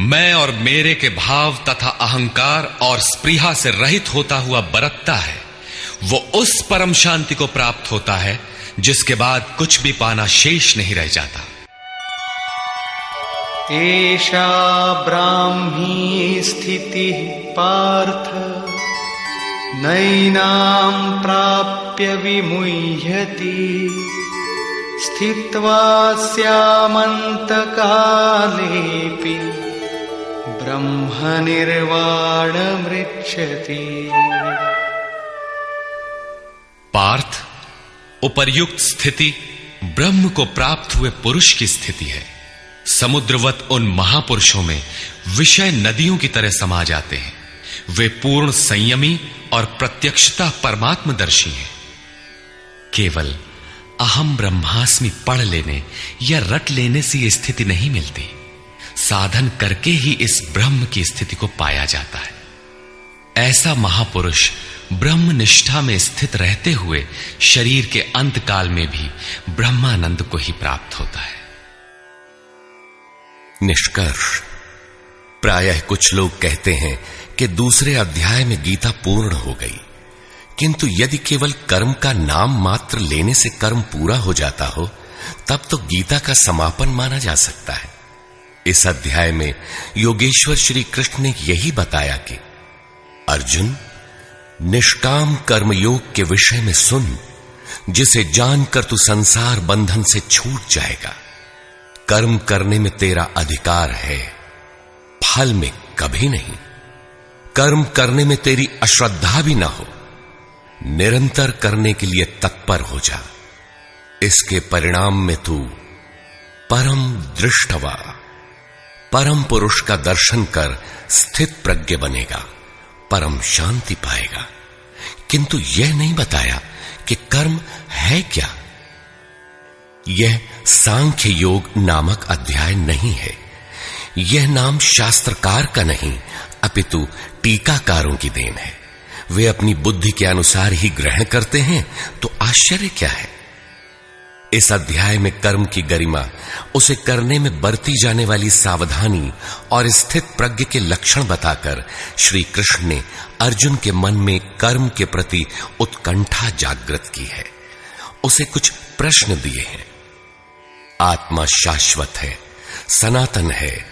मैं और मेरे के भाव तथा अहंकार और स्पृहा से रहित होता हुआ बरतता है, वो उस परम शांति को प्राप्त होता है जिसके बाद कुछ भी पाना शेष नहीं रह जाता। एषा ब्राह्मी स्थितिः पार्थ नैनां प्राप्य विमुह्यति स्थित्वा स्यामन्तकालेऽपि ब्रह्मनिर्वाणमृच्छति। पार्थ, उपर्युक्त स्थिति ब्रह्म को प्राप्त हुए पुरुष की स्थिति है। समुद्रवत उन महापुरुषों में विषय नदियों की तरह समा जाते हैं। वे पूर्ण संयमी और प्रत्यक्षता परमात्मदर्शी हैं। केवल अहम ब्रह्मास्मि पढ़ लेने या रट लेने से यह स्थिति नहीं मिलती। साधन करके ही इस ब्रह्म की स्थिति को पाया जाता है। ऐसा महापुरुष ब्रह्म निष्ठा में स्थित रहते हुए शरीर के अंत काल में भी ब्रह्मानंद को ही प्राप्त होता है। निष्कर्ष, प्रायः कुछ लोग कहते हैं कि दूसरे अध्याय में गीता पूर्ण हो गई, किंतु यदि केवल कर्म का नाम मात्र लेने से कर्म पूरा हो जाता हो तब तो गीता का समापन माना जा सकता है। इस अध्याय में योगेश्वर श्री कृष्ण ने यही बताया कि अर्जुन, निष्काम कर्मयोग के विषय में सुन, जिसे जानकर तू संसार बंधन से छूट जाएगा। कर्म करने में तेरा अधिकार है, फल में कभी नहीं। कर्म करने में तेरी अश्रद्धा भी ना हो, निरंतर करने के लिए तत्पर हो जा। इसके परिणाम में तू परम दृष्टवा, परम पुरुष का दर्शन कर स्थित प्रज्ञ बनेगा, परम शांति पाएगा। किंतु यह नहीं बताया कि कर्म है क्या। यह सांख्य योग नामक अध्याय नहीं है। यह नाम शास्त्रकार का नहीं अपितु टीकाकारों की देन है। वे अपनी बुद्धि के अनुसार ही ग्रहण करते हैं, तो आश्चर्य क्या है। इस अध्याय में कर्म की गरिमा, उसे करने में बरती जाने वाली सावधानी और स्थित प्रज्ञ के लक्षण बताकर श्री कृष्ण ने अर्जुन के मन में कर्म के प्रति उत्कंठा जागृत की है। उसे कुछ प्रश्न दिए हैं। आत्मा शाश्वत है, सनातन है,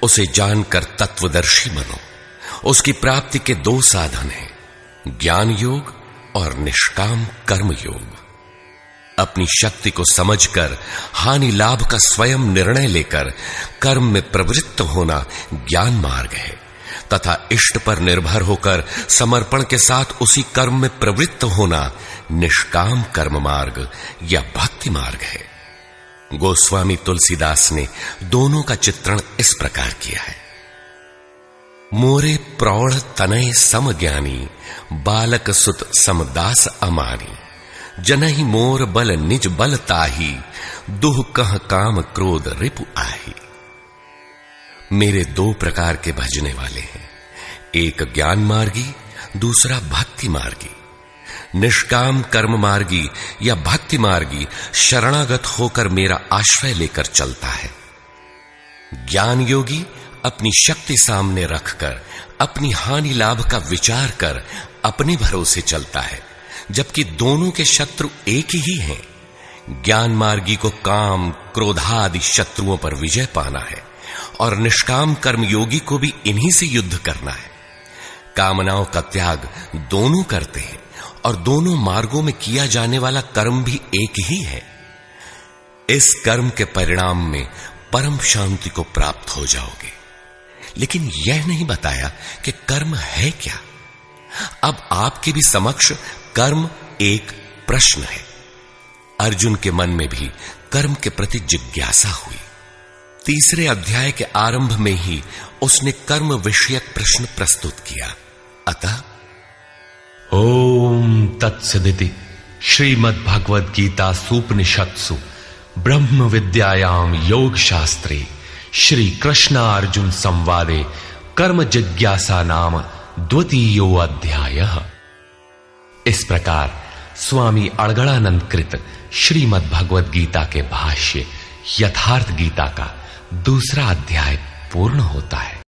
उसे जानकर तत्वदर्शी बनो। उसकी प्राप्ति के 2 साधन हैं, ज्ञान योग और निष्काम कर्म योग। अपनी शक्ति को समझकर हानि लाभ का स्वयं निर्णय लेकर कर्म में प्रवृत्त होना ज्ञान मार्ग है, तथा इष्ट पर निर्भर होकर समर्पण के साथ उसी कर्म में प्रवृत्त होना निष्काम कर्म मार्ग या भक्ति मार्ग है। गोस्वामी तुलसीदास ने दोनों का चित्रण इस प्रकार किया है। मोरे प्रौढ़ तनय सम ज्ञानी, बालक सुत समदास अमानी, जनहि मोर बल निज बल ताही, दुह कह काम क्रोध रिपु आही। मेरे दो प्रकार के भजने वाले हैं, एक ज्ञान मार्गी, दूसरा भक्ति मार्गी। निष्काम कर्म मार्गी या भक्ति मार्गी शरणागत होकर मेरा आश्रय लेकर चलता है। ज्ञान योगी अपनी शक्ति सामने रखकर अपनी हानि लाभ का विचार कर अपने भरोसे चलता है, जबकि दोनों के शत्रु एक ही हैं। ज्ञान मार्गी को काम क्रोधादि शत्रुओं पर विजय पाना है और निष्काम कर्म योगी को भी इन्हीं से युद्ध करना है। कामनाओं का त्याग दोनों करते हैं और दोनों मार्गों में किया जाने वाला कर्म भी एक ही है। इस कर्म के परिणाम में परम शांति को प्राप्त हो जाओगे। लेकिन यह नहीं बताया कि कर्म है क्या। अब आपके भी समक्ष कर्म एक प्रश्न है। अर्जुन के मन में भी कर्म के प्रति जिज्ञासा हुई। तीसरे अध्याय के आरंभ में ही उसने कर्म विषयक प्रश्न प्रस्तुत किया। अतः ओम तत्सदिति श्रीमद् भगवद गीता सूपनिषत्सु ब्रह्म विद्यायाम योग शास्त्रे श्री कृष्ण अर्जुन संवादे कर्म जिज्ञासा नाम द्वितीयो अध्यायः। इस प्रकार स्वामी अड़गड़ानंद कृत श्रीमद् भगवद गीता के भाष्य यथार्थ गीता का दूसरा अध्याय पूर्ण होता है।